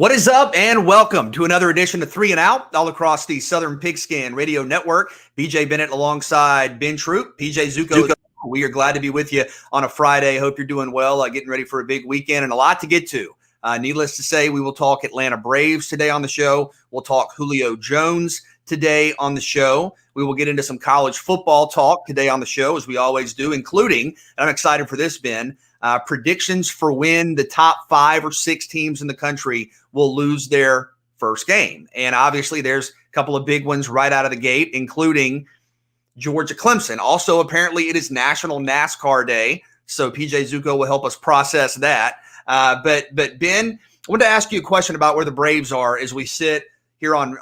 What is up, and welcome to another edition of Three and Out, all across the Southern Pigskin Radio Network. BJ Bennett alongside Ben Troop, PJ Zuko. We are glad to be with you on a Friday. Hope you're doing well, getting ready for a big weekend and a lot to get to. Needless to say, we will talk Atlanta Braves today on the show. We'll talk Julio Jones today on the show. We will get into some college football talk today on the show, as we always do, including, and I'm excited for this, Ben, predictions for when the top 5 or 6 teams in the country will lose their first game. And obviously there's a couple of big ones right out of the gate, including Georgia Clemson. Also, apparently it is National NASCAR Day, so PJ Zuko will help us process that. But Ben, I wanted to ask you a question about where the Braves are as we sit here on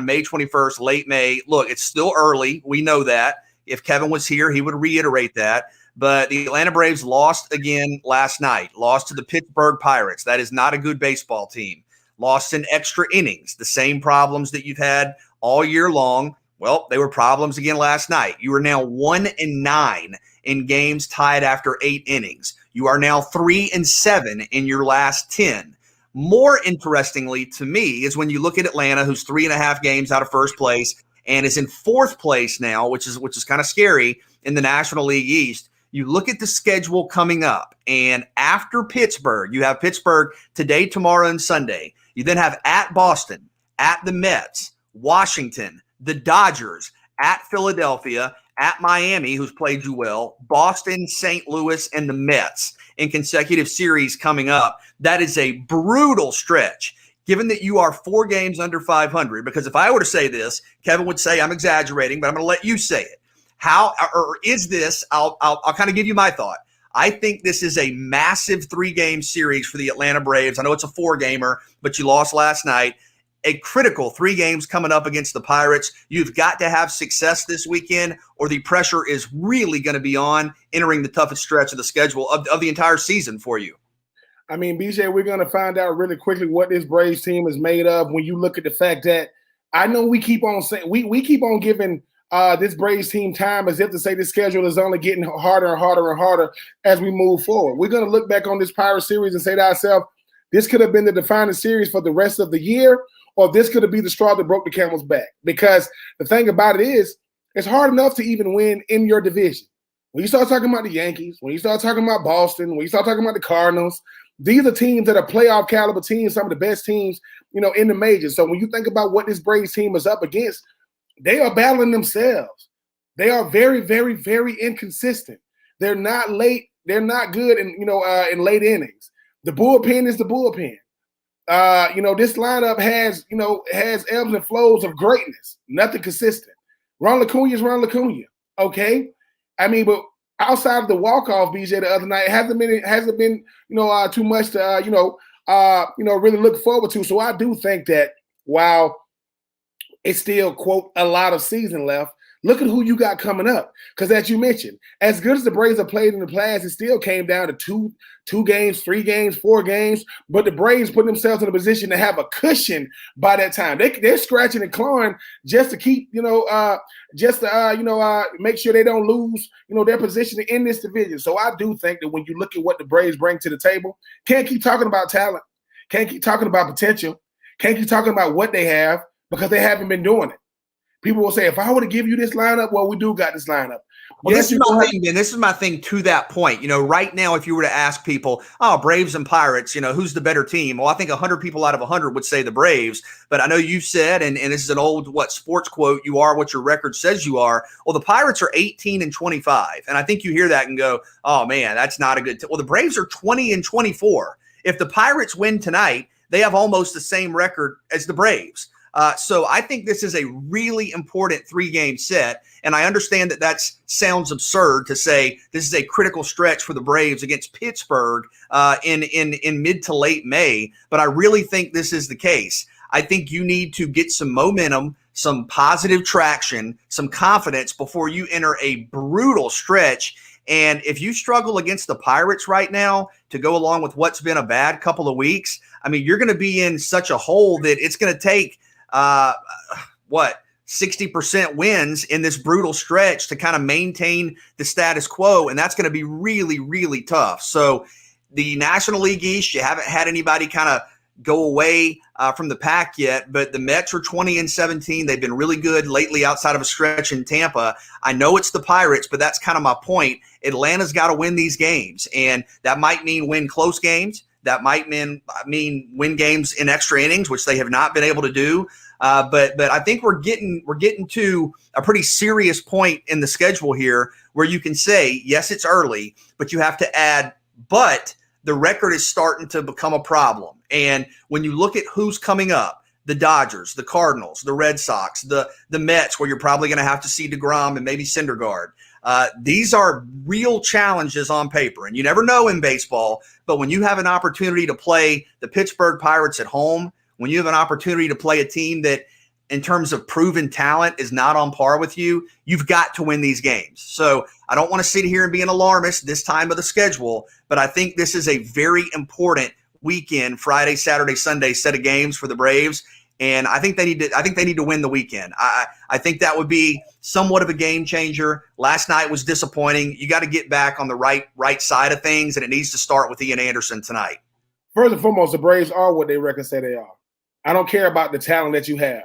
May 21st, late May. Look, it's still early. We know that. If Kevin was here, he would reiterate that. But the Atlanta Braves lost again last night, lost to the Pittsburgh Pirates. That is not a good baseball team. Lost in extra innings, the same problems that you've had all year long. Well, they were problems again last night. You are now 1-9 in games tied after 8 innings. You are now 3-7 in your last 10. More interestingly to me is when you look at Atlanta, who's 3.5 games out of first place and is in 4th place now, which is kind of scary in the National League East. You look at the schedule coming up, and after Pittsburgh, you have Pittsburgh today, tomorrow, and Sunday. You then have at Boston, at the Mets, Washington, the Dodgers, at Philadelphia, at Miami, who's played you well, Boston, St. Louis, and the Mets in consecutive series coming up. That is a brutal stretch, given that you are 4 games under 500. Because if I were to say this, Kevin would say I'm exaggerating, but I'm going to let you say it. How or is this? I'll kind of give you my thought. I think this is a massive 3-game series for the Atlanta Braves. I know it's a 4-gamer, but you lost last night. A critical 3 games coming up against the Pirates. You've got to have success this weekend, or the pressure is really going to be on entering the toughest stretch of the schedule of the entire season for you. I mean, BJ, we're going to find out really quickly what this Braves team is made of when you look at the fact that I know we keep on saying we keep on giving this Braves team time as if to say the schedule is only getting harder and harder and harder as we move forward. We're going to look back on this Pirate series and say to ourselves, this could have been the defining series for the rest of the year, or this could have been the straw that broke the camel's back. Because the thing about it is, it's hard enough to even win in your division. When you start talking about the Yankees, when you start talking about Boston, when you start talking about the Cardinals, these are teams that are playoff caliber teams, some of the best teams, in the majors. So when you think about what this Braves team is up against, they are battling themselves. They are very, very, very inconsistent. They're not late. They're not good in late innings. The bullpen is the bullpen. This lineup has ebbs and flows of greatness. Nothing consistent. Ronald Acuna is Ronald Acuna. Okay, I mean, but outside of the walk-off, BJ, the other night, it hasn't been too much to really look forward to. So I do think that while it's still, quote, a lot of season left, look at who you got coming up. Because as you mentioned, as good as the Braves have played in the past, it still came down to two games, 3 games, 4 games. But the Braves put themselves in a position to have a cushion by that time. They're scratching and clawing just to keep, make sure they don't lose, their position in this division. So I do think that when you look at what the Braves bring to the table, can't keep talking about talent, can't keep talking about potential, can't keep talking about what they have, because they haven't been doing it. People will say, if I were to give you this lineup, well, we do got this lineup. Well, yes, this is my thing, Ben. This is my thing to that point. Right now, if you were to ask people, Braves and Pirates, who's the better team? Well, I think 100 people out of 100 would say the Braves. But I know you've said, and this is an old, sports quote, you are what your record says you are. Well, the Pirates are 18-25. And I think you hear that and go, oh, man, that's not a good Well, the Braves are 20-24. If the Pirates win tonight, they have almost the same record as the Braves. So I think this is a really important 3-game set. And I understand that sounds absurd to say this is a critical stretch for the Braves against Pittsburgh in mid to late May. But I really think this is the case. I think you need to get some momentum, some positive traction, some confidence before you enter a brutal stretch. And if you struggle against the Pirates right now to go along with what's been a bad couple of weeks, I mean, you're going to be in such a hole that it's going to take 60% wins in this brutal stretch to kind of maintain the status quo. And that's going to be really, really tough. So the National League East, you haven't had anybody kind of go away from the pack yet, but the Mets are 20-17. They've been really good lately outside of a stretch in Tampa. I know it's the Pirates, but that's kind of my point. Atlanta's got to win these games, and that might mean win close games. That might mean win games in extra innings, which they have not been able to do. But I think we're getting to a pretty serious point in the schedule here where you can say, yes, it's early, but you have to add, but the record is starting to become a problem. And when you look at who's coming up, the Dodgers, the Cardinals, the Red Sox, the Mets, where you're probably going to have to see DeGrom and maybe Syndergaard. These are real challenges on paper, and you never know in baseball, but when you have an opportunity to play the Pittsburgh Pirates at home, when you have an opportunity to play a team that in terms of proven talent is not on par with you, you've got to win these games. So I don't want to sit here and be an alarmist this time of the schedule, but I think this is a very important weekend, Friday, Saturday, Sunday set of games for the Braves. And I think they need to win the weekend. I think that would be somewhat of a game changer. Last night was disappointing. You got to get back on the right side of things, and it needs to start with Ian Anderson tonight. First and foremost, the Braves are what they record say they are. I don't care about the talent that you have.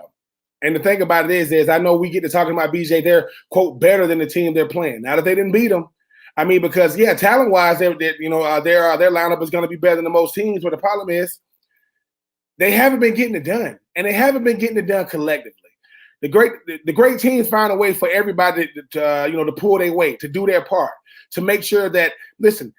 And the thing about it is I know we get to talking about BJ, they're, quote, better than the team they're playing. Now that they didn't beat them, I mean, because, yeah, talent-wise, their lineup is going to be better than the most teams, but the problem is they haven't been getting it done, and they haven't been getting it done collectively. The great teams find a way for everybody to pull their weight, to do their part, to make sure that, listen,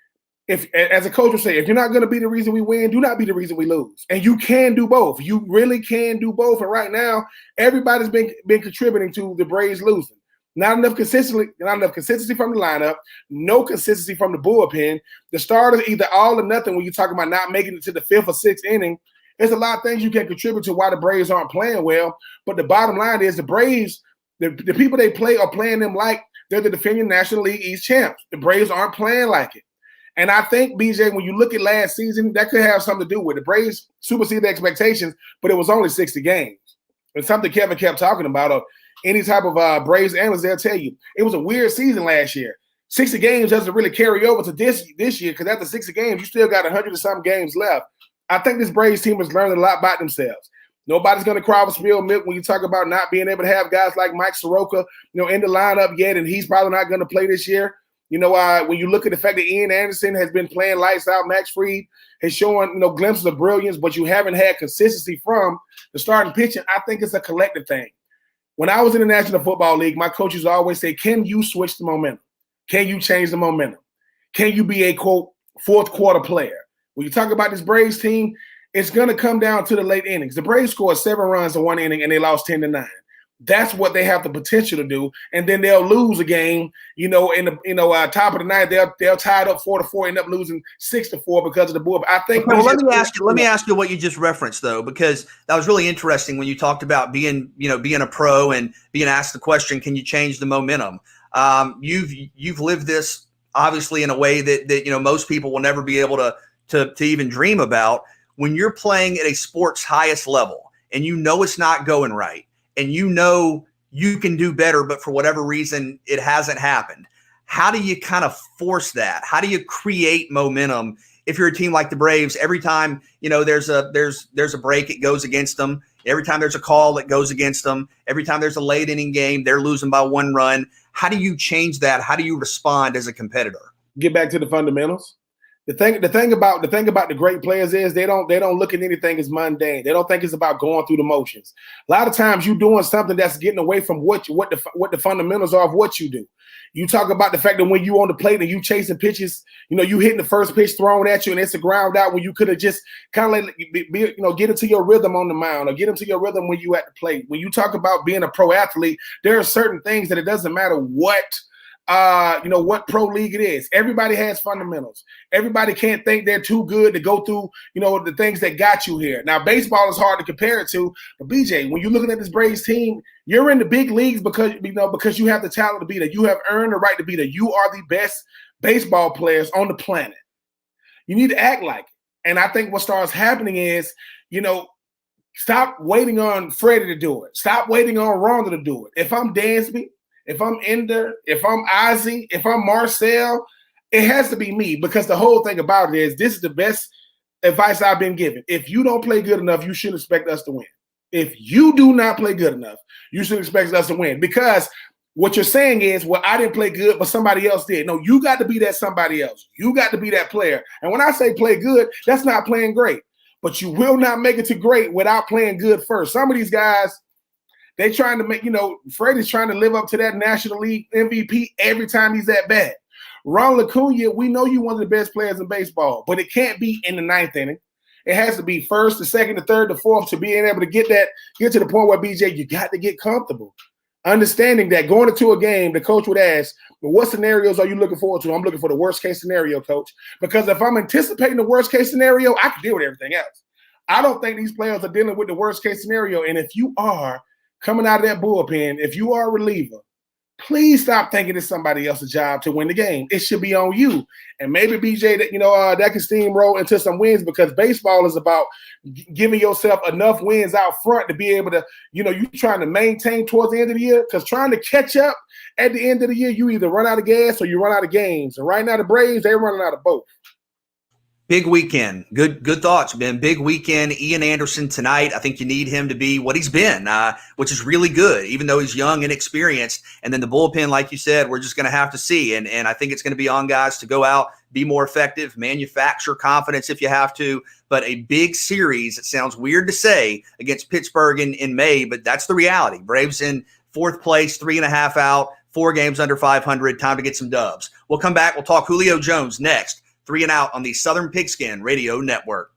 if as a coach would say, if you're not going to be the reason we win, do not be the reason we lose. And you can do both. You really can do both. And right now, everybody's been contributing to the Braves losing. Not enough consistency from the lineup, no consistency from the bullpen. The starters either all or nothing when you're talking about not making it to the fifth or sixth inning. There's a lot of things you can contribute to why the Braves aren't playing well. But the bottom line is the Braves, the people they play are playing them like they're the defending National League East champs. The Braves aren't playing like it. And I think, BJ, when you look at last season, that could have something to do with it. The Braves superseded expectations, but it was only 60 games. And something Kevin kept talking about, or any type of Braves analyst, they'll tell you, it was a weird season last year. 60 games doesn't really carry over to this year, because after 60 games, you still got 100 and some games left. I think this Braves team has learned a lot about themselves. Nobody's going to cry over spilled milk when you talk about not being able to have guys like Mike Soroka, in the lineup yet, and he's probably not going to play this year. When you look at the fact that Ian Anderson has been playing lights out, Max Fried has shown, glimpses of brilliance, but you haven't had consistency from the starting pitching. I think it's a collective thing. When I was in the National Football League, my coaches always say, can you switch the momentum? Can you change the momentum? Can you be a, quote, fourth quarter player? When you talk about this Braves team, it's going to come down to the late innings. The Braves scored 7 runs in one inning, and they lost 10-9. That's what they have the potential to do, and then they'll lose a game. In the top of the night, they'll tie it up 4-4, end up losing 6-4 because of the bull. I think. Well, let me ask you what you just referenced though, because that was really interesting when you talked about being a pro and being asked the question, can you change the momentum? You've lived this obviously in a way that most people will never be able to even dream about. When you're playing at a sport's highest level and it's not going right, and you can do better, but for whatever reason, it hasn't happened. How do you kind of force that? How do you create momentum if you're a team like the Braves? Every time, there's a break, it goes against them. Every time there's a call, it goes against them. Every time there's a late inning game, they're losing by 1 run. How do you change that? How do you respond as a competitor? Get back to the fundamentals. The thing about the great players is they don't look at anything as mundane. They don't think it's about going through the motions. A lot of times you're doing something that's getting away from what the fundamentals are of what you do. You talk about the fact that when you on the plate and you chasing pitches, you hitting the first pitch thrown at you and it's a ground out when you could have just kind of get into your rhythm on the mound or get into your rhythm when you at the plate. When you talk about being a pro athlete, there are certain things that it doesn't matter what pro league it is. Everybody has fundamentals. Everybody can't think they're too good to go through, the things that got you here. Now, baseball is hard to compare it to, but BJ, when you're looking at this Braves team, you're in the big leagues because you have the talent to be there. You have earned the right to be there. You are the best baseball players on the planet. You need to act like it. And I think what starts happening is, stop waiting on Freddie to do it. Stop waiting on Ronda to do it. If I'm Dansby, if I'm Ender, if I'm Ozzie, if I'm Marcel, it has to be me, because the whole thing about it is this is the best advice I've been given. If you don't play good enough, you shouldn't expect us to win. If you do not play good enough, you should expect us to win. Because what you're saying is, well, I didn't play good, but somebody else did. No, you got to be that somebody else. You got to be that player. And when I say play good, that's not playing great. But you will not make it to great without playing good first. Some of these guys, they trying to make, Freddie's trying to live up to that National League MVP every time he's that bad. Ronald Acuna, we know you're one of the best players in baseball, but it can't be in the ninth inning. It has to be first, the second, the third, the fourth to being able to get to the point where, BJ, you got to get comfortable. Understanding that going into a game, the coach would ask, well, what scenarios are you looking forward to? I'm looking for the worst case scenario, coach. Because if I'm anticipating the worst case scenario, I can deal with everything else. I don't think these players are dealing with the worst case scenario. And if you are coming out of that bullpen, if you are a reliever, please stop thinking it's somebody else's job to win the game. It should be on you. And maybe, BJ, that can steamroll into some wins, because baseball is about giving yourself enough wins out front to be able to, you trying to maintain towards the end of the year, because trying to catch up at the end of the year, you either run out of gas or you run out of games. And right now the Braves, they're running out of both. Big weekend. Good thoughts, Ben. Big weekend. Ian Anderson tonight. I think you need him to be what he's been, which is really good, even though he's young and inexperienced. And then the bullpen, like you said, we're just going to have to see. And I think it's going to be on guys to go out, be more effective, manufacture confidence if you have to. But a big series, it sounds weird to say, against Pittsburgh in May, but that's the reality. Braves in fourth place, 3.5 out, 4 games under 500. Time to get some dubs. We'll come back. We'll talk Julio Jones next. 3 and Out on the Southern Pigskin Radio Network.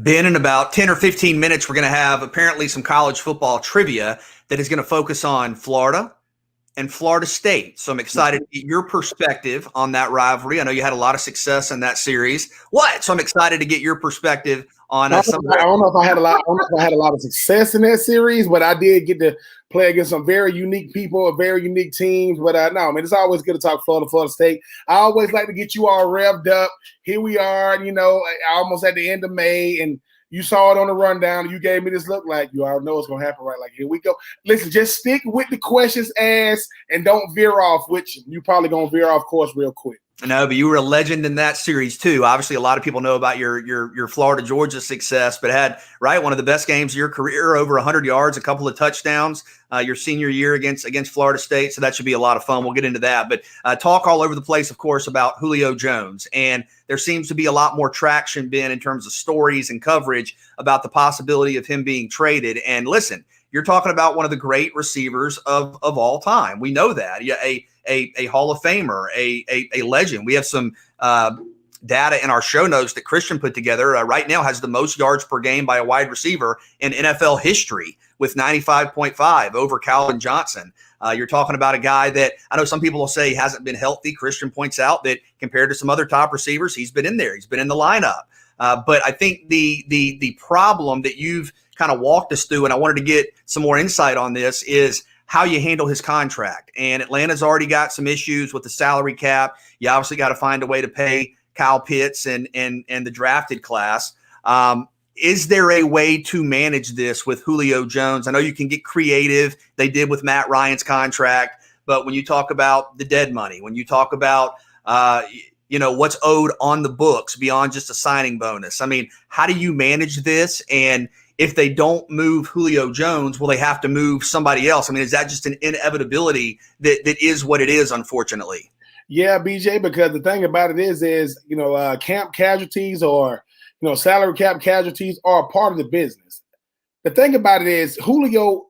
Ben, in about 10 or 15 minutes, we're going to have apparently some college football trivia that is going to focus on Florida and Florida State. So I'm excited to get your perspective on that rivalry. I know you had a lot of success in that series. So I'm excited to get your perspective on some. I don't know if I had a lot. I don't know if I had a lot of success in that series, but I did get to play against some very unique people, very unique teams. But no, man, it's always good to talk Florida State. I always like to get you all revved up. Here we are, almost at the end of May, and you saw it on the rundown. You gave me this look like you already know what's going to happen, right? Like, here we go. Listen, just stick with the questions asked and don't veer off, which you probably going to veer off course real quick. No, but you were a legend in that series too. Obviously, a lot of people know about your Florida Georgia success, but had one of the best games of your career, over 100 yards, a couple of touchdowns, your senior year against Florida State. So that should be a lot of fun. We'll get into that, but talk all over the place, of course, about Julio Jones, and there seems to be a lot more traction, Ben, in terms of stories and coverage about the possibility of him being traded. And listen, you're talking about one of the great receivers of all time. We know that. Yeah, a Hall of Famer, a legend. We have some data in our show notes that Christian put together. Right now has the most yards per game by a wide receiver in NFL history with 95.5 over Calvin Johnson. You're talking about a guy that I know some people will say hasn't been healthy. Christian points out that compared to some other top receivers, he's been in there. He's been in the lineup. But I think the problem that you've kind of walked us through, and I wanted to get some more insight on this, is how you handle his contract. And Atlanta's already got some issues with the salary cap. You obviously got to find a way to pay Kyle Pitts and the drafted class. Is there a way to manage this with Julio Jones? I know you can get creative. They did with Matt Ryan's contract. But when you talk about the dead money, when you talk about what's owed on the books beyond just a signing bonus, I mean, how do you manage this? And if they don't move Julio Jones, will they have to move somebody else? I mean, is that just an inevitability that is what it is, unfortunately? Yeah, BJ, because the thing about it is camp casualties or, salary cap casualties are a part of the business. The thing about it is Julio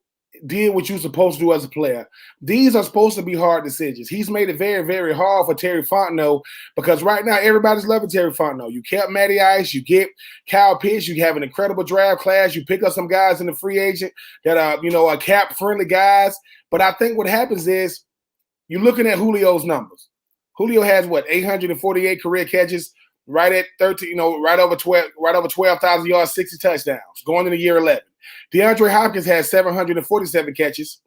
did what you're supposed to do as a player. These are supposed to be hard decisions. He's made it very, very hard for Terry Fontenot because right now everybody's loving Terry Fontenot. You kept Matty Ice, you get Kyle Pitts, you have an incredible draft class, you pick up some guys in the free agent that are cap-friendly guys. But I think what happens is you're looking at Julio's numbers. Julio has 848 career catches, right at 13, right over 12,000 yards, 60 touchdowns, going into year 11. DeAndre Hopkins has 747 catches,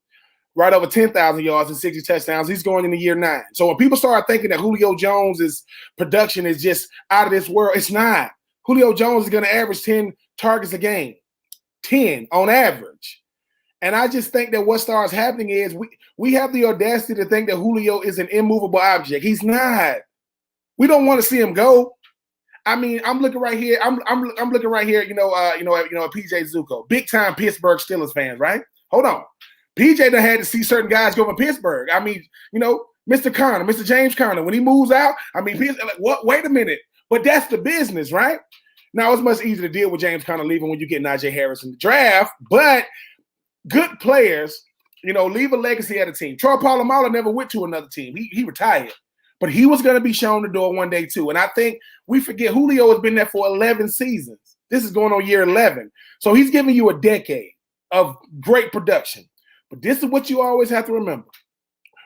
right over 10,000 yards and 60 touchdowns. He's going into year 9. So when people start thinking that Julio Jones' production is just out of this world, it's not. Julio Jones is going to average 10 targets a game, 10 on average. And I just think that what starts happening is we have the audacity to think that Julio is an immovable object. He's not. We don't want to see him go. I mean, I'm looking right here. I'm looking right here. At PJ Zuko, big time Pittsburgh Steelers fans, right? Hold on, PJ done had to see certain guys go from Pittsburgh. I mean, Mr. Connor, Mr. James Conner, when he moves out, I mean, what? Wait a minute, but that's the business, right? Now it's much easier to deal with James Conner leaving when you get Najee Harris in the draft, but good players, leave a legacy at a team. Troy Polamalu never went to another team. He retired. But he was going to be shown the door one day too. And I think we forget Julio has been there for 11 seasons. This is going on year 11. So he's giving you a decade of great production. But this is what you always have to remember.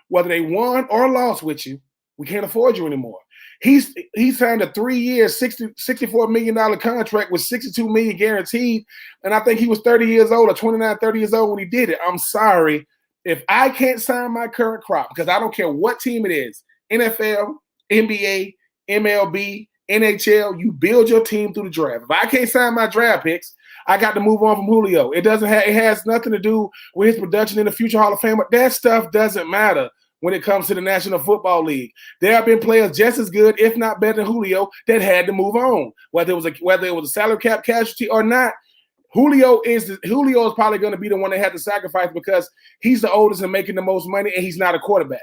Whether they won or lost with you, we can't afford you anymore. He signed a 3-year, $64 million contract with $62 million guaranteed. And I think he was 30 years old or 29, 30 years old when he did it. I'm sorry. If I can't sign my current crop, because I don't care what team it is, NFL, NBA, MLB, NHL, you build your team through the draft. If I can't sign my draft picks, I got to move on from Julio. It has nothing to do with his production in the future Hall of Fame. That stuff doesn't matter when it comes to the National Football League. There have been players just as good, if not better than Julio, that had to move on. Whether it was a salary cap casualty or not, Julio is probably going to be the one that had to sacrifice because he's the oldest and making the most money, and he's not a quarterback.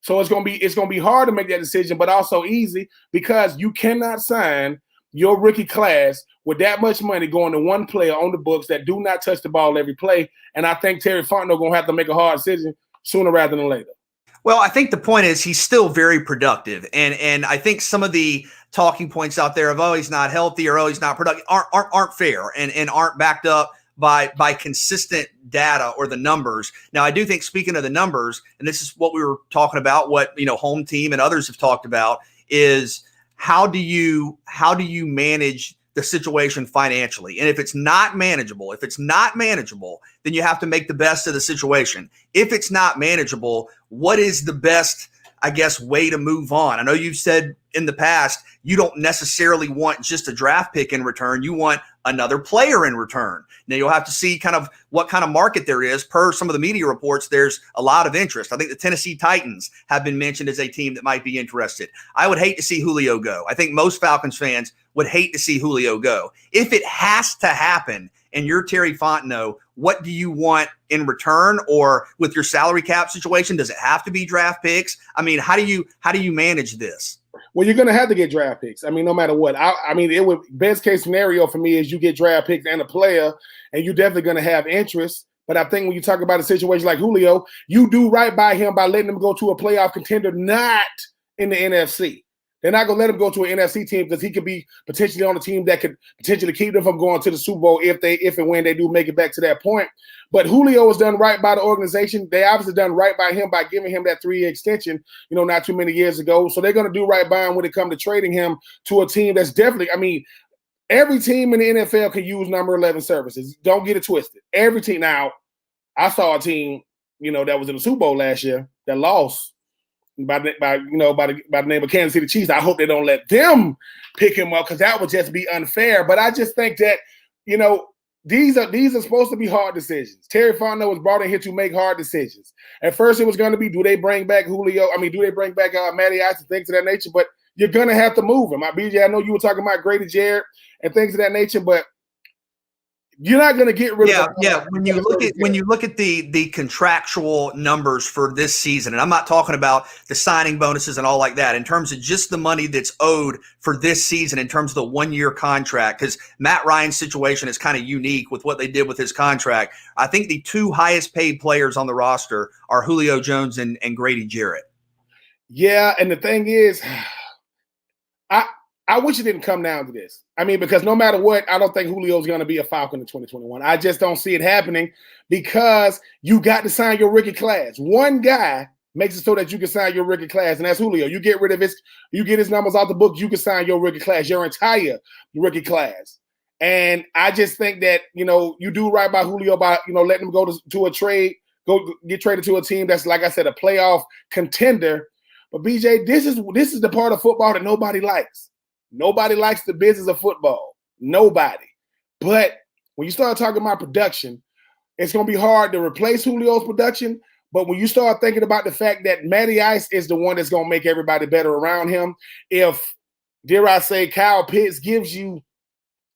So it's gonna be hard to make that decision, but also easy because you cannot sign your rookie class with that much money going to one player on the books that do not touch the ball every play. And I think Terry Fontenot gonna have to make a hard decision sooner rather than later. Well, I think the point is he's still very productive, and I think some of the talking points out there of, oh, he's not healthy or, oh, he's not productive aren't fair and aren't backed up by consistent data or the numbers. Now, I do think, speaking of the numbers, and this is what we were talking about, what, home team and others have talked about, is how do you manage the situation financially? And if it's not manageable, then you have to make the best of the situation. If it's not manageable, what is the best, I guess, way to move on? I know you've said in the past you don't necessarily want just a draft pick in return. You want another player in return. Now, you'll have to see kind of what kind of market there is. Per some of the media reports, there's a lot of interest. I think the Tennessee Titans have been mentioned as a team that might be interested. I would hate to see Julio go. I think most Falcons fans would hate to see Julio go. If it has to happen and you're Terry Fontenot, what do you want in return? Or with your salary cap situation, does it have to be draft picks? I mean, how do you manage this? Well, you're going to have to get draft picks. I mean, no matter what. I mean, it would, best case scenario for me is you get draft picks and a player, and you're definitely going to have interest. But I think when you talk about a situation like Julio, you do right by him by letting him go to a playoff contender, not in the NFC. They're not going to let him go to an NFC team because he could be potentially on a team that could potentially keep them from going to the Super Bowl if and when they do make it back to that point. But Julio has done right by the organization. They obviously done right by him by giving him that 3-year extension, not too many years ago. So they're going to do right by him when it comes to trading him to a team that's definitely, I mean, every team in the NFL can use number 11 services. Don't get it twisted. Every team. Now, I saw a team, that was in the Super Bowl last year that lost by the name of Kansas City Chiefs. I hope they don't let them pick him up because that would just be unfair. But I just think that, these are supposed to be hard decisions. Terry Fontenot was brought in here to make hard decisions. At first, it was going to be, do they bring back Julio? I mean, do they bring back Matty Ice and things of that nature? But you're going to have to move him. BJ, I know you were talking about Grady Jarrett and things of that nature, but you're not going to get rid of. Yeah. When you look at the contractual numbers for this season, and I'm not talking about the signing bonuses and all like that, in terms of just the money that's owed for this season, in terms of the 1-year contract, because Matt Ryan's situation is kind of unique with what they did with his contract. I think the 2 highest paid players on the roster are Julio Jones and Grady Jarrett. Yeah, and the thing is, I wish it didn't come down to this. I mean, because no matter what, I don't think Julio's going to be a Falcon in 2021. I just don't see it happening because you got to sign your rookie class. One guy makes it so that you can sign your rookie class, and that's Julio. You get rid of you get his numbers out the book, you can sign your rookie class, your entire rookie class. And I just think that, you do right by Julio by, letting him go to a trade, go get traded to a team that's, like I said, a playoff contender. But BJ, this is the part of football that nobody likes. Nobody likes the business of football. Nobody. But when you start talking about production, it's going to be hard to replace Julio's production. But when you start thinking about the fact that Matty Ice is the one that's going to make everybody better around him, if, dare I say, Kyle Pitts gives you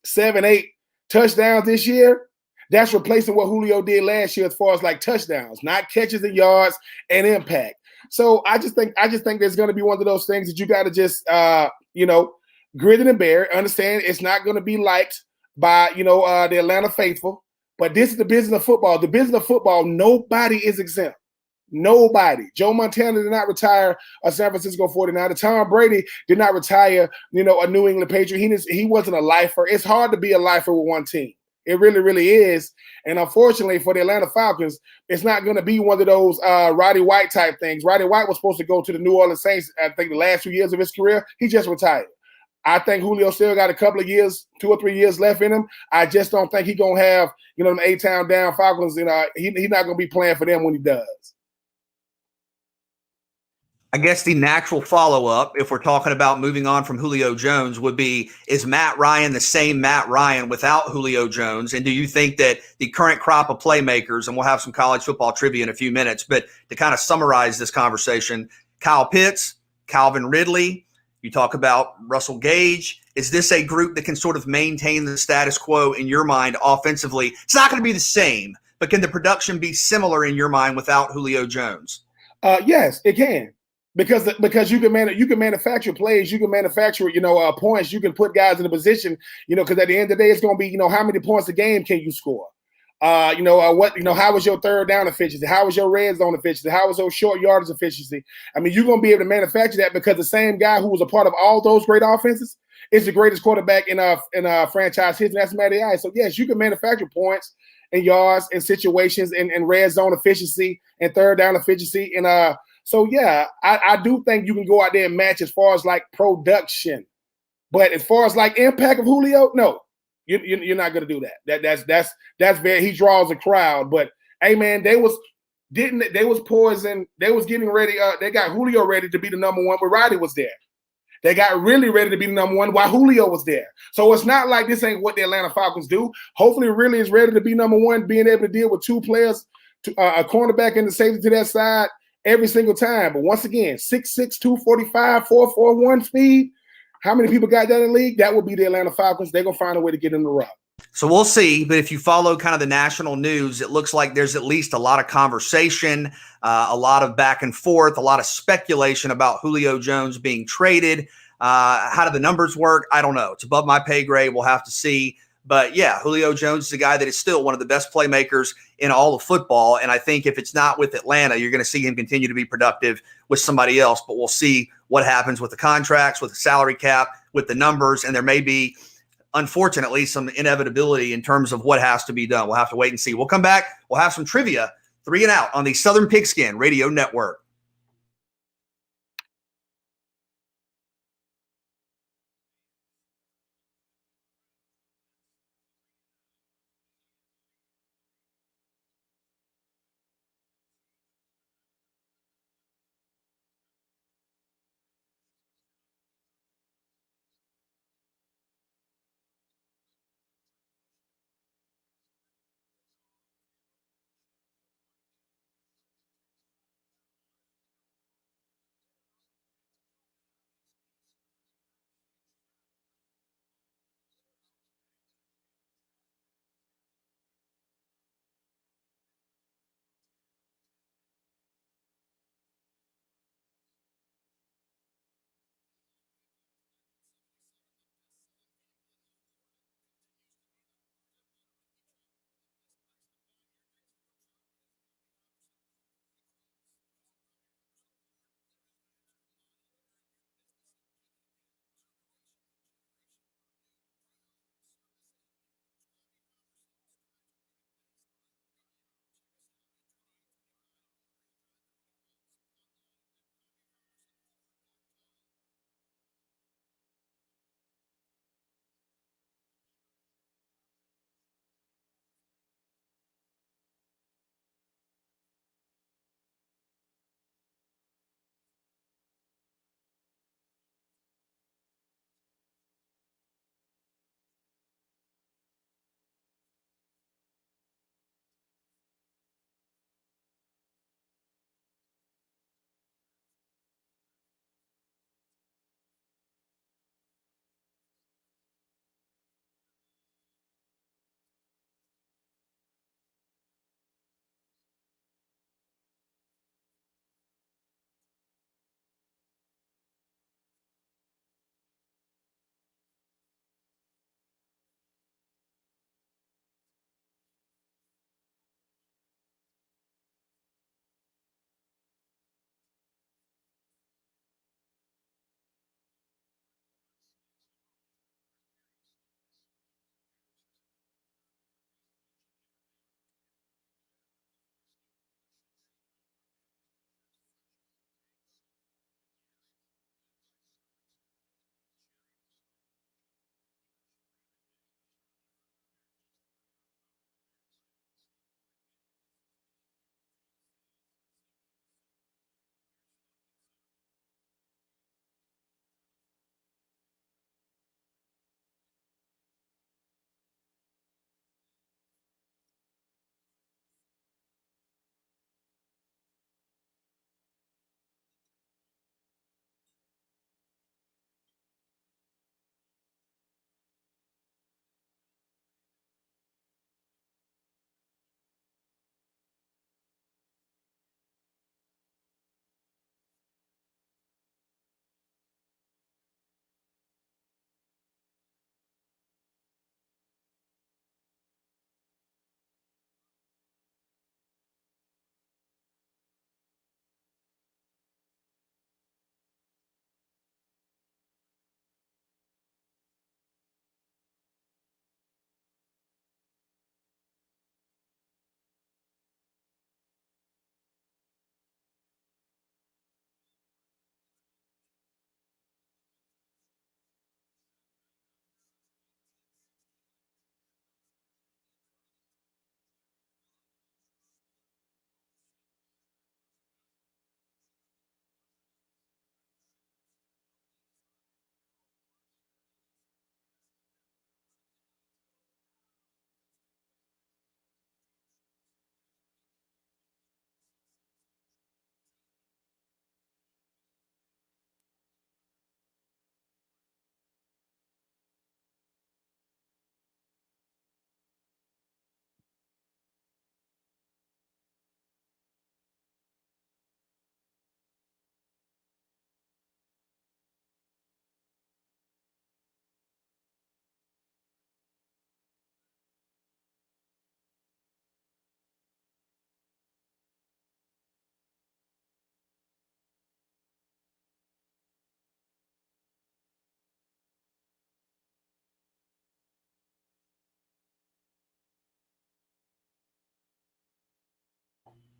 7-8 touchdowns this year, that's replacing what Julio did last year as far as like touchdowns, not catches and yards and impact. So I just think there's going to be one of those things that you got to just, grit and bear it. Understand it's not going to be liked by, the Atlanta faithful, but this is the business of football. The business of football, nobody is exempt. Nobody. Joe Montana did not retire a San Francisco 49er. Tom Brady did not retire, a New England Patriot. He wasn't a lifer. It's hard to be a lifer with one team. It really, really is. And unfortunately for the Atlanta Falcons, it's not going to be one of those Roddy White type things. Roddy White was supposed to go to the New Orleans Saints, I think, the last 2 years of his career. He just retired. I think Julio still got a couple of years, 2 or 3 years left in him. I just don't think he's going to have, the A-Town down Falcons, and he's not going to be playing for them when he does. I guess the natural follow-up, if we're talking about moving on from Julio Jones, would be, is Matt Ryan the same Matt Ryan without Julio Jones? And do you think that the current crop of playmakers, and we'll have some college football trivia in a few minutes, but to kind of summarize this conversation, Kyle Pitts, Calvin Ridley, you talk about Russell Gage. Is this a group that can sort of maintain the status quo in your mind offensively? It's not going to be the same, but can the production be similar in your mind without Julio Jones? Yes, it can. Because you can manufacture plays, you can manufacture points, you can put guys in a position, because at the end of the day it's going to be how many points a game can you score? How was your third down efficiency? How was your red zone efficiency? How was your short yardage efficiency? I mean, you're going to be able to manufacture that because the same guy who was a part of all those great offenses is the greatest quarterback in franchise history. That's Matty Ice. So, yes, you can manufacture points and yards and situations and red zone efficiency and third down efficiency. And I do think you can go out there and match as far as like production. But as far as like impact of Julio, no. You're not going to do that. That's very. He draws a crowd, but hey, man, they was poised. They was getting ready. They got Julio ready to be the number one, but Roddy was there. They got really ready to be the number one while Julio was there. So it's not like this ain't what the Atlanta Falcons do. Hopefully, really is ready to be number one, being able to deal with two players, a cornerback and the safety to that side every single time. But once again, 6'6", 245, 4.41 speed. How many people got that in the league? That would be the Atlanta Falcons. They're going to find a way to get in the route. So we'll see. But if you follow kind of the national news, it looks like there's at least a lot of conversation, a lot of back and forth, a lot of speculation about Julio Jones being traded. How do the numbers work? I don't know. It's above my pay grade. We'll have to see. But yeah, Julio Jones is a guy that is still one of the best playmakers in all of football. And I think if it's not with Atlanta, you're going to see him continue to be productive with somebody else. But we'll see what happens with the contracts, with the salary cap, with the numbers. And there may be, unfortunately, some inevitability in terms of what has to be done. We'll have to wait and see. We'll come back. We'll have some trivia, 3 and Out on the Southern Pigskin Radio Network.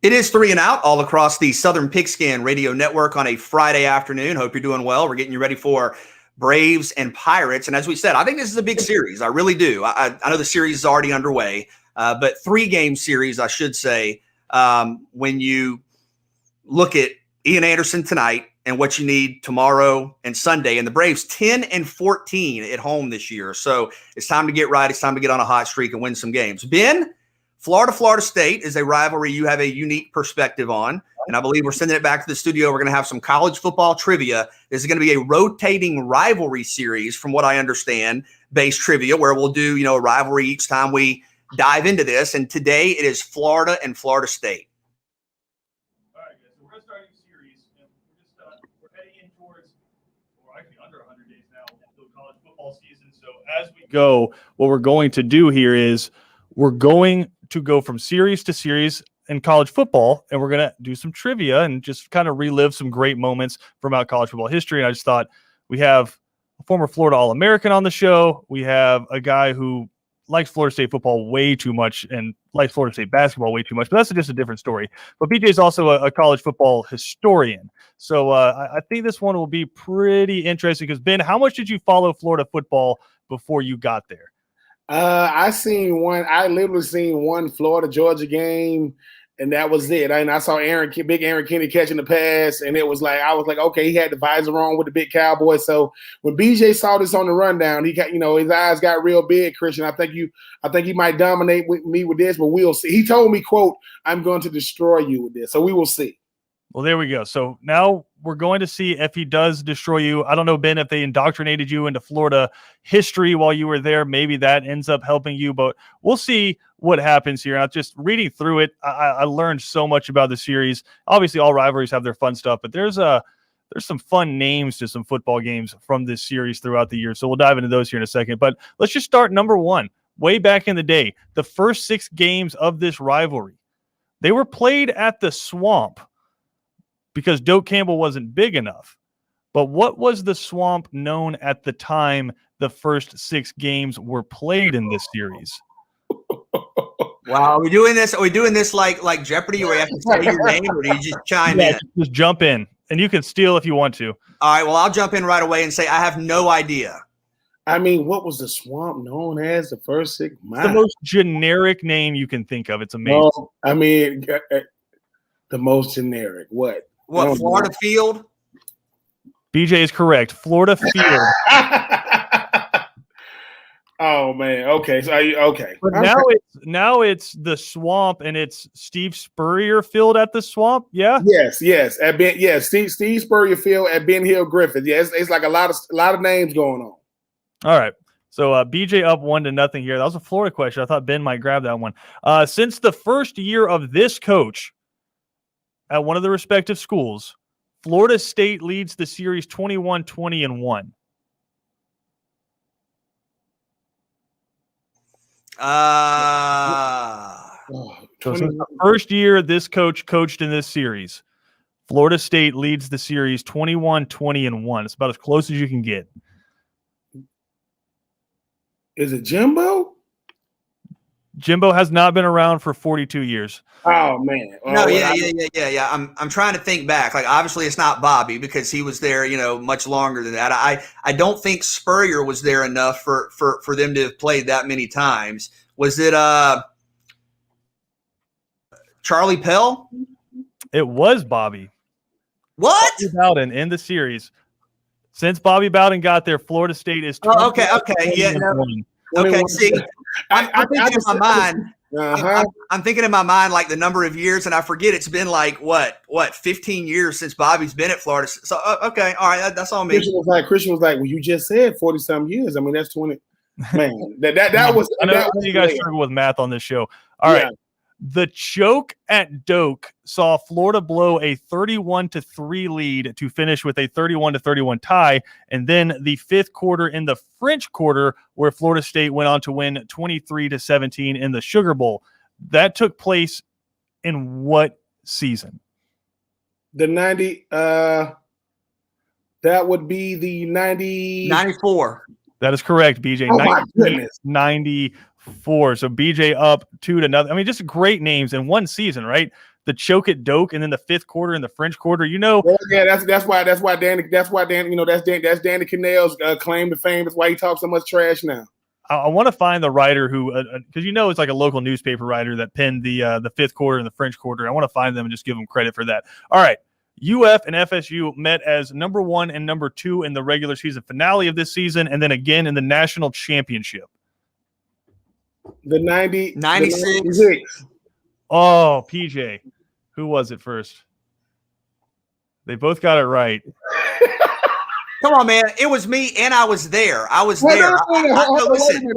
It is 3 and Out all across the Southern Pigskin Radio Network on a Friday afternoon. Hope you're doing well. We're getting you ready for Braves and Pirates. And as we said, I think this is a big series. I really do. I know the series is already underway, but 3-game series, I should say, when you look at Ian Anderson tonight and what you need tomorrow and Sunday. And the Braves 10-14 at home this year. So it's time to get right. It's time to get on a hot streak and win some games. Ben, Florida State is a rivalry you have a unique perspective on, and I believe we're sending it back to the studio. We're going to have some college football trivia. This is going to be a rotating rivalry series, from what I understand, based trivia, where we'll do, a rivalry each time we dive into this. And today it is Florida and Florida State. All right, guys. So we're going to start a new series, and we're heading in towards, or actually under 100 days now, until college football season. So as we go, what we're going to do here is we're going to go from series to series in college football, and we're going to do some trivia and just kind of relive some great moments from out college football history. And I just thought, we have a former Florida All-American on the show. We have a guy who likes Florida State football way too much and likes Florida State basketball way too much, but that's just a different story. But BJ is also a college football historian. So I think this one will be pretty interesting because, Ben, how much did you follow Florida football before you got there? I literally seen one Florida Georgia game, and that was it. And I saw big Aaron Kenny catching the pass, and I was like, okay, he had the visor on with the big cowboy. So when BJ saw this on the rundown, he got, his eyes got real big, Christian. I think he might dominate me with this, but we'll see. He told me, quote, "I'm going to destroy you with this." So we will see. Well, there we go. So now we're going to see if he does destroy you. I don't know, Ben, if they indoctrinated you into Florida history while you were there. Maybe that ends up helping you, but we'll see what happens here. Just reading through it, I learned so much about the series. Obviously, all rivalries have their fun stuff, but there's some fun names to some football games from this series throughout the year. So we'll dive into those here in a second. But let's just start number one. Way back in the day, the first 6 games of this rivalry, they were played at the Swamp, because Doak Campbell wasn't big enough. But what was the Swamp known at the time the first 6 games were played in this series? Wow, are we doing this? Are we doing this like Jeopardy, where you have to say your name, or do you just chime in? Just jump in, and you can steal if you want to. All right, well, I'll jump in right away and say I have no idea. I mean, what was the Swamp known as the first 6 months? The most generic name you can think of. It's amazing. Well, I mean, the most generic. What? Florida Field? BJ is correct. Florida Field. Oh man. Okay. So okay. But now it's the Swamp, and it's Steve Spurrier Field at the Swamp. Yeah. Yes. Steve Spurrier Field at Ben Hill Griffith. Yes. It's like a lot of names going on. All right. So BJ up 1-0 here. That was a Florida question. I thought Ben might grab that one. Since the first year of this coach at one of the respective schools, Florida State leads the series 21-20-1. So since the first year this coach coached in this series, Florida State leads the series 21-20-1. It's about as close as you can get. Is it Jimbo? Jimbo has not been around for 42 years. Oh man! Yeah. I'm trying to think back. Like, obviously, it's not Bobby, because he was there, much longer than that. I don't think Spurrier was there enough for them to have played that many times. Was it Charlie Pell? It was Bobby. What? Bobby Bowden in the series. Since Bobby Bowden got there, Florida State is. Okay. Yeah. Okay. See, I'm thinking in my mind. I'm thinking in my mind like the number of years, and I forget it's been like what 15 years since Bobby's been at Florida. So okay, all right, that's all me. Christian was like, well, you just said 40-some years. I mean, that's 20. Man, that was. I know you guys struggle with math on this show. All right. The choke at Doak saw Florida blow a 31-3 lead to finish with a 31-31 tie. And then the 5th quarter in the French Quarter, where Florida State went on to win 23-17 in the Sugar Bowl. That took place in what season? The 90, that would be the 94. That is correct, BJ. Oh my goodness. 94. So BJ up 2-0. I mean, just great names in one season, right? the choke it doke, and then the fifth quarter and the French quarter. Yeah, that's why Danny. That's Danny Cannell's claim to fame. That's why he talks so much trash now. I want to find the writer who, because it's like a local newspaper writer that penned the fifth quarter and the French quarter. I want to find them and just give them credit for that. All right. UF and FSU met as number 1 and number 2 in the regular season finale of this season, and then again in the national championship. The 96. 96. Oh, PJ. Who was it first? They both got it right. Come on, man. It was me, and I was there. I was there. Listen.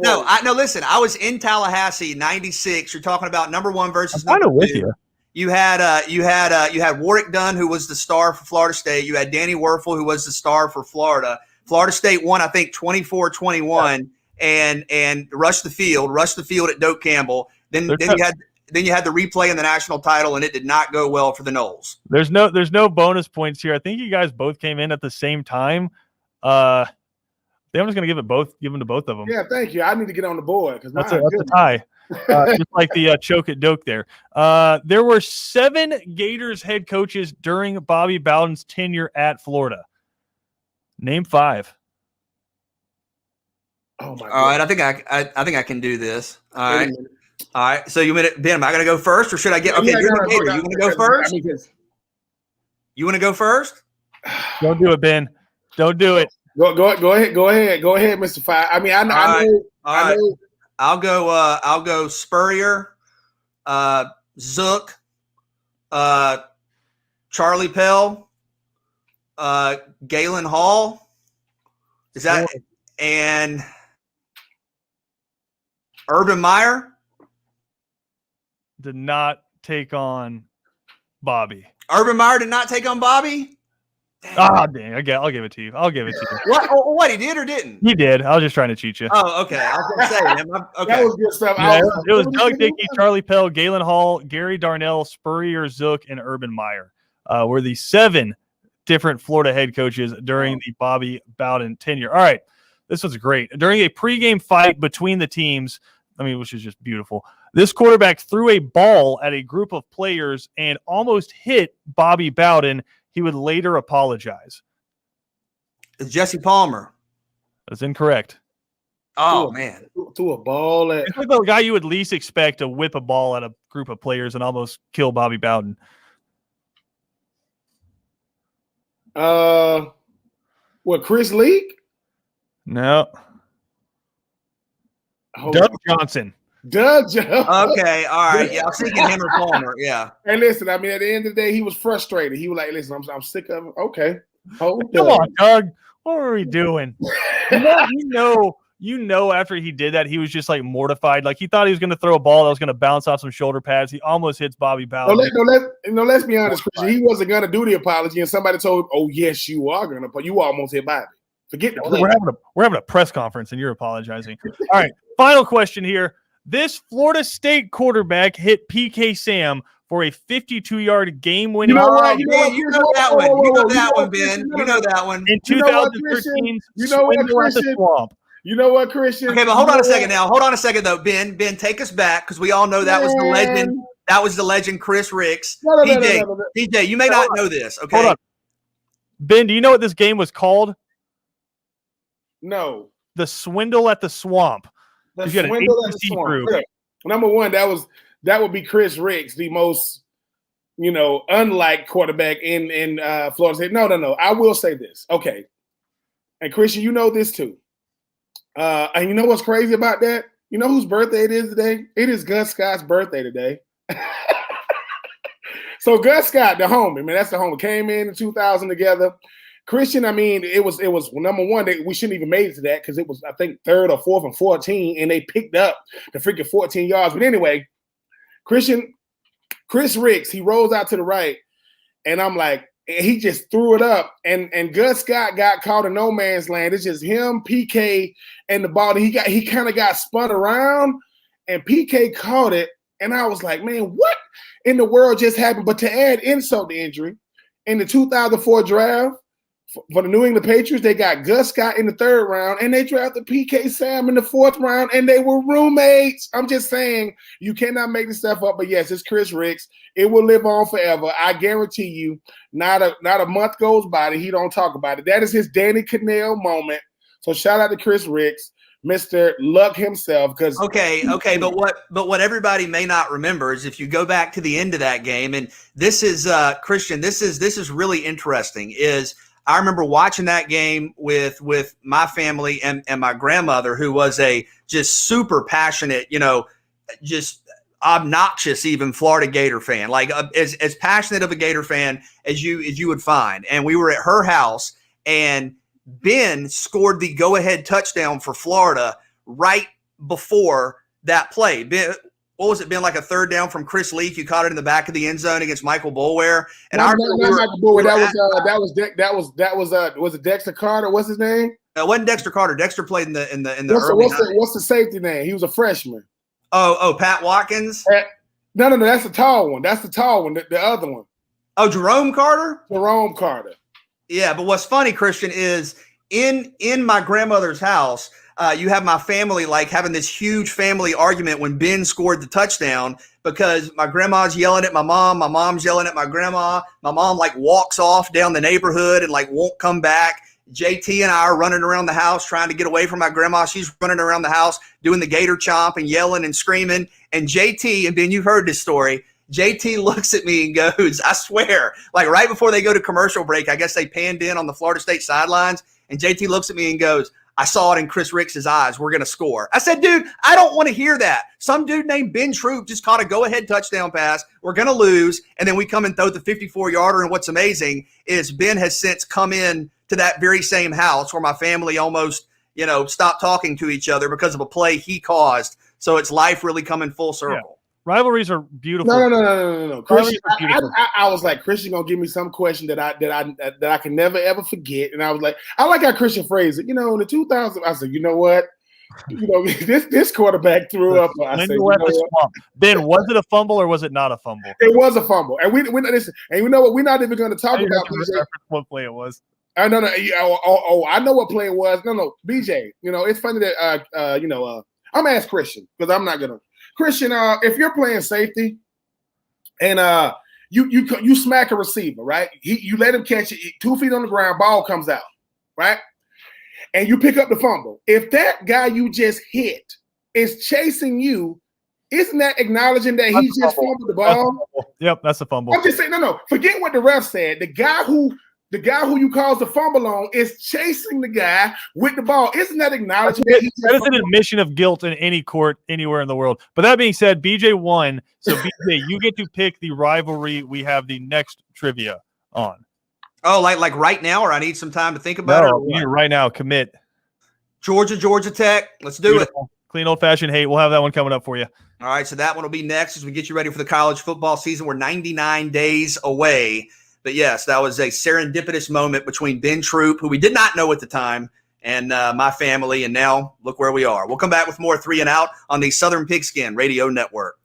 No, listen. I was in Tallahassee, 96. You're talking about number 1 versus number 2. With you. You had Warwick Dunn, who was the star for Florida State. You had Danny Werfel, who was the star for Florida. Florida State won, I think, 24-21, and rushed the field at Doak Campbell. Then you had the replay in the national title, and it did not go well for the Noles. There's no bonus points here. I think you guys both came in at the same time. I'm just going to give them to both of them. Yeah, thank you. I need to get on the board because that's a tie. Just like the choke it doke there. There were 7 Gators head coaches during Bobby Bowden's tenure at Florida. Name 5. Oh my God. All right, I think I can do this. All right. So Ben, am I going to go first, or should I get? Okay, you're the Gator. You want to go first? You want to go first? Don't do it, Ben. Don't do it. Go ahead, Mr. Five. I mean, I know. I'll go Spurrier, Zook, Charlie Pell, Galen Hall. Is that and Urban Meyer? Did not take on Bobby. Urban Meyer did not take on Bobby? Dang. I'll give it to you. What, he did or didn't? He did. I was just trying to cheat you. Oh, okay. I was going to say, man. Okay. That was good stuff. Yeah, it was Doug Dickey, Charlie Pell, Galen Hall, Gary Darnell, Spurrier, Zook, and Urban Meyer were the 7 different Florida head coaches during the Bobby Bowden tenure. All right. This was great. During a pregame fight between the teams, which is just beautiful, this quarterback threw a ball at a group of players and almost hit Bobby Bowden. He would later apologize. It's Jesse Palmer. That's incorrect. Oh, man. Threw a ball at... It's like the guy you would least expect to whip a ball at a group of players and almost kill Bobby Bowden. Chris Leak? No. Doug Johnson. Okay, all right. Yeah, I'm thinking him or Palmer. Yeah. Hey, listen. At the end of the day, he was frustrated. He was like, "Listen, I'm sick of it." Okay, come on, Doug. What were we doing? You know, after he did that, he was just like mortified. Like he thought he was going to throw a ball that was going to bounce off some shoulder pads. He almost hits Bobby Bowden. Let's be honest, Christian. He wasn't going to do the apology, and somebody told him, "Oh yes, you are going to." But you almost hit Bobby. Forget that. We're having a press conference, and you're apologizing. All right, final question here. This Florida State quarterback hit PK Sam for a 52-yard game-winning. You know that one, Ben. You know that one. In 2013, You know what, Christian? Okay, but hold on a second now. Hold on a second, though. Ben, take us back because we all know that was the legend. That was the legend, Chris Ricks. PJ, you may not know this. Okay. Hold on. Ben, do you know what this game was called? No. The Swindle at the Swamp. The Swindle at the Swamp. Yeah. Number one, that would be Chris Ricks, the most, unlike quarterback in Florida State. No. I will say this. Okay. And Christian, you know this too. And you know what's crazy about that? You know whose birthday it is today? It is Gus Scott's birthday today. So Gus Scott, the homie, man, that's the homie. Came in 2000 together. Christian, it was number one. We shouldn't even made it to that because it was, I think, 3rd or 4th and 14, and they picked up the freaking 14 yards. But anyway, Chris Ricks, he rolls out to the right, and I'm like, he just threw it up, and Gus Scott got caught in no man's land. It's just him, PK, and the ball. He kind of got spun around, and PK caught it, and I was like, man, what in the world just happened? But to add insult to injury, in the 2004 draft, For the New England Patriots, they got Gus Scott in the 3rd round, and they drafted PK Sam in the 4th round, and they were roommates. I'm just saying, you cannot make this stuff up. But yes, it's Chris Ricks. It will live on forever. I guarantee you, not a month goes by that he don't talk about it. That is his Danny Cannell moment. So shout out to Chris Ricks, Mr. Luck himself. Because okay, but what everybody may not remember is if you go back to the end of that game, and this is Christian, this is really interesting. Is I remember watching that game with my family and my grandmother, who was a just super passionate, just obnoxious, even Florida Gator fan, like as passionate of a Gator fan as you would find. And we were at her house, and Ben scored the go-ahead touchdown for Florida right before that play. Ben, what was it, been like a 3rd down from Chris Leak? You caught it in the back of the end zone against Michael Boulware. And not Michael Boulware. Was it Dexter Carter? What's his name? It wasn't Dexter Carter. Dexter played in the early. What's the safety name? He was a freshman. Oh, Pat Watkins. No, that's the tall one. That's the tall one. The other one. Oh, Jerome Carter. Jerome Carter. Yeah, but what's funny, Christian, is in my grandmother's house, you have my family like having this huge family argument when Ben scored the touchdown, because my grandma's yelling at my mom's yelling at my grandma. My mom like walks off down the neighborhood and like won't come back. JT and I are running around the house trying to get away from my grandma. She's running around the house doing the gator chomp and yelling and screaming. And JT, and Ben, you've heard this story, JT looks at me and goes, I swear, like right before they go to commercial break, I guess they panned in on the Florida State sidelines, and JT looks at me and goes, I saw it in Chris Ricks' eyes. We're going to score. I said, dude, I don't want to hear that. Some dude named Ben Troop just caught a go-ahead touchdown pass. We're going to lose, and then we come and throw the 54-yarder, and what's amazing is Ben has since come in to that very same house where my family almost, stopped talking to each other because of a play he caused. So it's life really coming full circle. Yeah. Rivalries are beautiful. No. Christian, I was like, Christian gonna give me some question that I can never ever forget, and I was like, I like how Christian phrased it. In the 2000s, I said, you know what? This quarterback threw up. I said, Ben, was it a fumble or was it not a fumble? It was a fumble, and we listen. And you know what? We're not even going to talk about BJ. What play it was? I know. I know what play it was. No, BJ. It's funny that I'm gonna ask Christian, because I'm not gonna. Christian, if you're playing safety and you smack a receiver, right? You let him catch it 2 feet on the ground, ball comes out, right? And you pick up the fumble. If that guy you just hit is chasing you, isn't that acknowledging that he just fumbled the ball? Yep, that's a fumble. I'm just saying, no. Forget what the ref said. The guy who you caused the fumble on is chasing the guy with the ball. Isn't that acknowledging that is an admission of guilt in any court anywhere in the world? But that being said, BJ won. So BJ, you get to pick the rivalry we have the next trivia on. Oh, like right now, or I need some time to think about it? Right now, commit. Georgia Tech. Let's do it. Clean old-fashioned hate. We'll have that one coming up for you. All right, so that one will be next as we get you ready for the college football season. We're 99 days away. But yes, that was a serendipitous moment between Ben Troop, who we did not know at the time, and my family, and now look where we are. We'll come back with more 3 and Out on the Southern Pigskin Radio Network.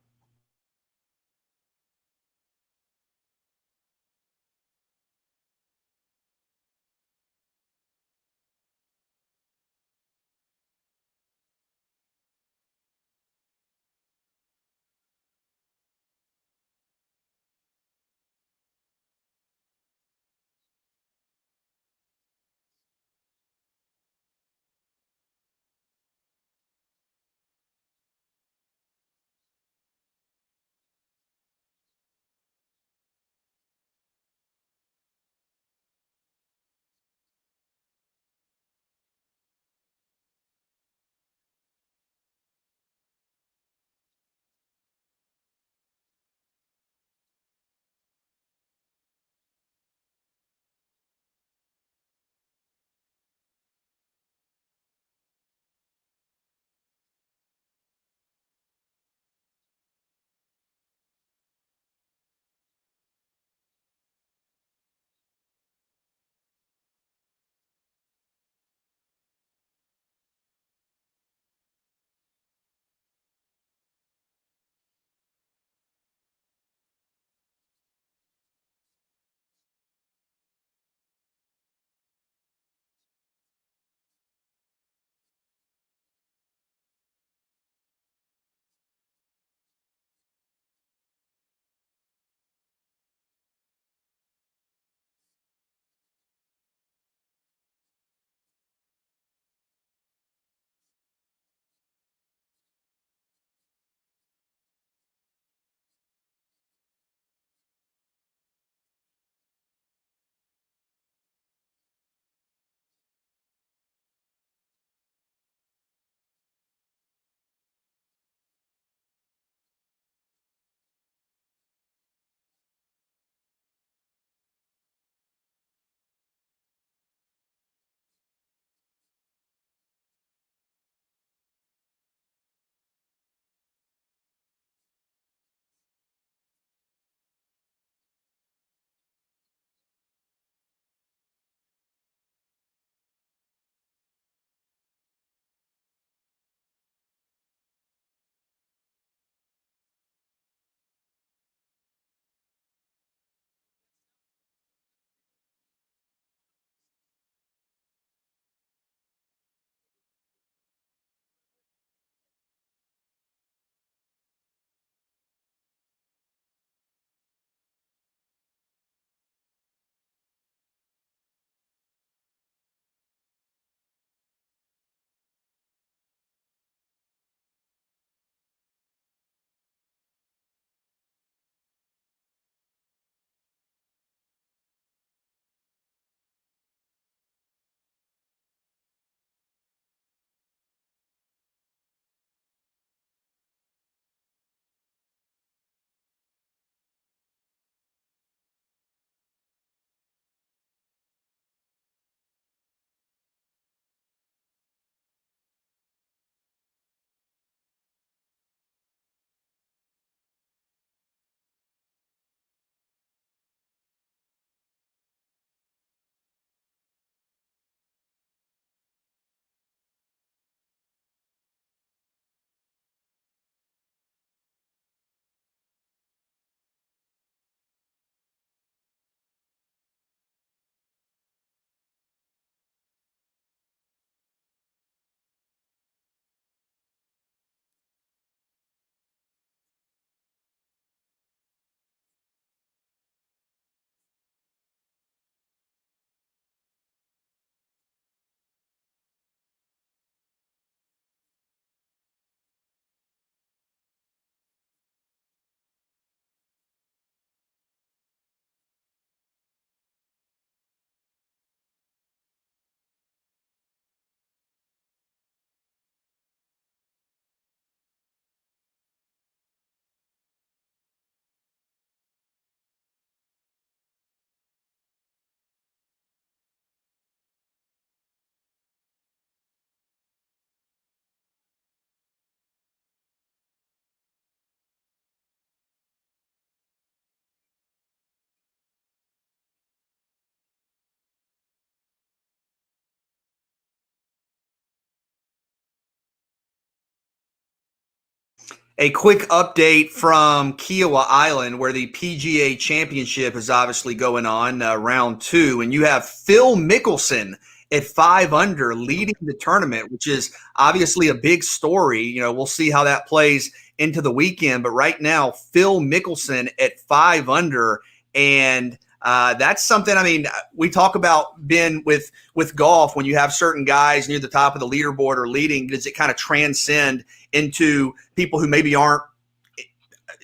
A quick update from Kiowa Island, where the PGA Championship is obviously going on, round 2, and you have Phil Mickelson at 5 under leading the tournament, which is obviously a big story. You know, we'll see how that plays into the weekend, but right now, Phil Mickelson at 5 under, and that's something. I mean, we talk about, Ben, with golf, when you have certain guys near the top of the leaderboard or leading, does it kind of transcend into people who maybe aren't,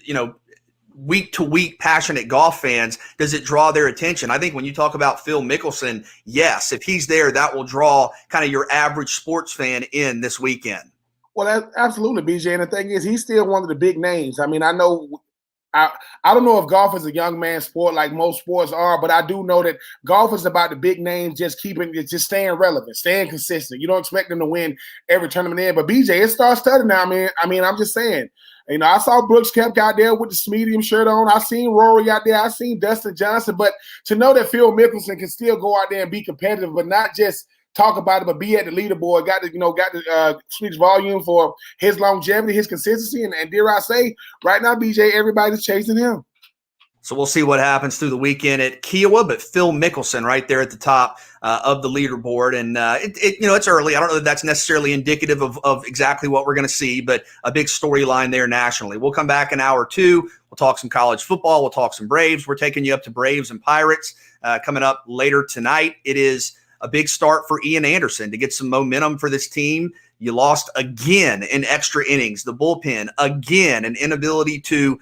you know, week to week passionate golf fans? Does it draw their attention? I think when you talk about Phil Mickelson, yes, if he's there, that will draw kind of your average sports fan in this weekend. Well, that's absolutely, BJ. And the thing is, he's still one of the big names. I mean, I don't know if golf is a young man's sport like most sports are, but I do know that golf is about the big names just staying relevant, staying consistent. You don't expect them to win every tournament in, but BJ, it starts studying now. I mean, I'm just saying. You know, I saw Brooks Koepka out there with the medium shirt on. I seen Rory out there. I seen Dustin Johnson. But to know that Phil Mickelson can still go out there and be competitive, but not just talk about it, but be at the leaderboard, got to speech volume for his longevity, his consistency, and dare I say, right now, BJ, everybody's chasing him. So we'll see what happens through the weekend at Kiowa, but Phil Mickelson right there at the top of the leaderboard. And it's early. I don't know that that's necessarily indicative of exactly what we're going to see, but a big storyline there nationally. We'll come back in hour 2. We'll talk some college football. We'll talk some Braves. We're taking you up to Braves and Pirates coming up later tonight. It is a big start for Ian Anderson to get some momentum for this team. You lost again in extra innings. The bullpen, again, an inability to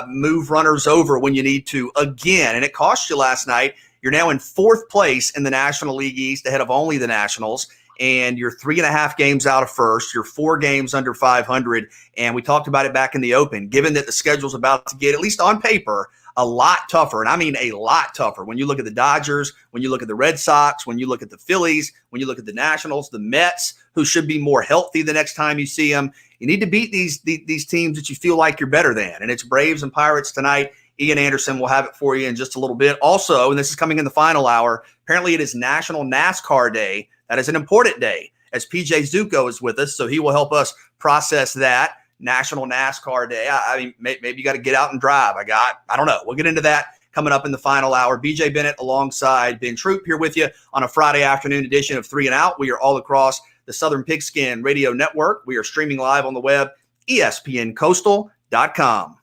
move runners over when you need to, again. And it cost you last night. You're now in 4th place in the National League East, ahead of only the Nationals. And you're 3.5 games out of first. You're 4 games under 500. And we talked about it back in the open. Given that the schedule's about to get, at least on paper, a lot tougher, and I mean a lot tougher. When you look at the Dodgers, when you look at the Red Sox, when you look at the Phillies, when you look at the Nationals, the Mets, who should be more healthy the next time you see them, you need to beat these teams that you feel like you're better than. And it's Braves and Pirates tonight. Ian Anderson will have it for you in just a little bit. Also, and this is coming in the final hour, apparently it is National NASCAR Day. That is an important day, as PJ Zuko is with us, so he will help us process that. National NASCAR Day. I mean, maybe you got to get out and drive. I don't know. We'll get into that coming up in the final hour. BJ Bennett alongside Ben Troop here with you on a Friday afternoon edition of 3 and Out. We are all across the Southern Pigskin Radio Network. We are streaming live on the web, ESPNCoastal.com.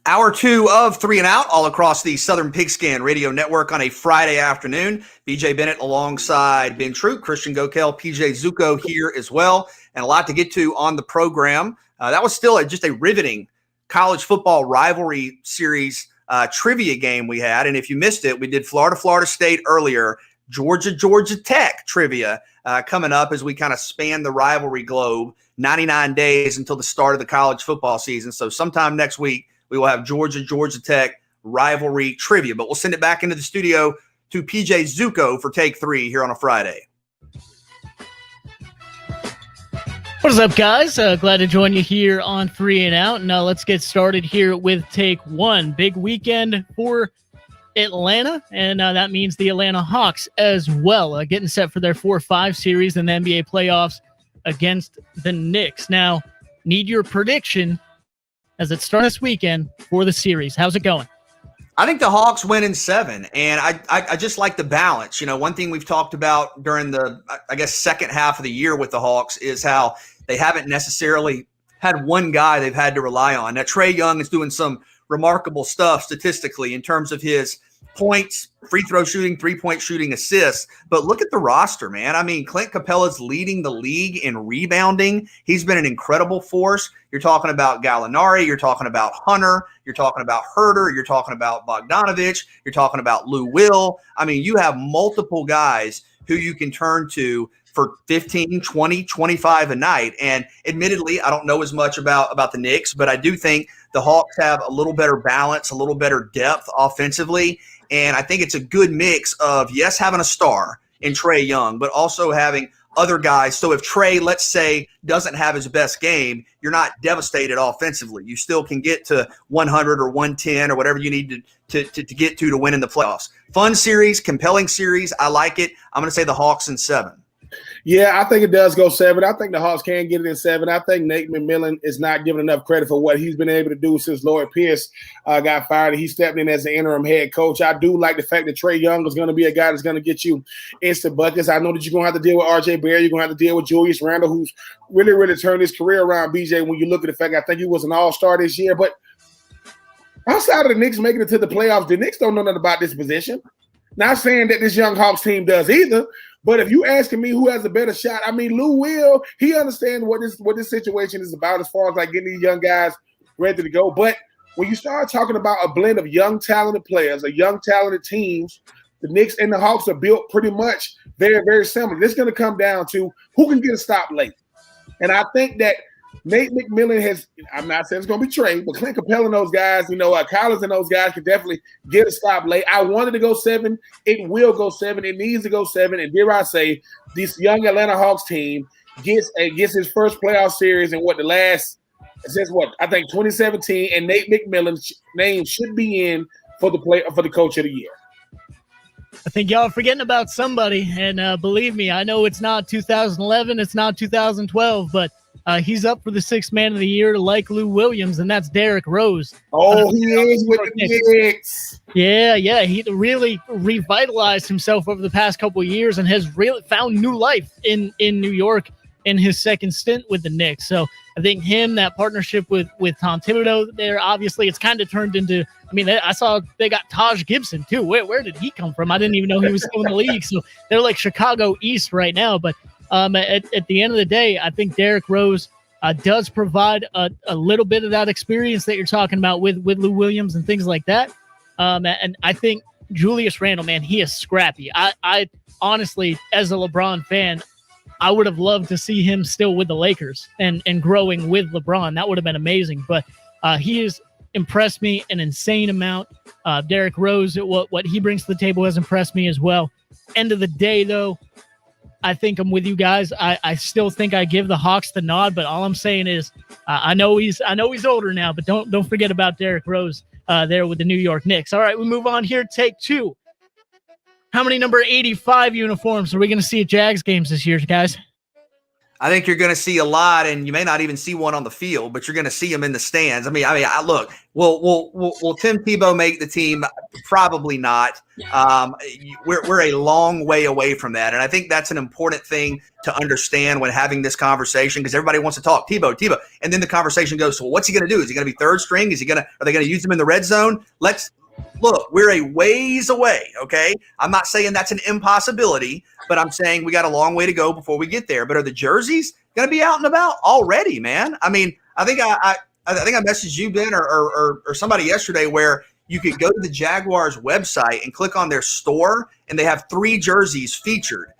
Hour 2 of 3 and Out all across the Southern Pigskin Radio Network on a Friday afternoon. BJ Bennett alongside Ben Troop, Christian Gokel, PJ Zuko here as well, and a lot to get to on the program. That was still just a riveting college football rivalry series trivia game we had. And if you missed it, we did Florida State earlier, Georgia Tech trivia coming up as we kind of span the rivalry globe, 99 days until the start of the college football season. So sometime next week, we will have Georgia Tech rivalry trivia, but we'll send it back into the studio to PJ Zuko for take 3 here on a Friday. What is up, guys? Glad to join you here on 3 and Out. Now let's get started here with take 1. Big weekend for Atlanta, and that means the Atlanta Hawks as well, getting set for their 4-5 series in the NBA playoffs against the Knicks. Now, need your prediction as it starts this weekend for the series. How's it going? I think the Hawks win in 7, and I just like the balance. You know, one thing we've talked about during the, I guess, second half of the year with the Hawks is how they haven't necessarily had one guy they've had to rely on. Now, Trae Young is doing some remarkable stuff statistically in terms of his points, free throw shooting, three-point shooting, assists. But look at the roster, man. I mean, Clint Capella's leading the league in rebounding. He's been an incredible force. You're talking about Gallinari. You're talking about Hunter. You're talking about Herter. You're talking about Bogdanovich. You're talking about Lou Will. I mean, you have multiple guys who you can turn to for 15, 20, 25 a night. And admittedly, I don't know as much about the Knicks, but I do think the Hawks have a little better balance, a little better depth offensively. And I think it's a good mix of, yes, having a star in Trae Young, but also having other guys. So if Trae, let's say, doesn't have his best game, you're not devastated offensively. You still can get to 100 or 110 or whatever you need to get to win in the playoffs. Fun series, compelling series. I like it. I'm going to say the Hawks in 7. Yeah, I think it does go 7. I think the Hawks can get it in 7. I think Nate McMillan is not given enough credit for what he's been able to do since Lloyd Pierce got fired and he stepped in as the interim head coach. I do like the fact that Trae Young is going to be a guy that's going to get you instant buckets. I know that you're going to have to deal with R.J. Barrett. You're going to have to deal with Julius Randle, who's really turned his career around, BJ, when you look at the fact I think he was an all-star this year. But outside of the Knicks making it to the playoffs, the Knicks don't know nothing about this position. Not saying that this young Hawks team does either. But if you asking me who has a better shot, I mean, Lou Will, he understands what this situation is about as far as like getting these young guys ready to go. But when you start talking about a blend of young, talented players, a young, talented teams, the Knicks and the Hawks are built pretty much very similar. This is going to come down to who can get a stop late. And I think that Nate McMillan has, I'm not saying it's going to be Trae, but Clint Capella and those guys, Collins and those guys can definitely get a stop late. I wanted to go 7. It will go 7. It needs to go 7. And dare I say, this young Atlanta Hawks team gets his first playoff series in I think 2017, and Nate McMillan's name should be in for the coach of the year. I think y'all are forgetting about somebody, and believe me, I know it's not 2011, it's not 2012, but he's up for the 6th man of the year like Lou Williams, and that's Derrick Rose. Oh, he is with the Knicks. Yeah. He really revitalized himself over the past couple of years and has really found new life in New York in his second stint with the Knicks. So I think that partnership with Tom Thibodeau there, obviously it's kind of turned into, I mean, I saw they got Taj Gibson too. Where did he come from? I didn't even know he was still in the league. So they're like Chicago East right now, but at the end of the day, I think Derrick Rose does provide a little bit of that experience that you're talking about with Lou Williams and things like that. And I think Julius Randle, man, he is scrappy. I honestly, as a LeBron fan, I would have loved to see him still with the Lakers and growing with LeBron. That would have been amazing. But he has impressed me an insane amount. Derrick Rose, what he brings to the table has impressed me as well. End of the day, though, I think I'm with you guys. I still think I give the Hawks the nod, but all I'm saying is I know he's older now, but don't forget about Derrick Rose there with the New York Knicks. All right, we move on here. Take 2. How many number 85 uniforms are we going to see at Jags games this year, guys? I think you're going to see a lot, and you may not even see one on the field, but you're going to see them in the stands. Look, will Tim Tebow make the team? Probably not. We're a long way away from that, and I think that's an important thing to understand when having this conversation, because everybody wants to talk Tebow, and then the conversation goes, so what's he going to do? Is he going to be third string? Are they going to use him in the red zone? Look, we're a ways away, okay? I'm not saying that's an impossibility, but I'm saying we got a long way to go before we get there. But are the jerseys going to be out and about already, man? I mean, I think I messaged you, Ben, or somebody yesterday, where you could go to the Jaguars website and click on their store, and they have 3 jerseys featured.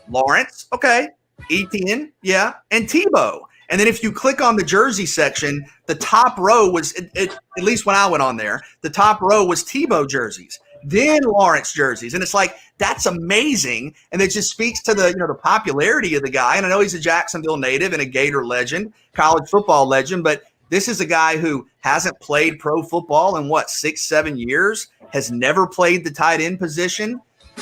Lawrence, okay, Etienne, yeah, and Tebow. And then if you click on the jersey section, the top row was, at least when I went on there, the top row was Tebow jerseys, then Lawrence jerseys. And it's like, that's amazing. And it just speaks to the popularity of the guy. And I know he's a Jacksonville native and a Gator legend, college football legend, but this is a guy who hasn't played pro football in 6-7 years, has never played the tight end position.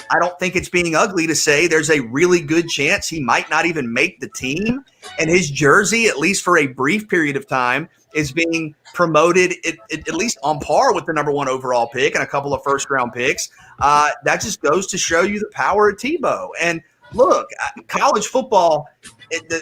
I don't think it's being ugly to say there's a really good chance he might not even make the team. And his jersey, at least for a brief period of time, is being promoted at least on par with the number 1 overall pick and a couple of first-round picks. That just goes to show you the power of Tebow. And look, college football,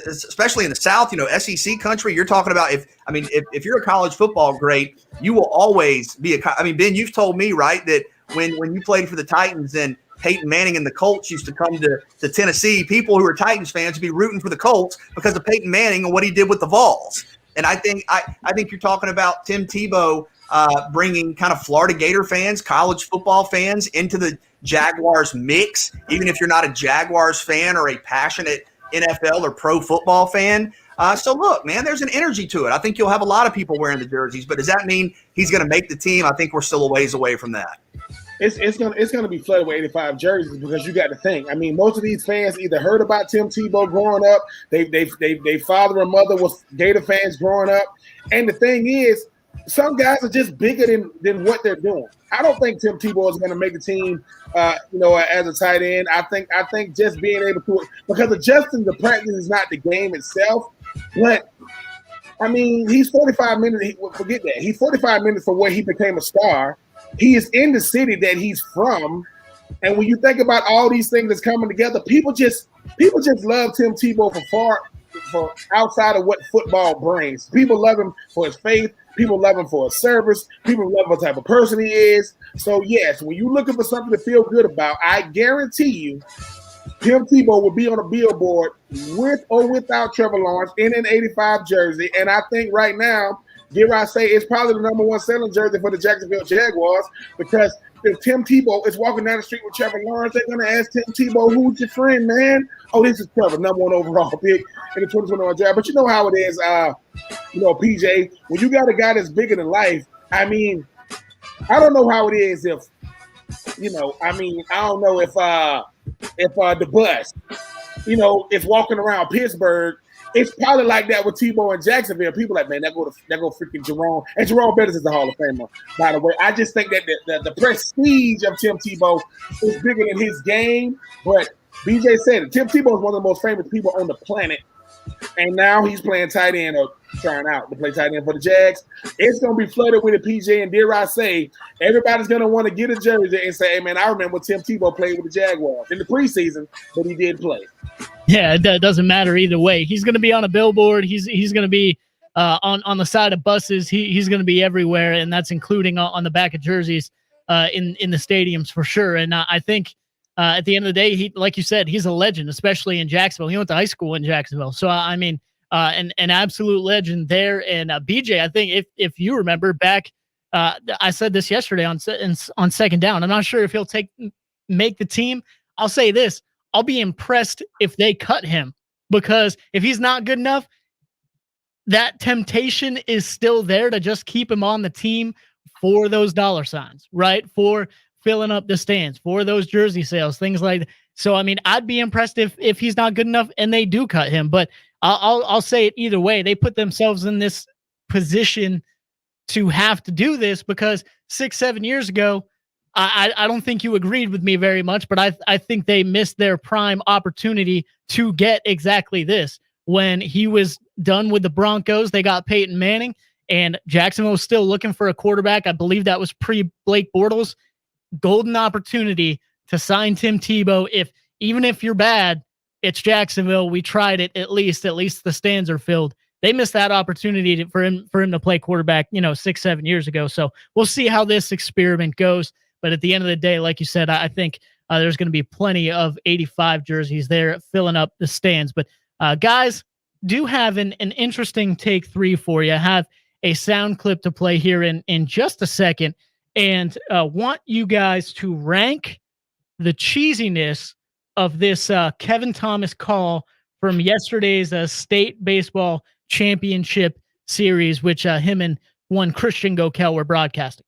especially in the South, SEC country, you're talking about if you're a college football great, you will always be Ben, you've told me, right, that when you played for the Titans and Peyton Manning and the Colts used to come to Tennessee, people who are Titans fans would be rooting for the Colts because of Peyton Manning and what he did with the Vols. And I think you're talking about Tim Tebow bringing kind of Florida Gator fans, college football fans into the Jaguars mix, even if you're not a Jaguars fan or a passionate NFL or pro football fan. So look, man, there's an energy to it. I think you'll have a lot of people wearing the jerseys, but does that mean he's going to make the team? I think we're still a ways away from that. It's gonna be flooded with 85 jerseys, because you got to think. I mean, most of these fans either heard about Tim Tebow growing up, they father and mother was Gator fans growing up, and the thing is, some guys are just bigger than what they're doing. I don't think Tim Tebow is going to make the team, as a tight end. I think just being able to, because adjusting the practice is not the game itself, but I mean, he's 45 minutes. Forget that. He's 45 minutes from where he became a star. He is in the city that he's from, and when you think about all these things that's coming together, people just love Tim Tebow for outside of what football brings. People love him for his faith. People love him for his service. People love what type of person he is. So yes, when you're looking for something to feel good about, I guarantee you, Tim Tebow will be on a billboard with or without Trevor Lawrence in an 85 jersey, and I think right now, dare I say, it's probably the number 1 selling jersey for the Jacksonville Jaguars, because if Tim Tebow is walking down the street with Trevor Lawrence, they're going to ask Tim Tebow, who's your friend, man? Oh, this is Trevor, number 1 overall pick in the 2021 draft. But you know how it is, PJ, when you got a guy that's bigger than life, I mean, I don't know how it is if, I don't know if the bus, is walking around Pittsburgh. It's probably like that with Tebow in Jacksonville. People like, man, that go freaking Jerome. And Jerome Bettis is the Hall of Famer, by the way. I just think that the prestige of Tim Tebow is bigger than his game. But BJ said it. Tim Tebow is one of the most famous people on the planet. And now he's playing tight end, or trying out to play tight end for the Jags. It's going to be flooded with a PJ. And dare I say, everybody's going to want to get a jersey and say, hey, man, I remember Tim Tebow played with the Jaguars in the preseason, but he did play. Yeah, it doesn't matter either way. He's going to be on a billboard. He's going to be on the side of buses. He's going to be everywhere, and that's including on the back of jerseys in the stadiums for sure. And I think at the end of the day, he, like you said, he's a legend, especially in Jacksonville. He went to high school in Jacksonville, so I mean, an absolute legend there. And BJ, I think if you remember back, I said this yesterday on Second Down. I'm not sure if he'll make the team. I'll say this. I'll be impressed if they cut him, because if he's not good enough, that temptation is still there to just keep him on the team for those dollar signs, right? For filling up the stands, for those jersey sales, things like that. So, I mean, I'd be impressed if he's not good enough and they do cut him, but I'll say it either way. They put themselves in this position to have to do this because 6-7 years ago, I don't think you agreed with me very much, but I think they missed their prime opportunity to get exactly this, when he was done with the Broncos. They got Peyton Manning, and Jacksonville was still looking for a quarterback. I believe that was pre-Blake Bortles. Golden opportunity to sign Tim Tebow. Even if you're bad, it's Jacksonville. We tried it at least the stands are filled. They missed that opportunity for him to play quarterback, 6-7 years ago. So we'll see how this experiment goes. But at the end of the day, like you said, I think there's going to be plenty of 85 jerseys there filling up the stands. But guys, do have an interesting take 3 for you. I have a sound clip to play here in just a second, and want you guys to rank the cheesiness of this Kevin Thomas call from yesterday's state baseball championship series, which him and one Christian Gokel were broadcasting.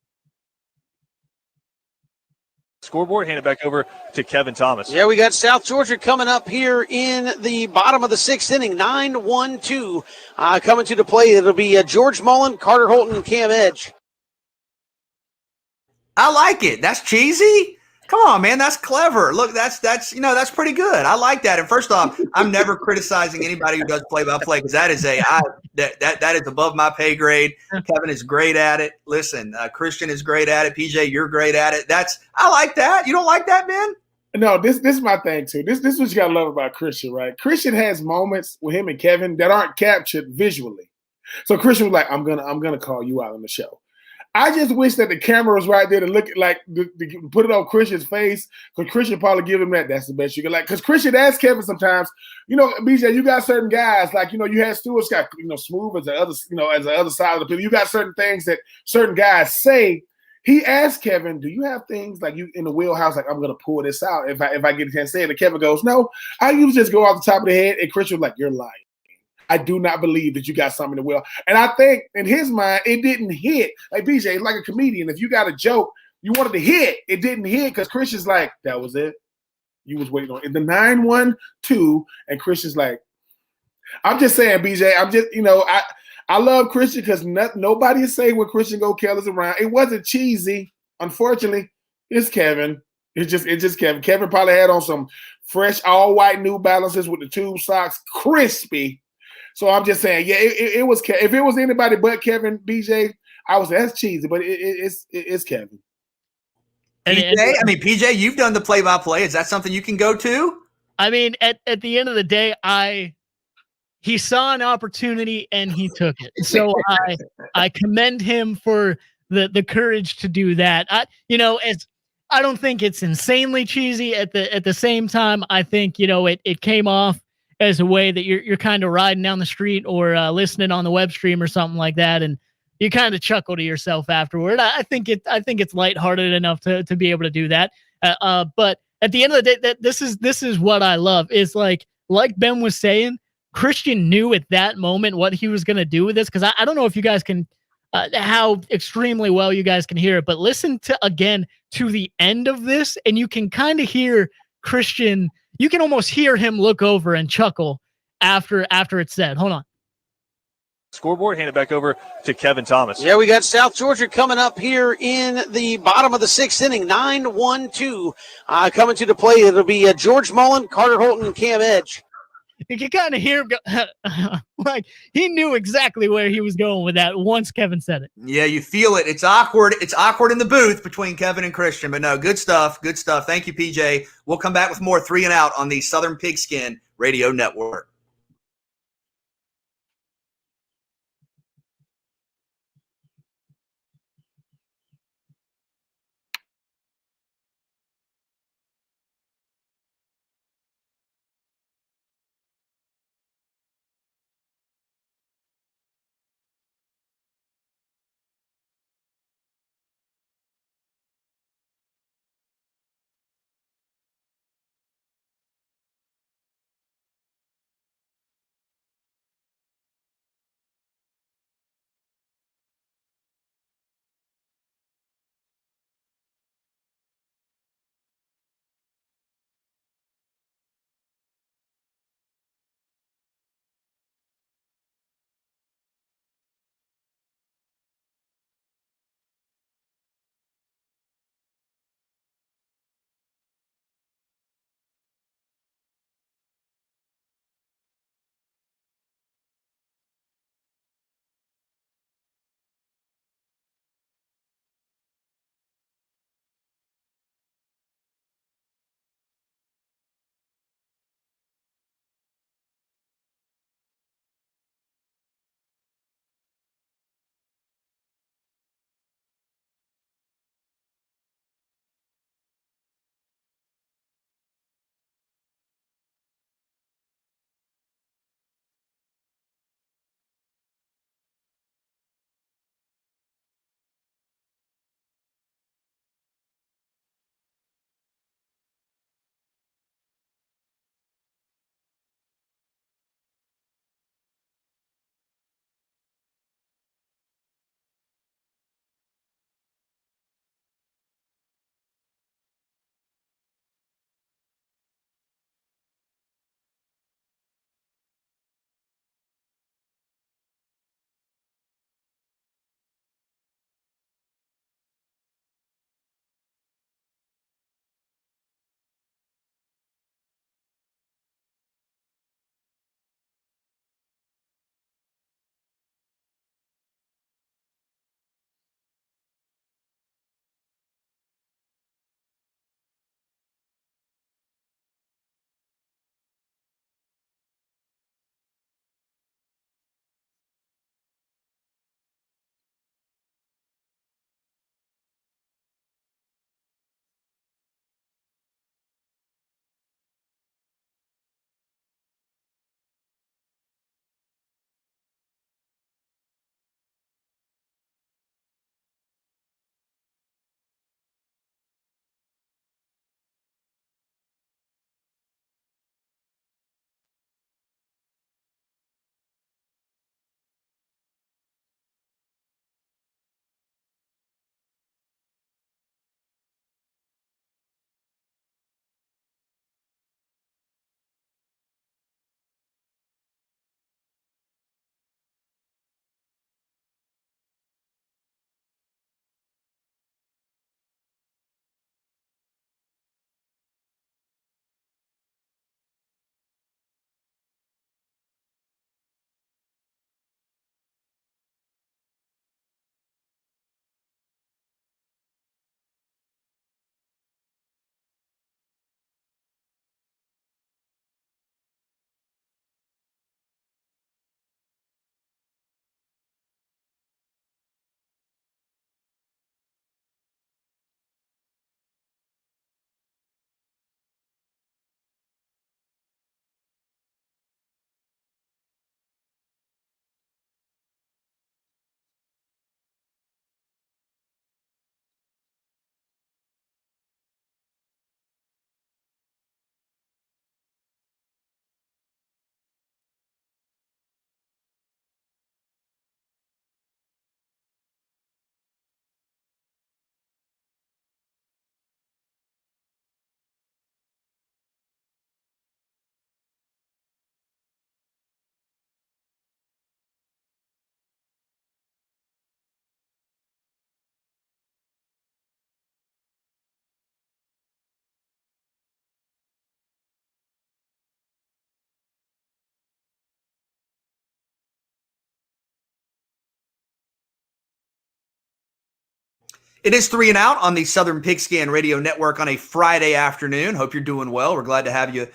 Scoreboard, hand it back over to Kevin Thomas. Yeah, we got South Georgia coming up here in the bottom of the 6th inning, 9-1-2. Coming to the play, it'll be George Mullen, Carter Holton, and Cam Edge. I like it. That's cheesy. Come on, man. That's clever. Look, that's pretty good. I like that. And first off, I'm never criticizing anybody who does play-by-play because that is that is above my pay grade. Kevin is great at it. Listen, Christian is great at it. PJ, you're great at it. I like that. You don't like that, Ben? No, this is my thing too. This is what you gotta love about Christian, right? Christian has moments with him and Kevin that aren't captured visually. So Christian was like, I'm gonna call you out on the show. I just wish that the camera was right there to look at, like, to put it on Christian's face, because Christian probably give him that. That's the best you can, like, because Christian asks Kevin sometimes, BJ, you got certain guys, like, you had Stewart's got, smooth as the other, as the other side of the field. You got certain things that certain guys say. He asked Kevin, do you have things like you in the wheelhouse, like, I'm going to pull this out if I get a chance to say it? And Kevin goes, no, I usually just go off the top of the head. And Christian was like, you're lying. I do not believe that you got something in the wheel. And I think in his mind, it didn't hit. Like BJ, like a comedian. If you got a joke, you wanted to hit. It didn't hit because Christian's like, that was it. You was waiting on it. The 9-1-2, and Christian's like, I'm just saying, BJ, I'm just, I love Christian because nobody is saying when Christian Gokel is around. It wasn't cheesy. Unfortunately, it's Kevin. It's just Kevin. Kevin probably had on some fresh all white New Balances with the tube socks, crispy. So I'm just saying, yeah, it was. If it was anybody but Kevin, BJ, I would say that's cheesy, but it's Kevin. PJ, you've done the play-by-play. Is that something you can go to? I mean, at the end of the day, he saw an opportunity and he took it. So I commend him for the courage to do that. I don't think it's insanely cheesy. At the same time, I think it came off as a way that you're kind of riding down the street or listening on the web stream or something like that, and you kind of chuckle to yourself afterward. I think it's lighthearted enough to be able to do that. But at the end of the day, this is what I love is like Ben was saying, Christian knew at that moment what he was going to do with this. Cause I don't know if you guys can, how extremely well you guys can hear it, but listen to the end of this and you can kind of hear Christian. You can almost hear him look over and chuckle after it's said. Hold on. Scoreboard, hand it back over to Kevin Thomas. Yeah, we got South Georgia coming up here in the bottom of the 6th inning, 9-1-2. Coming to the play, it'll be George Mullen, Carter Holton, and Cam Edge. You can kind of hear him go, like he knew exactly where he was going with that once Kevin said it. Yeah, you feel it. It's awkward. It's awkward in the booth between Kevin and Christian, but no, good stuff. Good stuff. Thank you, PJ. We'll come back with more 3 and Out on the Southern Pigskin Radio Network. It is 3 and Out on the Southern Pigskin Radio Network on a Friday afternoon. Hope you're doing well. We're glad to have you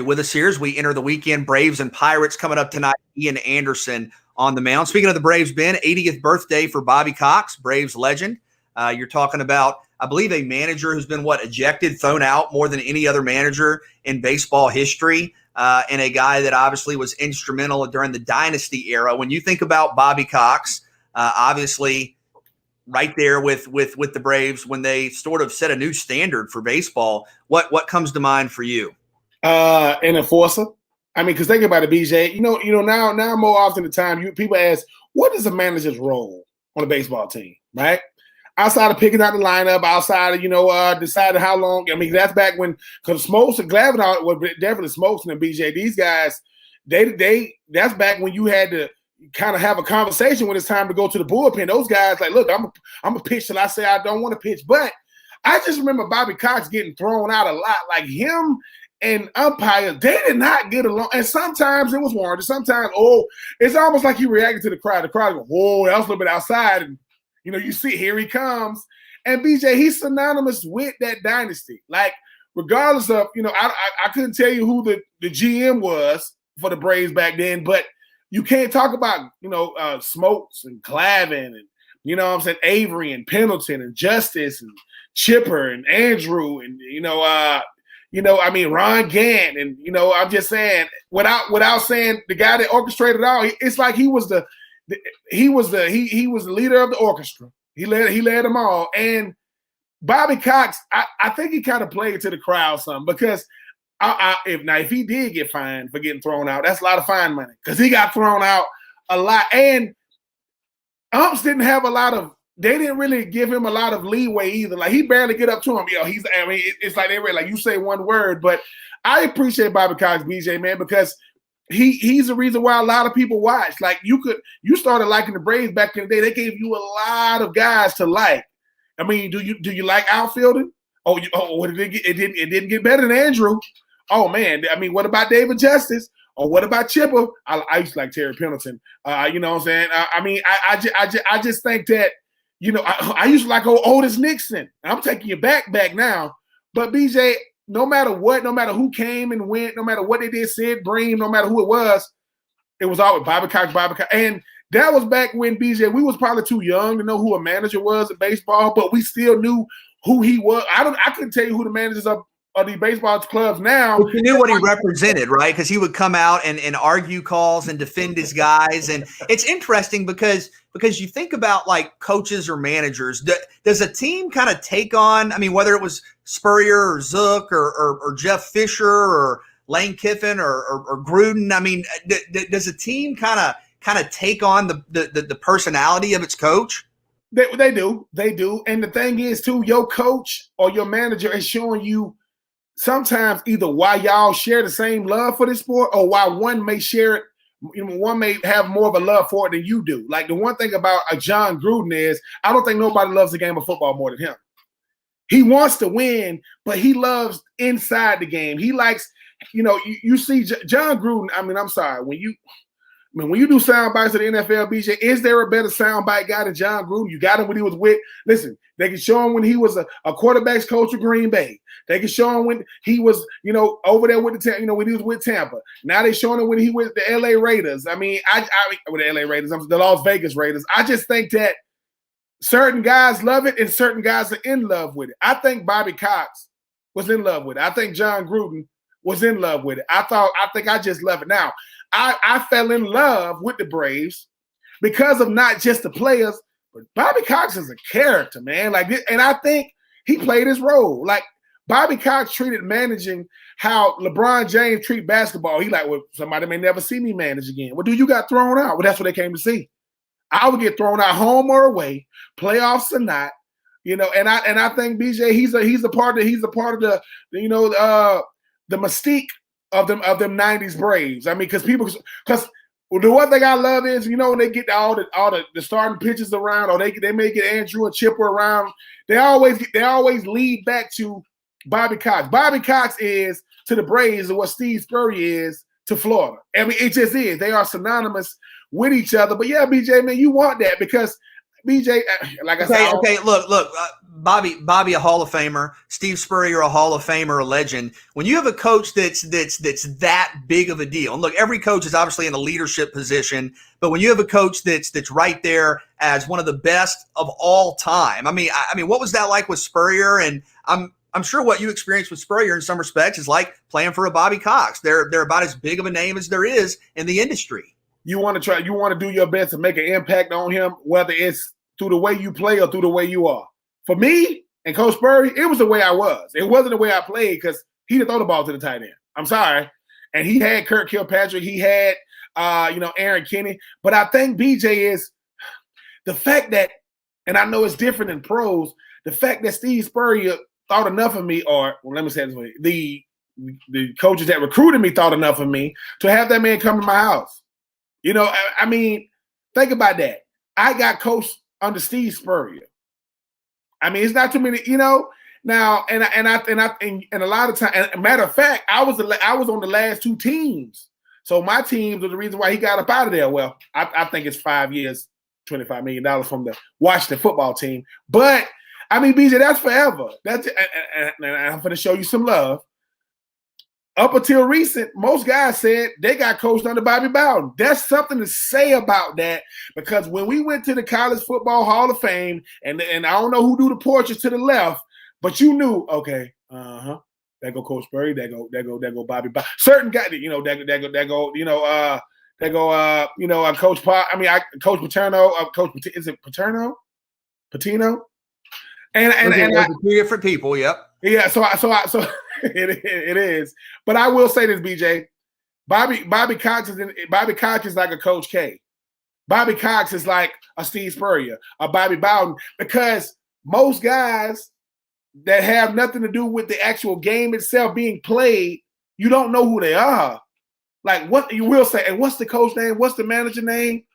with us here as we enter the weekend. Braves and Pirates coming up tonight. Ian Anderson on the mound. Speaking of the Braves, Ben, 80th birthday for Bobby Cox, Braves legend. You're talking about, I believe, a manager who's been ejected, thrown out more than any other manager in baseball history, and a guy that obviously was instrumental during the dynasty era. When you think about Bobby Cox, obviously right there with the Braves when they sort of set a new standard for baseball, what comes to mind for you? An enforcer. I mean, because think about it, BJ. Now more often the time, people ask, what is a manager's role on a baseball team, right? Outside of picking out the lineup, outside of deciding how long. I mean, that's back when, because Smoltz and Glavine were definitely Smoltz and BJ. These guys, that's back when you had to kind of have a conversation when it's time to go to the bullpen. Those guys like, look, I'm a pitch till I say I don't want to pitch. But I just remember Bobby Cox getting thrown out a lot. Like him and umpires, they did not get along. And sometimes it was warranted. Sometimes, it's almost like he reacted to the crowd. The crowd go, whoa, that was a little bit outside. And, you see, here he comes. And BJ, he's synonymous with that dynasty. Like, regardless of, I couldn't tell you who the GM was for the Braves back then, but you can't talk about, Smoltz and Glavine and, Avery and Pendleton and Justice and Chipper and Andrew and, Ron Gant and, I'm just saying, without saying the guy that orchestrated it all, it's like he was the leader of the orchestra. He led them all. And Bobby Cox, I think he kind of played to the crowd some because if he did get fined for getting thrown out, that's a lot of fine money because he got thrown out a lot. And umps didn't have they didn't really give him a lot of leeway either. Like he barely get up to him. It's like they were like, you say one word, but I appreciate Bobby Cox, BJ, man, because he's the reason why a lot of people watch. Like you started liking the Braves back in the day. They gave you a lot of guys to like. I mean, do you like outfielding? It didn't get better than Andrew. Oh man, I mean, what about David Justice? Or what about Chipper? I used to like Terry Pendleton. You know what I'm saying? I just think that, I used to like Otis Nixon. I'm taking you back now. But BJ, no matter what, no matter who came and went, no matter what they did, Sid Bream, no matter who it was always Bobby Cox. And that was back when, BJ, we was probably too young to know who a manager was in baseball, but we still knew who he was. I couldn't tell you who the managers of the baseball clubs now. But you knew what he represented, right? Because he would come out and argue calls and defend his guys. And it's interesting because you think about like coaches or managers. Does a team kind of take on, I mean, whether it was Spurrier or Zook or Jeff Fisher or Lane Kiffin or Gruden, I mean, does a team kind of take on the personality of its coach? They do. And the thing is, too, your coach or your manager is showing you sometimes either why y'all share the same love for this sport or why one may share it, one may have more of a love for it than you do. Like the one thing about a John Gruden is I don't think nobody loves the game of football more than him. He wants to win, but he loves inside the game. He likes, you see John Gruden. I mean, I'm sorry. When you do sound bites of the NFL, BJ, is there a better sound bite guy than John Gruden? You got him when he was with, listen, they can show him when he was a quarterback's coach of Green Bay. They can show him when he was, over there with when he was with Tampa. Now they're showing him when he was the LA Raiders. I mean, with the LA Raiders, the Las Vegas Raiders. I just think that certain guys love it and certain guys are in love with it. I think Bobby Cox was in love with it. I think John Gruden was in love with it. I think I just love it. Now, I fell in love with the Braves because of not just the players, but Bobby Cox is a character, man. Like, and I think he played his role. Like Bobby Cox treated managing how LeBron James treat basketball. He like, well, somebody may never see me manage again. Well, you got thrown out. Well, that's what they came to see. I would get thrown out home or away, playoffs or not. And I think BJ, he's a part of the the mystique of them 90s Braves. I mean, because the one thing I love is, when they get all the starting pitchers around, or they may get Andrew and Chipper around, they always lead back to Bobby Cox. Bobby Cox is to the Braves what Steve Spurrier is to Florida. I mean, it just is. They are synonymous with each other. But yeah, BJ, man, you want that because BJ, like I said, Okay. Look. Bobby, a Hall of Famer. Steve Spurrier, a Hall of Famer, a legend. When you have a coach that's that big of a deal, and look, every coach is obviously in a leadership position, but when you have a coach that's right there as one of the best of all time, I mean, what was that like with Spurrier? And I'm sure what you experienced with Spurrier in some respects is like playing for a Bobby Cox. They're about as big of a name as there is in the industry. You want to do your best to make an impact on him, whether it's through the way you play or through the way you are. For me and Coach Spurrier, it was the way I was. It wasn't the way I played because he didn't throw the ball to the tight end. I'm sorry. And he had Kirk Kilpatrick. He had, Aaron Kinney. But I think BJ is the fact that, and I know it's different in pros, the fact that Steve Spurrier thought enough of me, or well, let me say it this way, the coaches that recruited me thought enough of me to have that man come to my house. You know, I mean, think about that. I got coached under Steve Spurrier. I mean, it's not too many, Now, and a lot of time, and matter of fact, I was on the last two teams. So my teams are the reason why he got up out of there. Well, I think it's 5 years, $25 million from the Washington football team. But I mean, BJ, that's forever. And I'm going to show you some love. Up until recent, most guys said they got coached under Bobby Bowden. That's something to say about that, because when we went to the College Football Hall of Fame, and I don't know who do the portraits to the left, but you knew, okay, there go Coach Spurrier, there go Bobby Bowden. Certain guys, Coach Coach Paterno, is it Paterno? Patino? And two different people, yep. Yeah, so it is. But I will say this, BJ. Bobby Cox is like a Coach K. Bobby Cox is like a Steve Spurrier, a Bobby Bowden, because most guys that have nothing to do with the actual game itself being played, you don't know who they are. Like, what you will say, and what's the coach name? What's the manager name?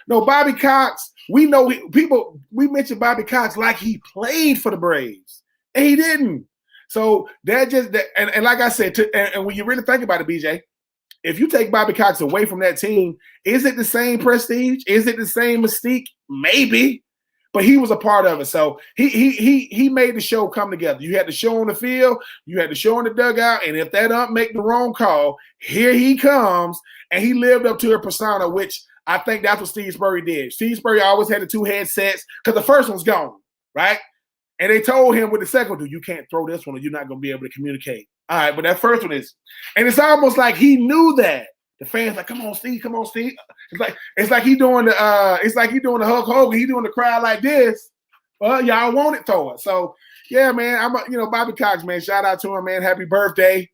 No, Bobby Cox, we know we mentioned Bobby Cox like he played for the Braves, and he didn't. So and like I said, and when you really think about it, BJ, if you take Bobby Cox away from that team, is it the same prestige? Is it the same mystique? Maybe, but he was a part of it. So he made the show come together. You had the show on the field, you had the show in the dugout, and if that ump make the wrong call, here he comes, and he lived up to her persona, which I think that's what Steve Spurrier did. Steve Spurrier always had the two headsets because the first one's gone, right? And they told him with the second one, you can't throw this one or you're not going to be able to communicate. All right, but that first one is. And it's almost like he knew that. The fans like, come on, Steve. It's like he doing the Hulk Hogan. He doing the crowd like this. Well, y'all want it, throw it. So, yeah, man, Bobby Cox, man, shout out to him, man. Happy birthday.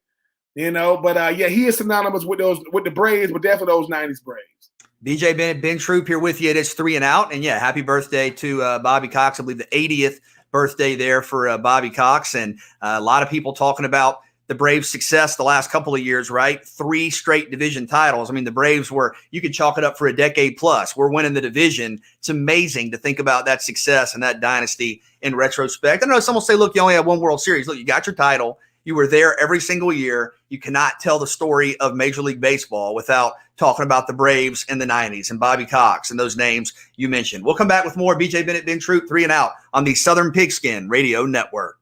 But he is synonymous with the Braves, but definitely those 90s Braves. BJ Bennett, Ben Troop here with you. It is 3 and Out. And yeah, happy birthday to Bobby Cox. I believe the 80th birthday there for Bobby Cox. And a lot of people talking about the Braves' success the last couple of years, right? 3 straight division titles. I mean, the Braves you could chalk it up for a decade plus. We're winning the division. It's amazing to think about that success and that dynasty in retrospect. I know some will say, look, you only have 1 World Series. Look, you got your title. You were there every single year. You cannot tell the story of Major League Baseball without talking about the Braves in the 90s and Bobby Cox and those names you mentioned. We'll come back with more BJ Bennett, Ben Troop, 3 and Out on the Southern Pigskin Radio Network.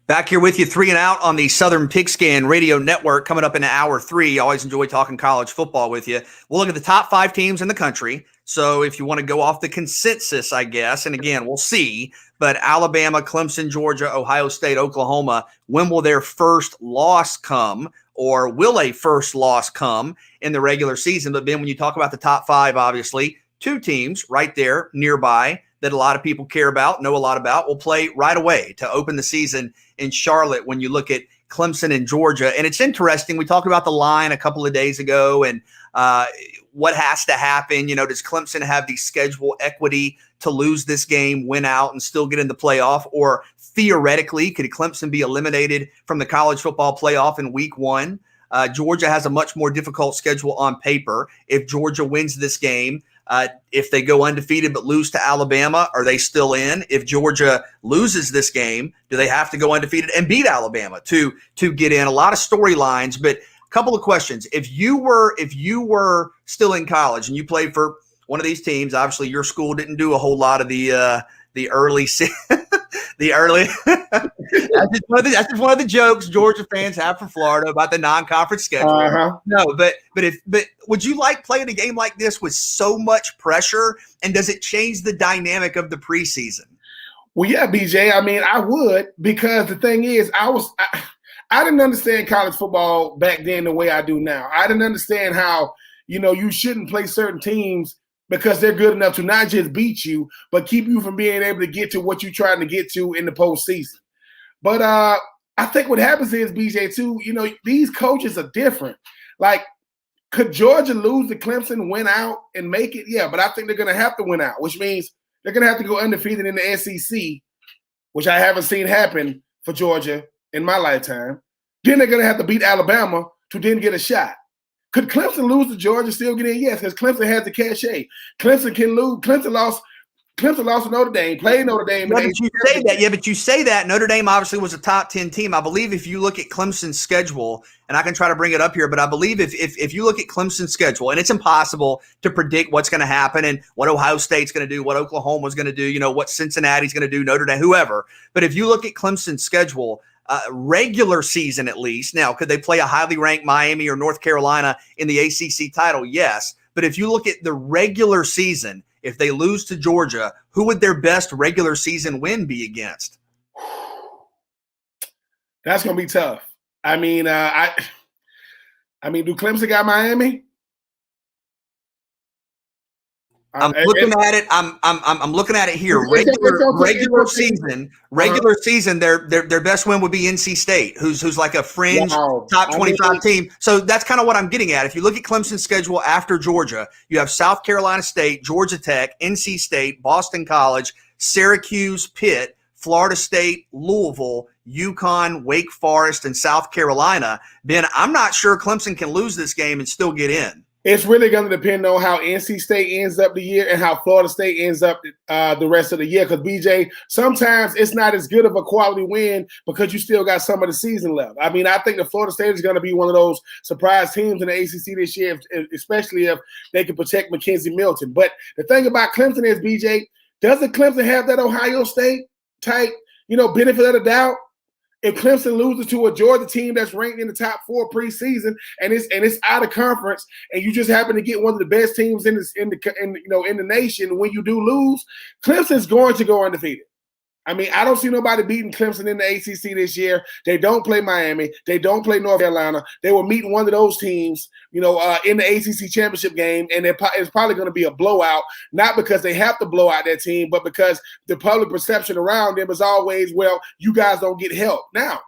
Back here with you, 3 and Out on the Southern Pigskin Radio Network. Coming up in hour 3. Always enjoy talking college football with you. We'll look at the top 5 teams in the country. So if you want to go off the consensus, I guess, and again, we'll see. But Alabama, Clemson, Georgia, Ohio State, Oklahoma, when will their first loss come? Or will a first loss come in the regular season? But then when you talk about the top 5, obviously, 2 teams right there nearby that a lot of people care about, know a lot about, will play right away to open the season in Charlotte when you look at Clemson and Georgia. And it's interesting. We talked about the line a couple of days ago and what has to happen. You know, does Clemson have the schedule equity to lose this game, win out, and still get in the playoff? Or theoretically, could Clemson be eliminated from the college football playoff in week 1? Georgia has a much more difficult schedule on paper. If Georgia wins this game, if they go undefeated but lose to Alabama, are they still in? If Georgia loses this game, do they have to go undefeated and beat Alabama to get in? A lot of storylines, but a couple of questions. If you were still in college and you played for one of these teams, obviously your school didn't do a whole lot of the early the early. That's just one of the jokes Georgia fans have for Florida about the non-conference schedule. Uh-huh. No, but would you like playing a game like this with so much pressure, and does it change the dynamic of the preseason? Well, yeah, BJ. I mean, I would, because the thing is, I didn't understand college football back then the way I do now. I didn't understand how, you shouldn't play certain teams because they're good enough to not just beat you, but keep you from being able to get to what you're trying to get to in the postseason. But I think what happens is, BJ, too, these coaches are different. Like, could Georgia lose to Clemson, win out, and make it? Yeah, but I think they're going to have to win out, which means they're going to have to go undefeated in the SEC, which I haven't seen happen for Georgia in my lifetime. Then they're going to have to beat Alabama to then get a shot. Could Clemson lose to Georgia, still get in? Yes, because Clemson has the cachet. Clemson can lose. Clemson lost to Notre Dame, played Notre Dame. But you say that Notre Dame obviously was a top 10 team. I believe if you look at Clemson's schedule, and I can try to bring it up here, but I believe if you look at Clemson's schedule, and it's impossible to predict what's going to happen and what Ohio State's going to do, what Oklahoma's going to do, what Cincinnati's going to do, Notre Dame, whoever. But if you look at Clemson's schedule, regular season at least. Now, could they play a highly ranked Miami or North Carolina in the ACC title? Yes. But if you look at the regular season, if they lose to Georgia, who would their best regular season win be against? That's going to be tough. I mean, do Clemson got Miami? I'm looking at it. I'm looking at it here. Regular season. Their best win would be NC State, who's like a fringe top 25 team. So that's kind of what I'm getting at. If you look at Clemson's schedule after Georgia, you have South Carolina State, Georgia Tech, NC State, Boston College, Syracuse, Pitt, Florida State, Louisville, UConn, Wake Forest, and South Carolina. Ben, I'm not sure Clemson can lose this game and still get in. It's really going to depend on how NC State ends up the year and how Florida State ends up the rest of the year. Because, BJ, sometimes it's not as good of a quality win because you still got some of the season left. I mean, I think the Florida State is going to be one of those surprise teams in the ACC this year, especially if they can protect Mackenzie Milton. But the thing about Clemson is, BJ, doesn't Clemson have that Ohio State type, benefit of the doubt? If Clemson loses to a Georgia team that's ranked in the top 4 preseason and it's out of conference, and you just happen to get one of the best teams in the nation, when you do lose, Clemson's going to go undefeated. I mean, I don't see nobody beating Clemson in the ACC this year. They don't play Miami. They don't play North Carolina. They will meet one of those teams, in the ACC championship game, and it's probably going to be a blowout, not because they have to blow out that team, but because the public perception around them is always, well, you guys don't get help. Now,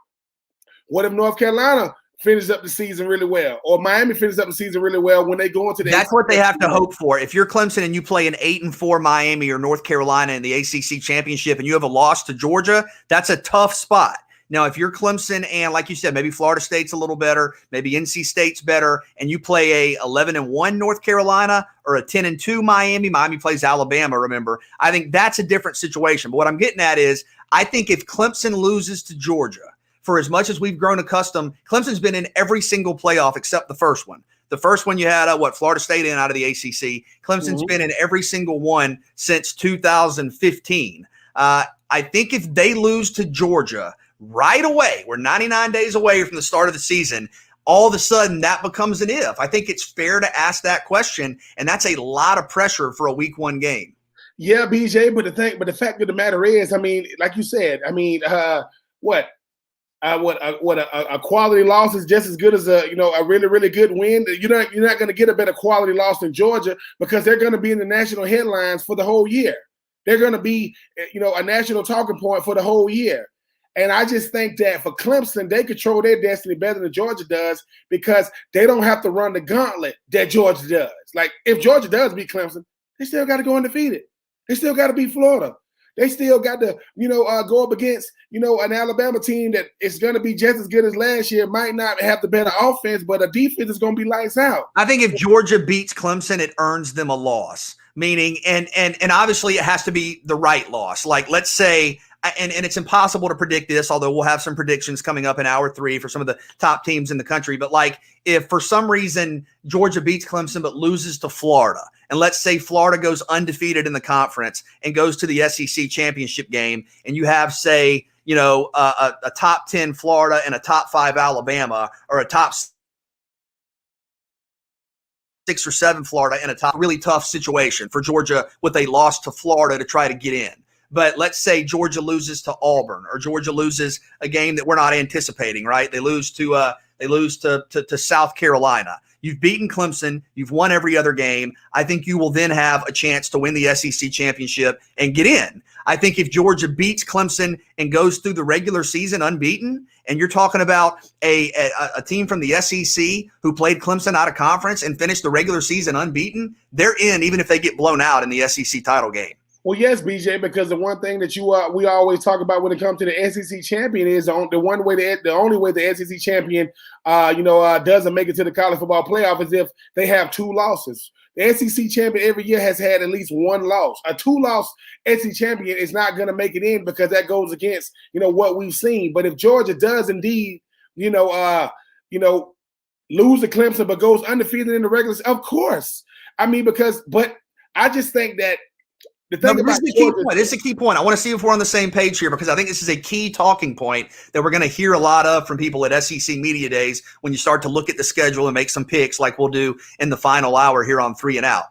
what if North Carolina finishes up the season really well, or Miami finishes up the season really well when they go into the That's what they have to hope for. If you're Clemson and you play an 8-4 Miami or North Carolina in the ACC championship and you have a loss to Georgia, that's a tough spot. Now, if you're Clemson and, like you said, maybe Florida State's a little better, maybe NC State's better, and you play a 11-1 North Carolina or a 10-2 Miami plays Alabama, remember, I think that's a different situation. But what I'm getting at is I think if Clemson loses to Georgia, for as much as we've grown accustomed, Clemson's been in every single playoff except the first one. The first one you had, Florida State in out of the ACC. Clemson's been in every single one since 2015. I think if they lose to Georgia, right away, we're 99 days away from the start of the season, all of a sudden that becomes an if. I think it's fair to ask that question, and that's a lot of pressure for a week 1 game. Yeah, BJ, but the fact of the matter is, I mean, like you said, I mean, a quality loss is just as good as a really, really good win. You're not going to get a better quality loss than Georgia because they're going to be in the national headlines for the whole year. They're going to be, a national talking point for the whole year. And I just think that for Clemson, they control their destiny better than Georgia does because they don't have to run the gauntlet that Georgia does. Like, if Georgia does beat Clemson, they still got to go undefeated. They still got to beat Florida. They still got to, go up against, an Alabama team that is going to be just as good as last year. Might not have the better offense, but a defense is going to be lights out. I think if Georgia beats Clemson, it earns them a loss. Meaning, and obviously it has to be the right loss. Like, let's say, and it's impossible to predict this, although we'll have some predictions coming up in hour 3 for some of the top teams in the country. But like, if for some reason Georgia beats Clemson but loses to Florida, and let's say Florida goes undefeated in the conference and goes to the SEC championship game, and you have, say, a top 10 Florida and a top 5 Alabama, or a top 6 or 7 Florida in a really tough situation for Georgia with a loss to Florida to try to get in. But let's say Georgia loses to Auburn, or Georgia loses a game that we're not anticipating, right? They lose to South Carolina. You've beaten Clemson. You've won every other game. I think you will then have a chance to win the SEC championship and get in. I think if Georgia beats Clemson and goes through the regular season unbeaten, and you're talking about a team from the SEC who played Clemson out of conference and finished the regular season unbeaten, they're in even if they get blown out in the SEC title game. Well, yes, BJ, because the one thing that we always talk about when it comes to the SEC champion is the only way the SEC champion doesn't make it to the college football playoff is if they have 2 losses. The SEC champion every year has had at least 1 loss. A 2-loss SEC champion is not going to make it in because that goes against what we've seen. But if Georgia does indeed lose to Clemson but goes undefeated in the regular, of course. I mean, but I just think that. This is a key point. I want to see if we're on the same page here, because I think this is a key talking point that we're going to hear a lot of from people at SEC Media Days when you start to look at the schedule and make some picks like we'll do in the final hour here on 3 and Out.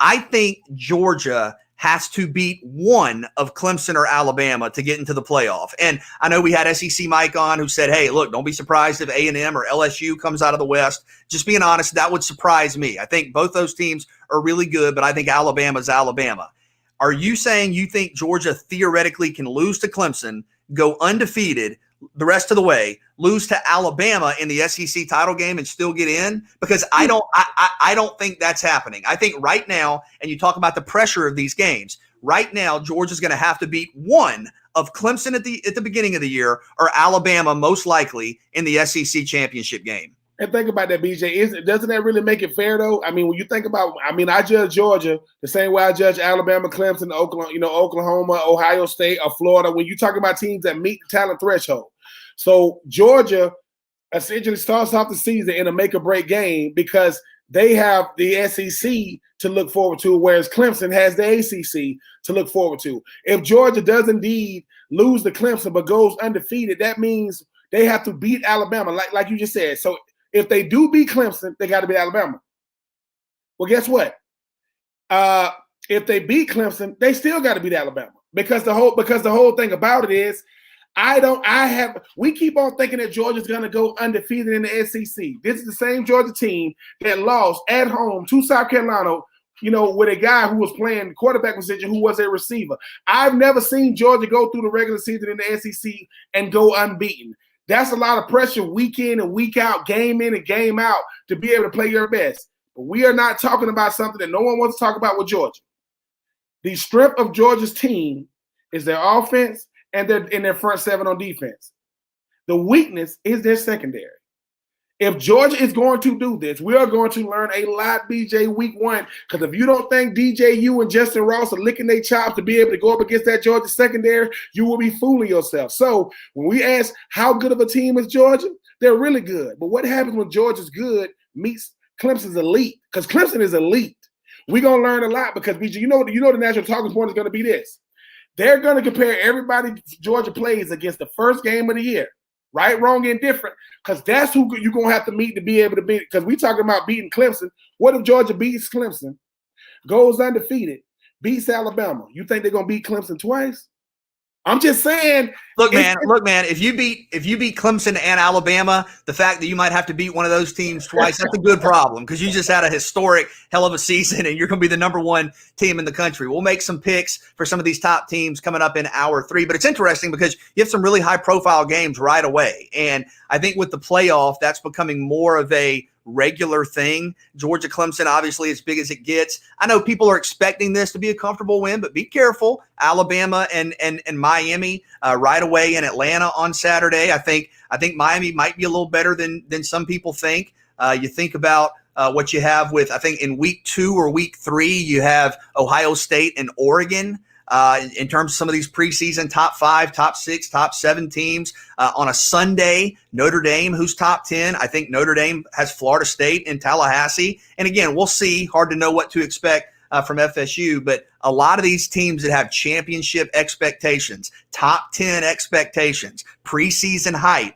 I think Georgia has to beat one of Clemson or Alabama to get into the playoff. And I know we had SEC Mike on who said, hey, look, don't be surprised if A&M or LSU comes out of the West. Just being honest, that would surprise me. I think both those teams are really good, but I think Alabama's Alabama. Are you saying you think Georgia theoretically can lose to Clemson, go undefeated the rest of the way, lose to Alabama in the SEC title game and still get in? Because I don't think that's happening. I think right now, and you talk about the pressure of these games, right now Georgia's going to have to beat one of Clemson at the beginning of the year, or Alabama most likely in the SEC championship game. And think about that, BJ. Doesn't that really make it fair, though? I mean, when you think about, I judge Georgia the same way I judge Alabama, Clemson, Oklahoma, Ohio State, or Florida. When you talk about teams that meet the talent threshold, so Georgia essentially starts off the season in a make-or-break game because they have the SEC to look forward to, whereas Clemson has the ACC to look forward to. If Georgia does indeed lose to Clemson but goes undefeated, that means they have to beat Alabama, like you just said. So if they do beat Clemson, they got to beat Alabama. Well, guess what? If they beat Clemson, they still got to beat Alabama because the whole thing about it is we keep on thinking that Georgia's going to go undefeated in the SEC. This is the same Georgia team that lost at home to South Carolina, with a guy who was playing quarterback position who was a receiver. I've never seen Georgia go through the regular season in the SEC and go unbeaten. That's a lot of pressure week in and week out, game in and game out, to be able to play your best. But we are not talking about something that no one wants to talk about with Georgia. The strength of Georgia's team is their offense and their front 7 on defense. The weakness is their secondary. If Georgia is going to do this, we are going to learn a lot, BJ, week 1. Because if you don't think DJU and Justin Ross are licking their chops to be able to go up against that Georgia secondary, you will be fooling yourself. So when we ask how good of a team is Georgia, they're really good. But what happens when Georgia's good meets Clemson's elite? Because Clemson is elite. We're going to learn a lot because, BJ, the national talking point is going to be this. They're going to compare everybody Georgia plays against the first game of the year. Right, wrong, indifferent, because that's who you're going to have to meet to be able to beat. Because we talking about beating Clemson. What if Georgia beats Clemson, goes undefeated, beats Alabama? You think they're going to beat Clemson twice? I'm just saying. Look, man. If you beat Clemson and Alabama, the fact that you might have to beat one of those teams twice, that's a good problem because you just had a historic hell of a season and you're going to be the number one team in the country. We'll make some picks for some of these top teams coming up in hour 3, but it's interesting because you have some really high profile games right away. And I think with the playoff, that's becoming more of a regular thing. Georgia Clemson, obviously as big as it gets. I know people are expecting this to be a comfortable win, but be careful. Alabama and Miami right away in Atlanta on Saturday. I think Miami might be a little better than some people think. You think about what you have with, I think in week 2 or week 3, you have Ohio State and Oregon. In terms of some of these preseason top 5, top 6, top 7 teams. On a Sunday, Notre Dame, who's top 10. I think Notre Dame has Florida State in Tallahassee. And again, we'll see. Hard to know what to expect from FSU. But a lot of these teams that have championship expectations, top 10 expectations, preseason hype,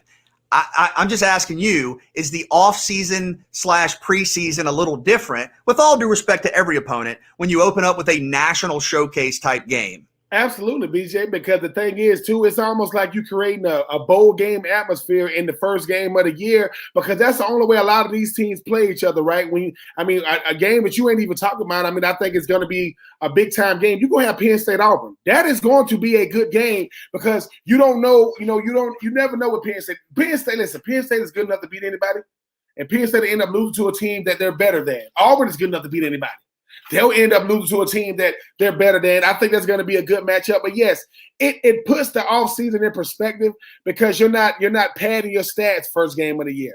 I'm just asking you, is the offseason / preseason a little different, with all due respect to every opponent, when you open up with a national showcase type game? Absolutely, BJ, because the thing is, too, it's almost like you creating a bowl game atmosphere in the first game of the year, because that's the only way a lot of these teams play each other, right? A game that you ain't even talking about, I think it's going to be a big-time game. You're going to have Penn State-Auburn. That is going to be a good game because you don't know, you never know what Penn State. Penn State is good enough to beat anybody, and Penn State will end up losing to a team that they're better than. Auburn is good enough to beat anybody. They'll end up losing to a team that they're better than. I think that's going to be a good matchup. But yes, it puts the offseason in perspective because you're not padding your stats first game of the year.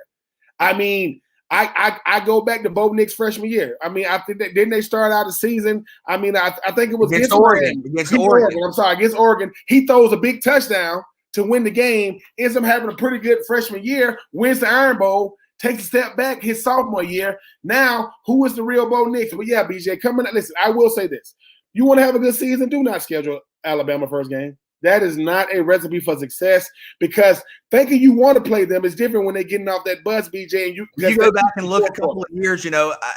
I go back to Bo Nix's freshman year. I think didn't they start out the season? I think it was against Oregon. Against Oregon. He throws a big touchdown to win the game, ends up having a pretty good freshman year, wins the Iron Bowl, takes a step back his sophomore year. Now, who is the real Bo Nix? Well, yeah, BJ, coming up. Listen, I will say this. You want to have a good season, do not schedule Alabama first game. That is not a recipe for success because thinking you want to play them is different when they're getting off that bus, BJ. And you go back and look a couple of years,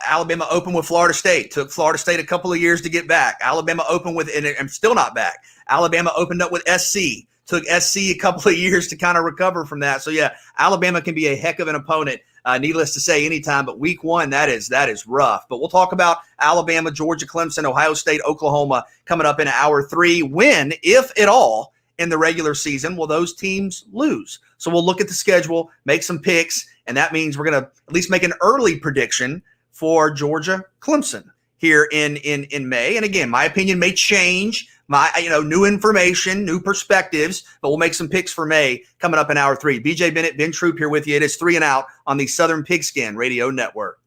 Alabama opened with Florida State. Took Florida State a couple of years to get back. Alabama opened with, and I'm still not back. Alabama opened up with SC. Took SC a couple of years to kind of recover from that. So, yeah, Alabama can be a heck of an opponent, needless to say, anytime. But week 1, that is rough. But we'll talk about Alabama, Georgia, Clemson, Ohio State, Oklahoma coming up in hour 3. When, if at all, in the regular season, will those teams lose? So we'll look at the schedule, make some picks, and that means we're going to at least make an early prediction for Georgia, Clemson here in May. And again, my opinion may change. New information, new perspectives, but we'll make some picks for May coming up in hour 3. BJ Bennett, Ben Troop here with you. It is 3 and Out on the Southern Pigskin Radio Network.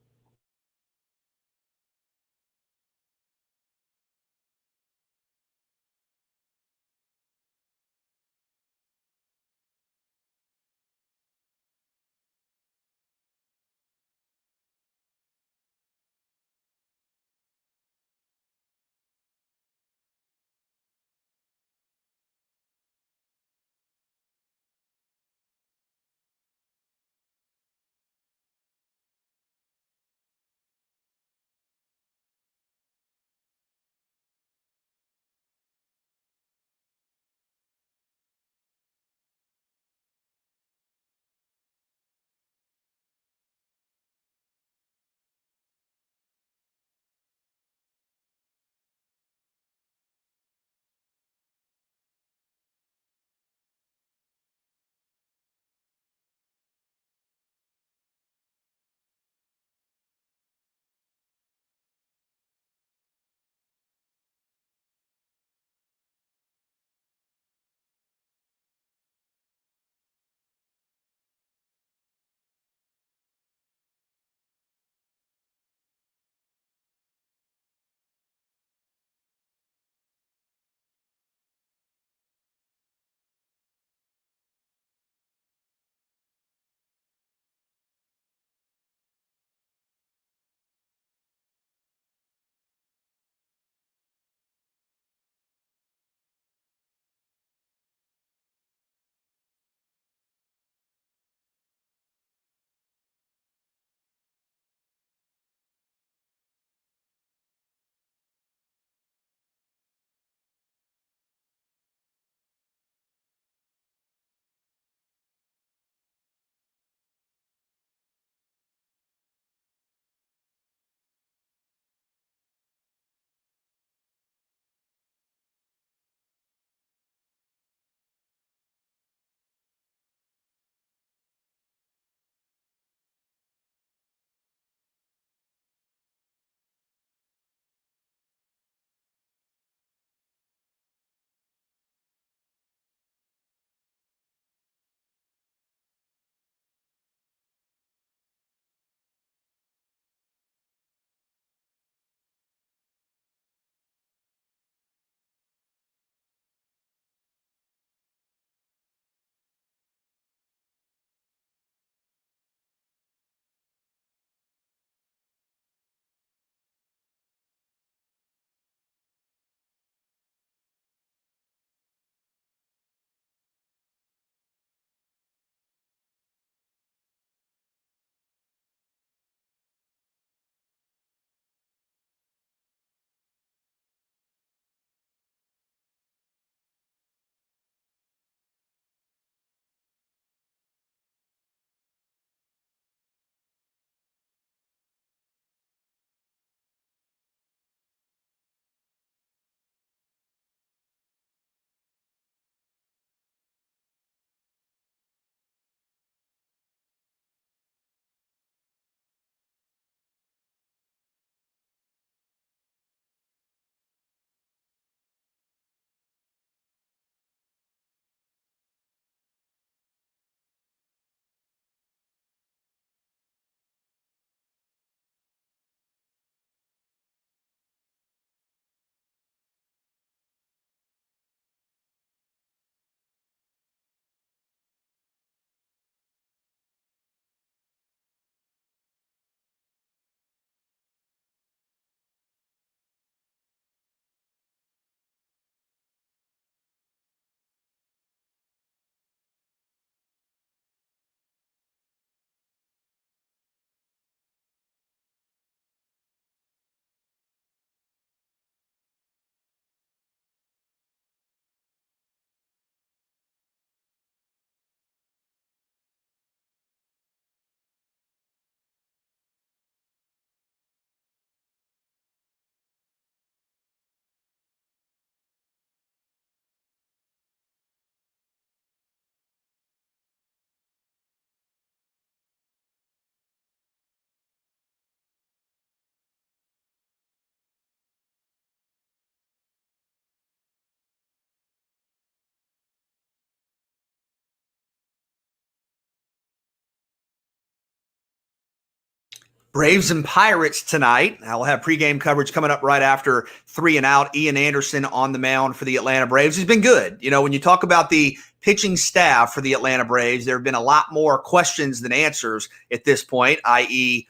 Braves and Pirates tonight. I'll have pregame coverage coming up right after 3 and out. Ian Anderson on the mound for the Atlanta Braves. He's been good. You know, when you talk about the pitching staff for the Atlanta Braves, there have been a lot more questions than answers at this point, i.e.,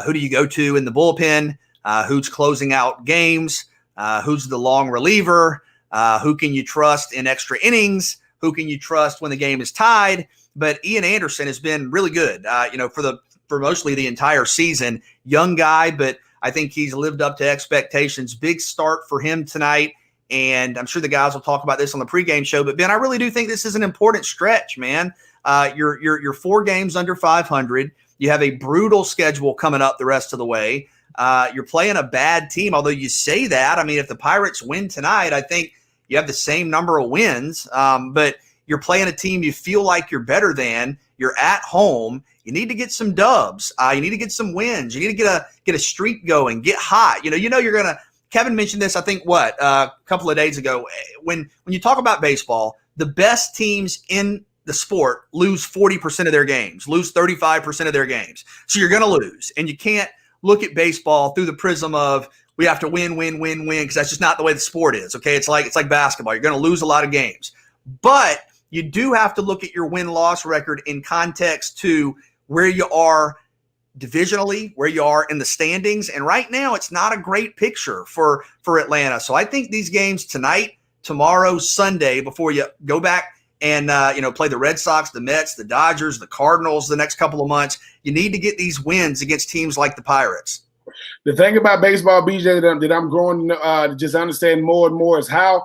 who do you go to in the bullpen? Who's closing out games? Who's the long reliever? Who can you trust in extra innings? Who can you trust when the game is tied? But Ian Anderson has been really good, for mostly the entire season. Young guy, but I think he's lived up to expectations. Big start for him tonight, and I'm sure the guys will talk about this on the pregame show. But, Ben, I really do think this is an important stretch, man. You're 4 games under 500. You have a brutal schedule coming up the rest of the way. You're playing a bad team, although you say that. I mean, if the Pirates win tonight, I think you have the same number of wins, but you're playing a team you feel like you're better than. You're at home. You need to get some dubs. You need to get some wins. You need to get a streak going, get hot. You know you're gonna. Kevin mentioned this, I think, a couple of days ago. When you talk about baseball, the best teams in the sport lose 40% of their games, lose 35% of their games. So you're gonna lose, and you can't look at baseball through the prism of we have to win, because that's just not the way the sport is. Okay, it's like basketball. You're gonna lose a lot of games, but you do have to look at your win-loss record in context to where you are divisionally, where you are in the standings. And right now, it's not a great picture for Atlanta. So I think these games tonight, tomorrow, Sunday, before you go back and play the Red Sox, the Mets, the Dodgers, the Cardinals the next couple of months, you need to get these wins against teams like the Pirates. The thing about baseball, BJ, that I'm growing to just understand more and more is how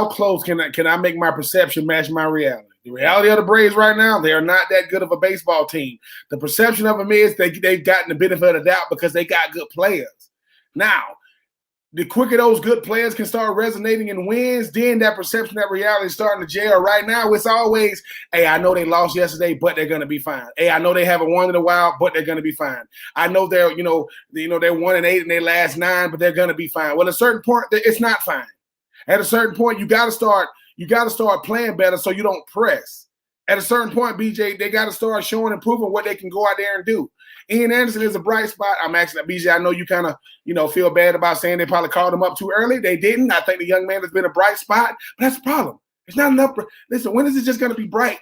close can I make my perception match my reality. The reality of the Braves right now, they are not that good of a baseball team. The perception of them is they've gotten the benefit of the doubt because they got good players. Now, the quicker those good players can start resonating in wins, then that perception, that reality is starting to gel. Right now, it's always, hey, I know they lost yesterday, but they're going to be fine. Hey, I know they haven't won in a while, but they're going to be fine. I know they're 1-8 in their last 9, but they're going to be fine. Well, at a certain point, it's not fine. At a certain point, you got to start playing better so you don't press. At a certain point, BJ, they got to start showing and proving what they can go out there and do. Ian Anderson is a bright spot. I'm actually, BJ, I know you kind of, feel bad about saying they probably called him up too early. They didn't. I think the young man has been a bright spot, but that's the problem. It's not enough. Listen, when is it just going to be bright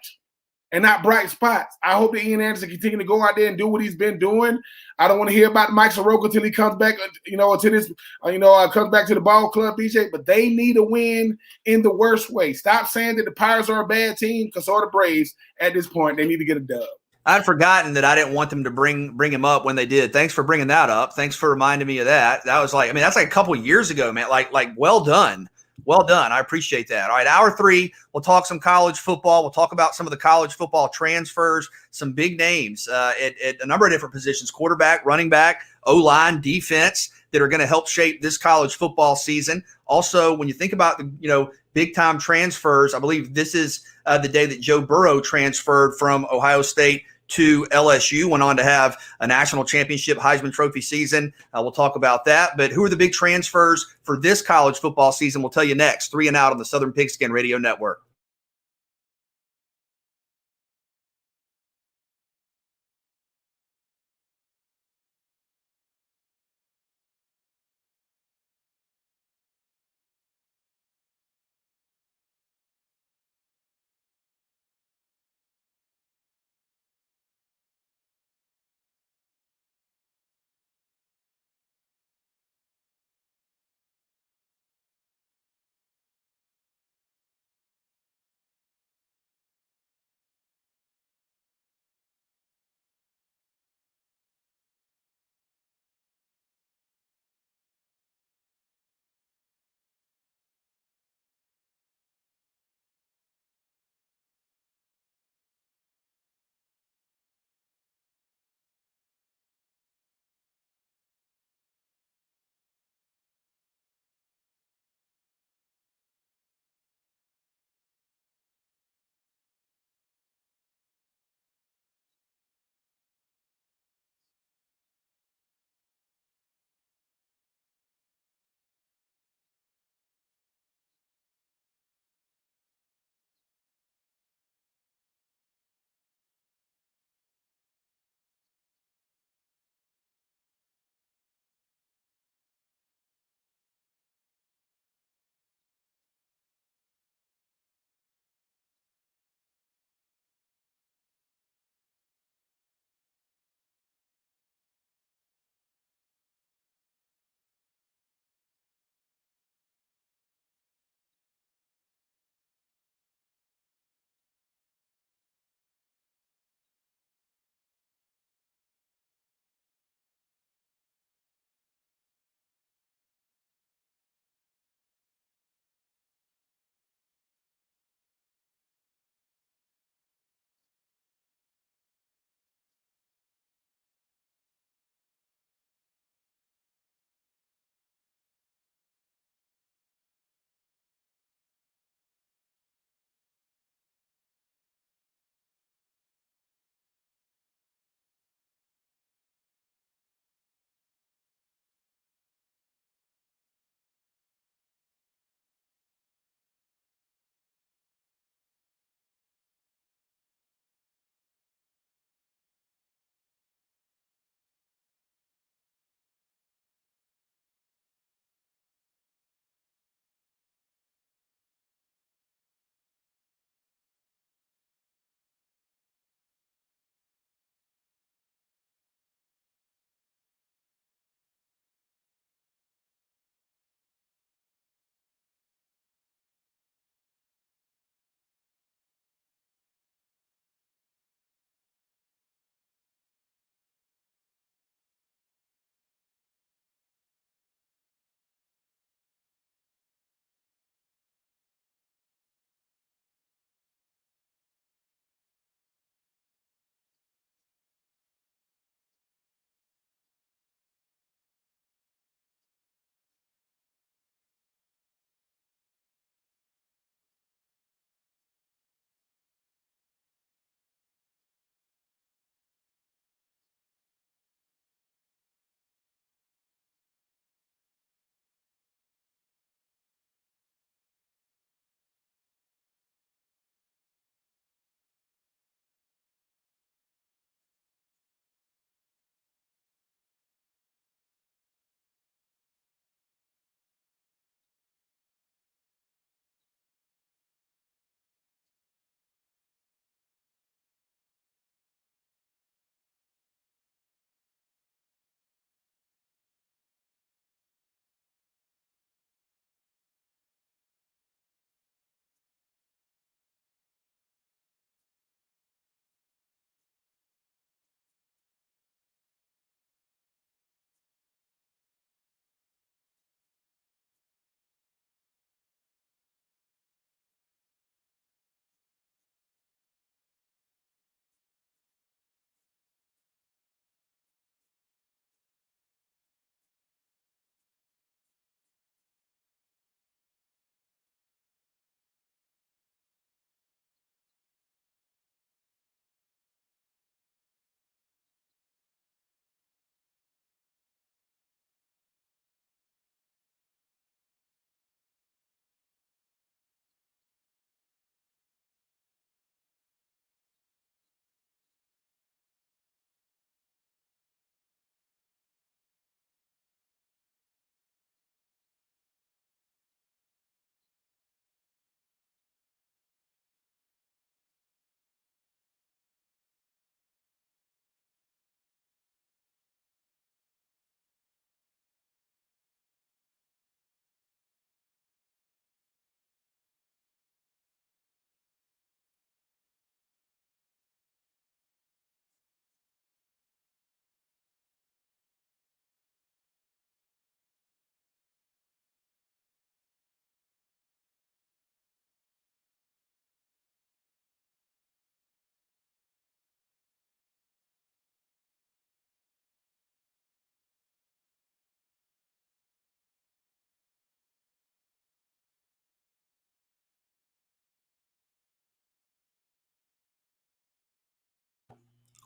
and not bright spots? I hope that Ian Anderson continue to go out there and do what he's been doing. I don't want to hear about Mike Soroka until he comes back, comes back to the ball club, BJ, but they need a win in the worst way. Stop saying that the Pirates are a bad team, because so are the Braves at this point. They need to get a dub. I'd forgotten that I didn't want them to bring him up when they did. Thanks for bringing that up. Thanks for reminding me of that. That was that's like a couple of years ago, man. Like well done. Well done. I appreciate that. All right, hour 3, we'll talk some college football. We'll talk about some of the college football transfers, some big names at a number of different positions, quarterback, running back, O-line, defense, that are going to help shape this college football season. Also, when you think about the big-time transfers, I believe this is the day that Joe Burrow transferred from Ohio State to LSU, went on to have a national championship Heisman Trophy season. We'll talk about that. But who are the big transfers for this college football season? We'll tell you next. 3 and Out on the Southern Pigskin Radio Network.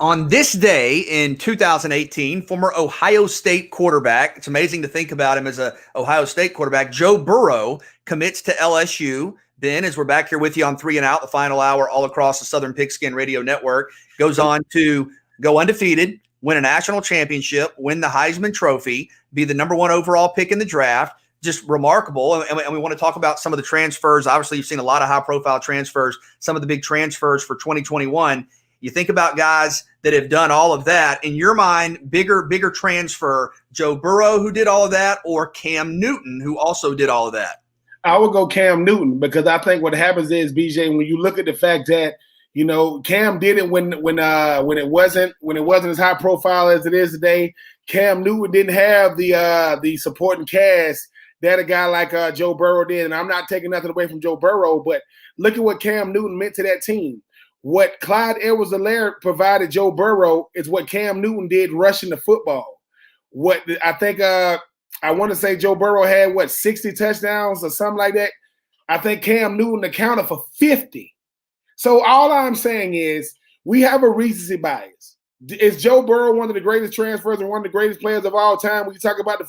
On this day in 2018, former Ohio State quarterback, it's amazing to think about him as a Ohio State quarterback, Joe Burrow commits to LSU. Ben, as we're back here with you on 3 and Out, the final hour all across the Southern Pigskin Radio Network, goes on to go undefeated, win a national championship, win the Heisman Trophy, be the number 1 overall pick in the draft. Just remarkable. And we want to talk about some of the transfers. Obviously, you've seen a lot of high-profile transfers, some of the big transfers for 2021. You think about guys that have done all of that. In your mind, bigger transfer, Joe Burrow, who did all of that, or Cam Newton, who also did all of that? I would go Cam Newton, because I think what happens is, BJ, when you look at the fact that, you know, Cam did it when it wasn't as high profile as it is today. Cam Newton didn't have the supporting cast that a guy like Joe Burrow did. And I'm not taking nothing away from Joe Burrow, but look at what Cam Newton meant to that team. What Clyde Edwards-Helaire provided Joe Burrow is what Cam Newton did rushing the football. What I think I want to say Joe Burrow had, 60 touchdowns or something like that. I think Cam Newton accounted for 50. So all I'm saying is we have a recency bias. Is Joe Burrow one of the greatest transfers and one of the greatest players of all time? When you talk about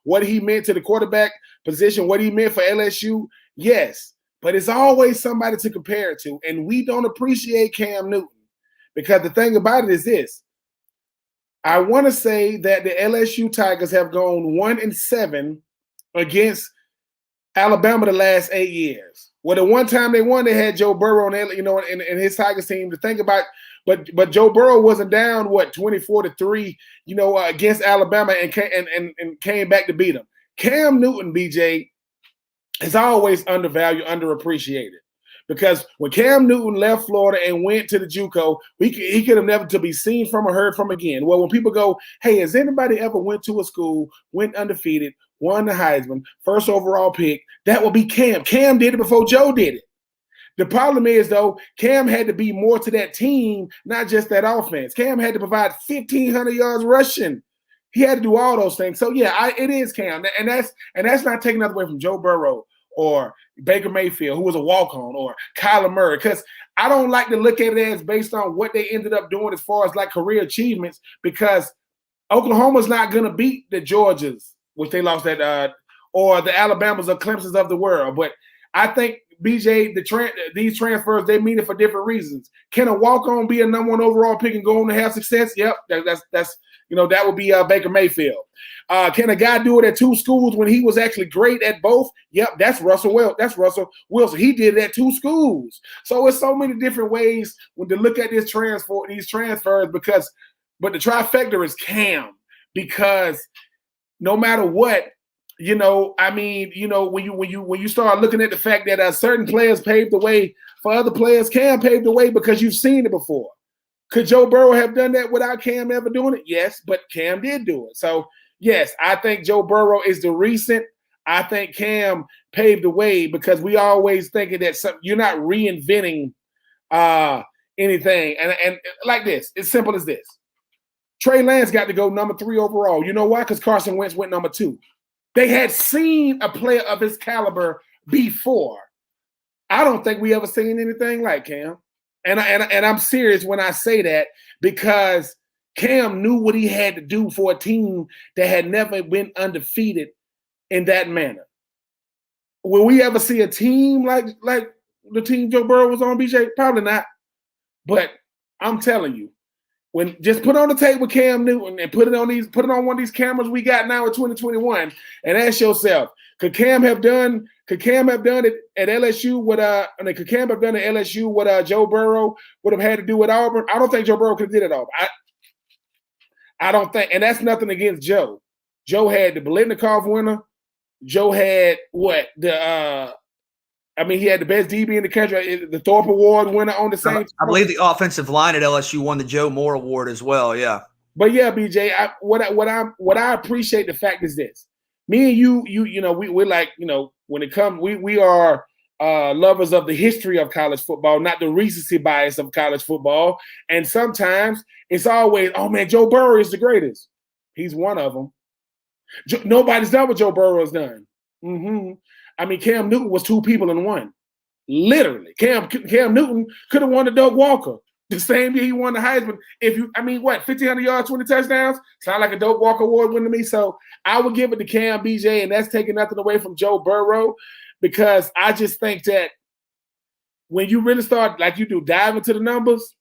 what he meant to the quarterback position, what he meant for LSU, yes. But it's always somebody to compare it to. And we don't appreciate Cam Newton, because the thing about it is this. I want to say that the LSU Tigers have gone 1-7 against Alabama the last 8 years. Well, the one time they won, they had Joe Burrow and his Tigers team to think about. But Joe Burrow wasn't down 24-3, against Alabama and came back to beat them. Cam Newton, BJ, is always undervalued, underappreciated. Because when Cam Newton left Florida and went to the JUCO, he could have never to be seen from or heard from again. Well, when people go, hey, has anybody ever went to a school, went undefeated, won the Heisman, first overall pick, that would be Cam. Cam did it before Joe did it. The problem is, though, Cam had to be more to that team, not just that offense. Cam had to provide 1,500 yards rushing. He had to do all those things. So, yeah, it is Cam. And that's not taking nothing away from Joe Burrow or Baker Mayfield, who was a walk-on, or Kyler Murray, because I don't like to look at it as based on what they ended up doing as far as like career achievements, because Oklahoma's not going to beat the Georgias, which they lost that, or the Alabamas or Clemsons of the world. But I think, BJ, these transfers, they mean it for different reasons. Can a walk-on be a number 1 overall pick and go on to have success? Yep, that's that would be Baker Mayfield. Can a guy do it at 2 schools when he was actually great at both? Yep, that's Russell Wilson. He did it at 2 schools. So it's so many different ways when to look at these transfers, but the trifecta is Cam, because no matter what, when you start looking at the fact that certain players paved the way for other players, Cam paved the way because you've seen it before. Could Joe Burrow have done that without Cam ever doing it? Yes, but Cam did do it. So, yes, I think Joe Burrow is the recent. I think Cam paved the way, because we always thinking that you're not reinventing anything. And like this, it's simple as this. Trey Lance got to go number 3 overall. You know why? Because Carson Wentz went number 2. They had seen a player of his caliber before. I don't think we ever seen anything like Cam. And I'm serious when I say that, because Cam knew what he had to do for a team that had never been undefeated in that manner. Will we ever see a team like the team Joe Burrow was on, BJ? Probably not. But I'm telling you, when just put on the tape with Cam Newton and put it on one of these cameras we got now in 2021, and ask yourself, could Cam have done it at LSU could Cam have done it at LSU what Joe Burrow would have had to do at Auburn? I don't think Joe Burrow could have did it at Auburn. I don't think, and that's nothing against Joe. Joe had the Biletnikoff winner. Joe had he had the best DB in the country, the Thorpe Award winner on the same. I believe the offensive line at LSU won the Joe Moore Award as well. Yeah. But yeah, BJ, what I appreciate the fact is this. Me and you, we're like, when it comes, we are lovers of the history of college football, not the recency bias of college football. And sometimes it's always, oh man, Joe Burrow is the greatest. He's one of them. Nobody's done what Joe Burrow has done. Mm-hmm. I mean, Cam Newton was 2 people in one. Literally. Cam Newton could have won the Doug Walker. The same year he won the Heisman. 1,500 yards, 20 touchdowns? Sound like a Dope Walk Award winner to me. So I would give it to Cam, BJ, and that's taking nothing away from Joe Burrow, because I just think that when you really start, like you do, dive into the numbers,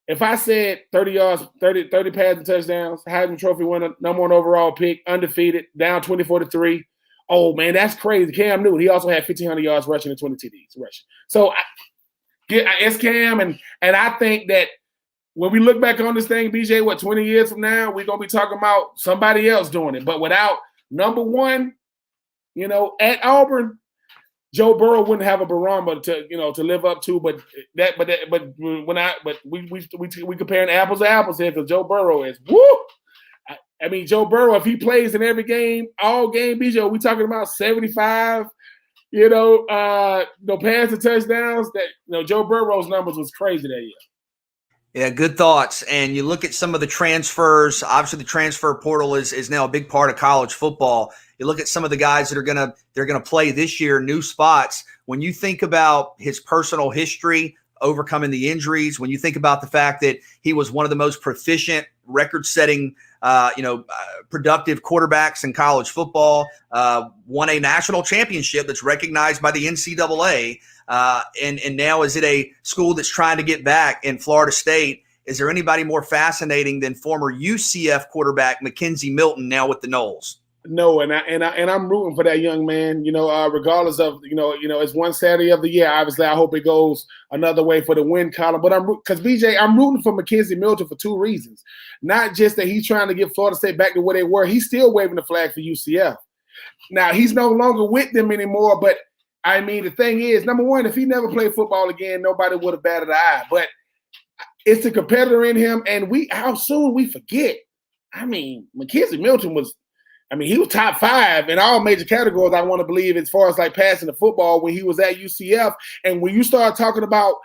if I said 30 yards, 30 passing touchdowns, Heisman Trophy winner, number 1 overall pick, undefeated, down 24-3, oh, man, that's crazy. Cam Newton, he also had 1,500 yards rushing and 20 TDs rushing. So it's Cam, and I think that when we look back on this thing, BJ, 20 years from now, we're going to be talking about somebody else doing it. But without number 1, at Auburn, Joe Burrow wouldn't have a barometer to live up to. But we comparing apples to apples here, because Joe Burrow is woo. I mean, Joe Burrow, if he plays in every game, all game, BJ, we talking about 75. Passing touchdowns. That Joe Burrow's numbers was crazy that year. Yeah, good thoughts. And you look at some of the transfers. Obviously, the transfer portal is now a big part of college football. You look at some of the guys that they're gonna play this year, new spots. When you think about his personal history, overcoming the injuries, when you think about the fact that he was one of the most proficient, record-setting, productive quarterbacks in college football, won a national championship that's recognized by the NCAA, and now is at a school that's trying to get back in Florida State. Is there anybody more fascinating than former UCF quarterback Mackenzie Milton, now with the Noles? No, and I'm rooting for that young man. Regardless of it's one Saturday of the year. Obviously, I hope it goes another way for the win column. But because BJ, I'm rooting for Mackenzie Milton for 2 reasons. Not just that he's trying to get Florida State back to where they were. He's still waving the flag for UCF. Now he's no longer with them anymore. But I mean, the thing is, number 1, if he never played football again, nobody would have batted an eye. But it's the competitor in him, and how soon we forget. I mean, Mackenzie Milton was. He was top 5 in all major categories, I want to believe, as far as like passing the football when he was at UCF. And when you start talking about,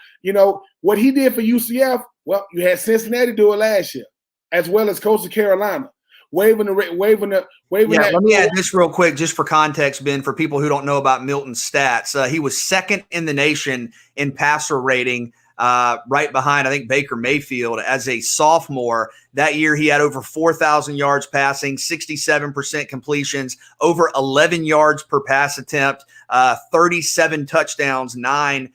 what he did for UCF, well, you had Cincinnati do it last year, as well as Coastal Carolina. Waving that. Let me add this real quick, just for context, Ben, for people who don't know about Milton's stats. He was 2nd in the nation in passer rating, right behind, I think, Baker Mayfield as a sophomore. That year, he had over 4,000 yards passing, 67% completions, over 11 yards per pass attempt, 37 touchdowns, 9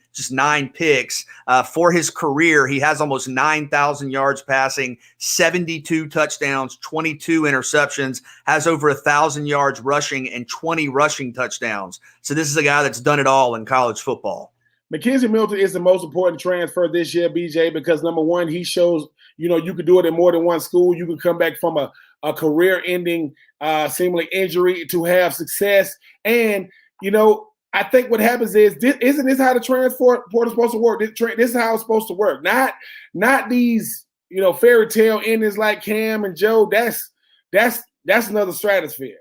picks. For his career, he has almost 9,000 yards passing, 72 touchdowns, 22 interceptions, has over 1,000 yards rushing and 20 rushing touchdowns. So this is a guy that's done it all in college football. Mackenzie Milton is the most important transfer this year, BJ, because number 1, he shows, you could do it in more than one school. You can come back from a career-ending, seemingly injury to have success. And, I think what happens is, isn't this how the transfer portal is supposed to work? This is how it's supposed to work. Not these, fairy tale endings like Cam and Joe. That's another stratosphere.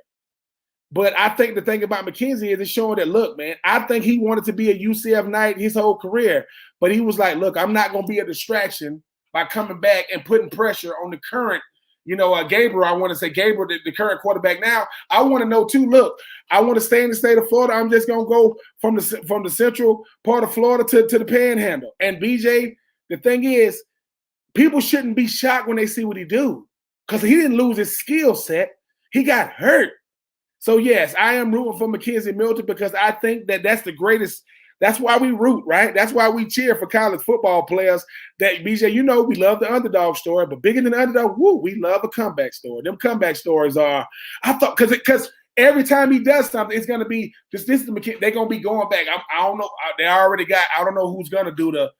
But I think the thing about Mackenzie is it's showing that, look, man, I think he wanted to be a UCF Knight his whole career. But he was like, look, I'm not going to be a distraction by coming back and putting pressure on the current, Gabriel. I want to say Gabriel, the current quarterback now. I want to know, too, look, I want to stay in the state of Florida. I'm just going to go from the central part of Florida to the panhandle. And, BJ, the thing is, people shouldn't be shocked when they see what he do, because he didn't lose his skill set. He got hurt. So, yes, I am rooting for Mackenzie Milton, because I think that's the greatest. That's why we root, right? That's why we cheer for college football players. That, BJ, we love the underdog story, but bigger than the underdog, we love a comeback story. Them comeback stories are, I thought, because every time he does something, it's going to be, this is the McKenzie, they're going to be going back. I don't know. They already got, I don't know who's going to do the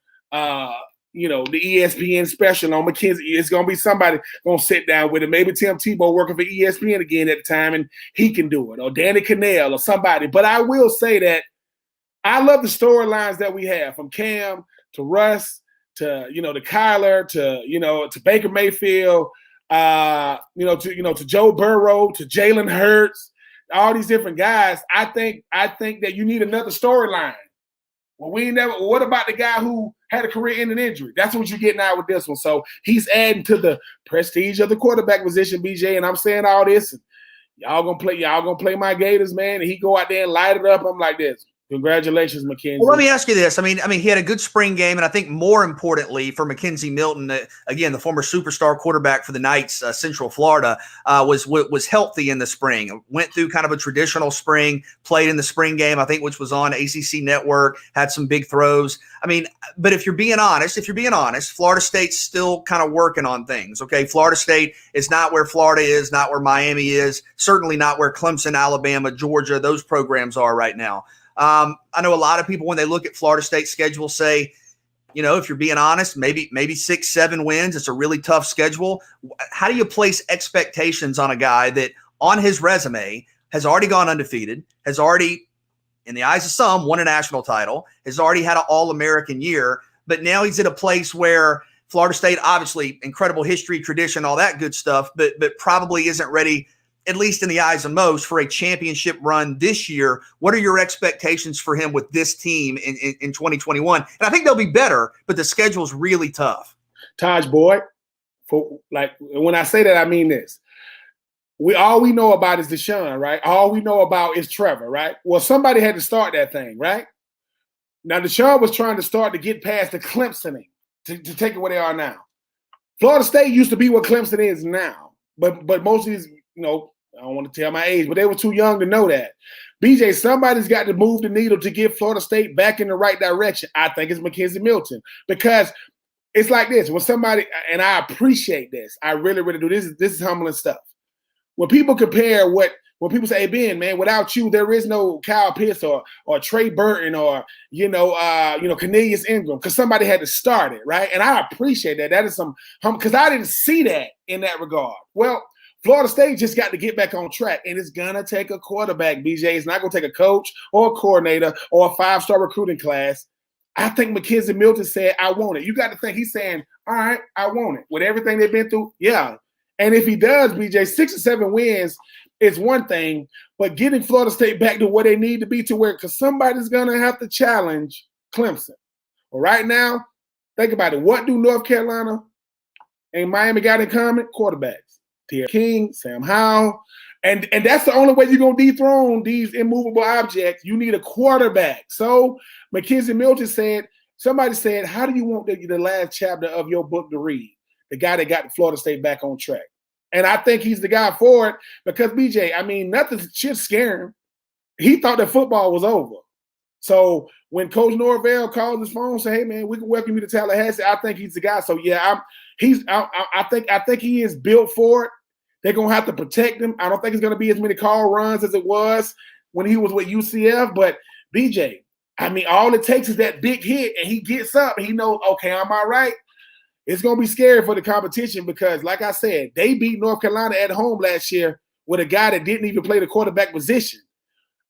ESPN special on Mckenzie. It's going to be somebody going to sit down with him. Maybe Tim Tebow working for ESPN again at the time, and he can do it, or Danny Cannell or somebody. But I will say that I love the storylines that we have, from Cam to Russ to, to Kyler to Baker Mayfield, to Joe Burrow to Jalen Hurts, all these different guys. I think that you need another storyline. Well, what about the guy who had a career-ending injury? That's what you're getting out with this one. So he's adding to the prestige of the quarterback position, BJ. And I'm saying all this, and y'all gonna play my Gators, man. And he go out there and light it up. I'm like this. Congratulations, Mackenzie. Well, let me ask you this. I mean, he had a good spring game, and I think more importantly for Mackenzie Milton, again, the former superstar quarterback for the Knights, Central Florida, was healthy in the spring. Went through kind of a traditional spring, played in the spring game, I think, which was on ACC Network, had some big throws. I mean, but if you're being honest, Florida State's still kind of working on things. Okay, Florida State is not where Florida is, not where Miami is, certainly not where Clemson, Alabama, Georgia, those programs are right now. I know a lot of people, when they look at Florida State's schedule, say, if you're being honest, maybe 6-7 wins. It's a really tough schedule. How do you place expectations on a guy that on his resume has already gone undefeated, has already, in the eyes of some, won a national title, has already had an All-American year, but now he's at a place where Florida State, obviously incredible history, tradition, all that good stuff, but probably isn't ready, at least in the eyes of most, for a championship run this year. What are your expectations for him with this team in 2021? And I think they'll be better, but the schedule's really tough. Taj Boyd, when I say that, I mean this. All we know about is Deshaun, right? All we know about is Trevor, right? Well, somebody had to start that thing, right? Now, Deshaun was trying to start to get past the Clemsoning to take it where they are now. Florida State used to be what Clemson is now, but most of these, I don't want to tell my age, but they were too young to know that. BJ, somebody's got to move the needle to get Florida State back in the right direction. I think it's Mackenzie Milton, because it's like this. When somebody, and I appreciate this, I really, really do. This is humbling stuff. When people compare when people say, hey, Ben, man, without you, there is no Kyle Pitts or Trey Burton or, Cornelius Ingram, because somebody had to start it, right? And I appreciate that. That is because I didn't see that in that regard. Well, Florida State just got to get back on track, and it's going to take a quarterback, BJ. It's not going to take a coach or a coordinator or a 5-star recruiting class. I think Mckenzie Milton said, I want it. You got to think he's saying, all right, I want it. With everything they've been through, yeah. And if he does, BJ, 6 or 7 wins is one thing, but getting Florida State back to where they need to be to where, because somebody's going to have to challenge Clemson. Well, right now, think about it. What do North Carolina and Miami got in common? Quarterbacks. T.R. King, Sam Howell. And that's the only way you're going to dethrone these immovable objects. You need a quarterback. So Mackenzie Milton said, somebody said, how do you want the last chapter of your book to read? The guy that got Florida State back on track. And I think he's the guy for it because, BJ, nothing should scare him. He thought that football was over. So when Coach Norvell called his phone and said, hey, man, we can welcome you to Tallahassee, I think he's the guy. So, yeah, I think he is built for it. They're going to have to protect him. I don't think it's going to be as many call runs as it was when he was with UCF. But, BJ, all it takes is that big hit, and he gets up, and he knows, okay, I'm all right. It's going to be scary for the competition because, like I said, they beat North Carolina at home last year with a guy that didn't even play the quarterback position.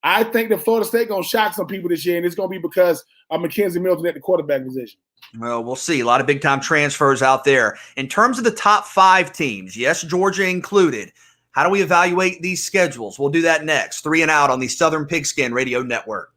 I think that Florida State going to shock some people this year, and it's going to be because of Mackenzie Milton at the quarterback position. Well, we'll see. A lot of big-time transfers out there. In terms of the top 5 teams, yes, Georgia included, how do we evaluate these schedules? We'll do that next. 3 and Out on the Southern Pigskin Radio Network.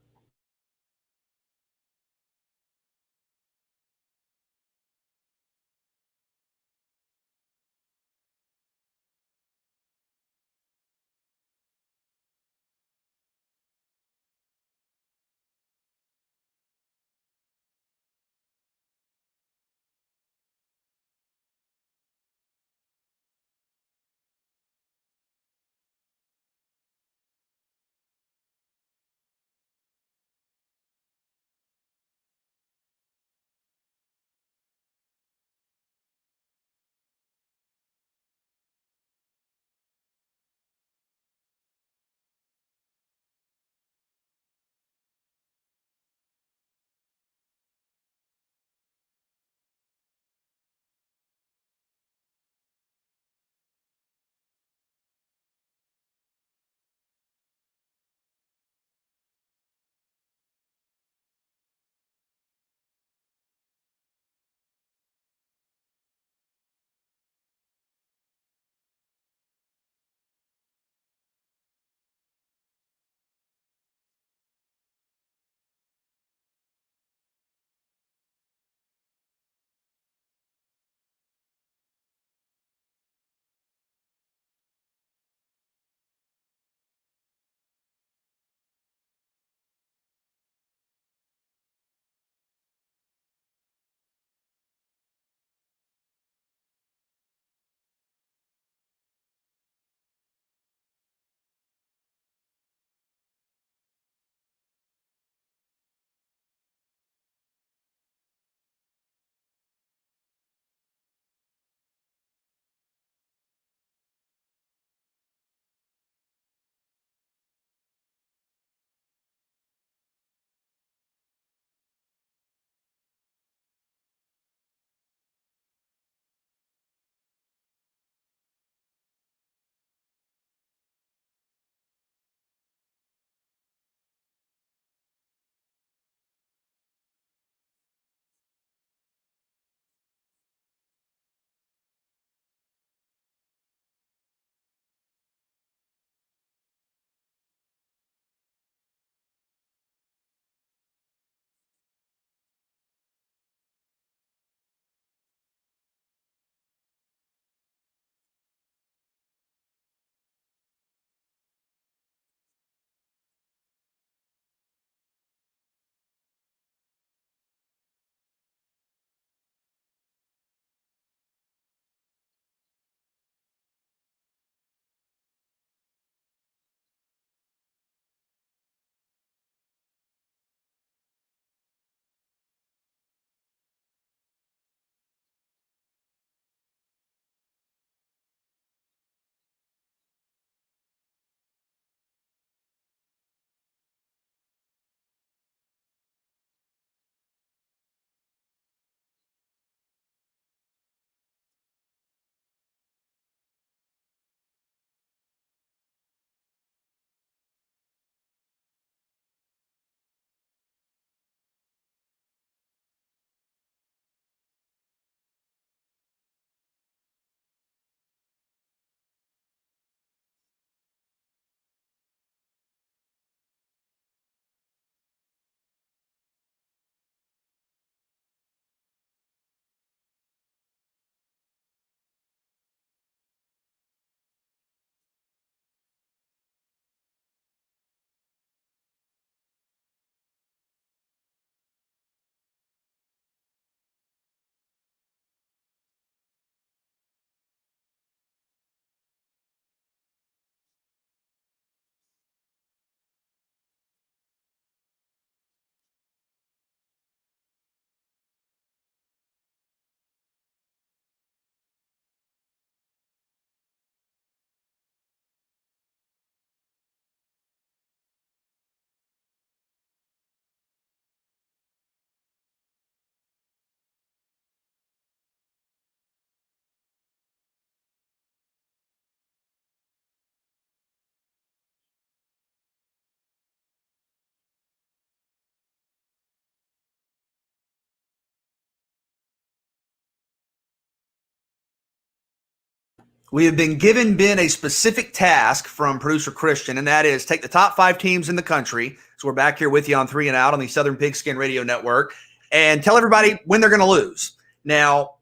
We have been given Ben a specific task from producer Christian, and that is take the top 5 teams in the country. So we're back here with you on 3 and Out on the Southern Pigskin Radio Network, and tell everybody when they're going to lose. Now,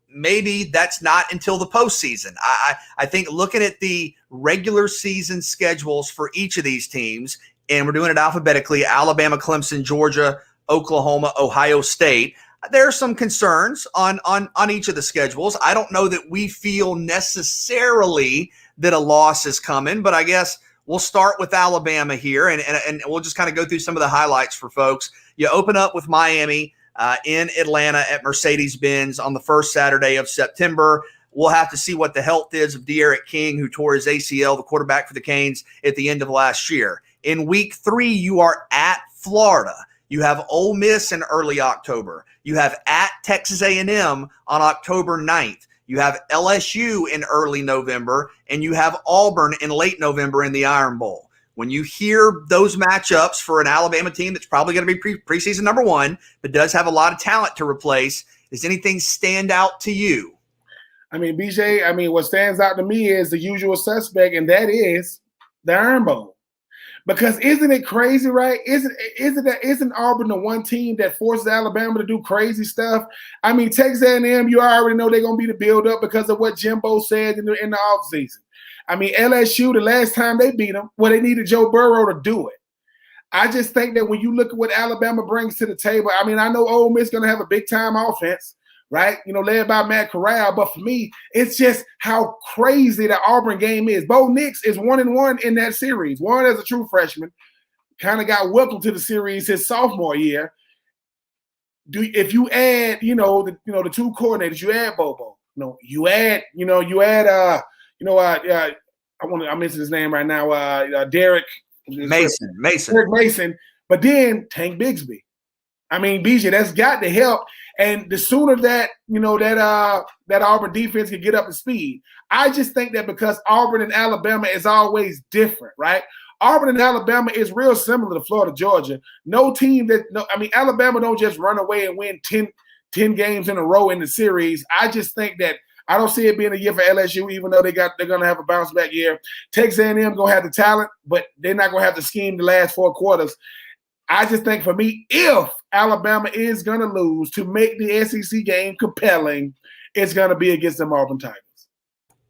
maybe that's not until the postseason. I think looking at the regular season schedules for each of these teams, and we're doing it alphabetically: Alabama, Clemson, Georgia, Oklahoma, Ohio State. There are some concerns on each of the schedules. I don't know that we feel necessarily that a loss is coming, but I guess we'll start with Alabama here, and we'll just kind of go through some of the highlights for folks. You open up with Miami in Atlanta at Mercedes-Benz on the first Saturday of September. We'll have to see what the health is of De'Aaron King, who tore his ACL, the quarterback for the Canes, at the end of last year. In week 3, you are at Florida. You have Ole Miss in early October. You have at Texas A&M on October 9th. You have LSU in early November, and you have Auburn in late November in the Iron Bowl. When you hear those matchups for an Alabama team that's probably going to be preseason number 1, but does have a lot of talent to replace, does anything stand out to you? I mean, BJ, what stands out to me is the usual suspect, and that is the Iron Bowl. Because isn't it crazy, right? Isn't Auburn the one team that forces Alabama to do crazy stuff? I mean, Texas A&M, you already know they're going to be the build-up because of what Jimbo said in the offseason. I mean, LSU, the last time they beat them, they needed Joe Burrow to do it. I just think that when you look at what Alabama brings to the table, I mean, I know Ole Miss is going to have a big-time offense, right? Led by Matt Corral. But for me, it's just how crazy the Auburn game is. Bo Nix is 1-1 in that series. One as a true freshman, kind of got welcomed to the series his sophomore year. If you add, the 2 coordinators, you add Bobo. I'm missing his name right now. Derek Mason. Derek Mason. But then Tank Bigsby. I mean, BJ, that's got to help. And the sooner that, that Auburn defense can get up to speed, I just think that because Auburn and Alabama is always different, right? Auburn and Alabama is real similar to Florida, Georgia. Alabama don't just run away and win 10 games in a row in the series. I just think that I don't see it being a year for LSU, even though they're going to have a bounce back year. Texas A&M going to have the talent, but they're not going to have the scheme the last 4 quarters. I just think for me, if Alabama is going to lose to make the SEC game compelling, it's going to be against them Auburn Tigers.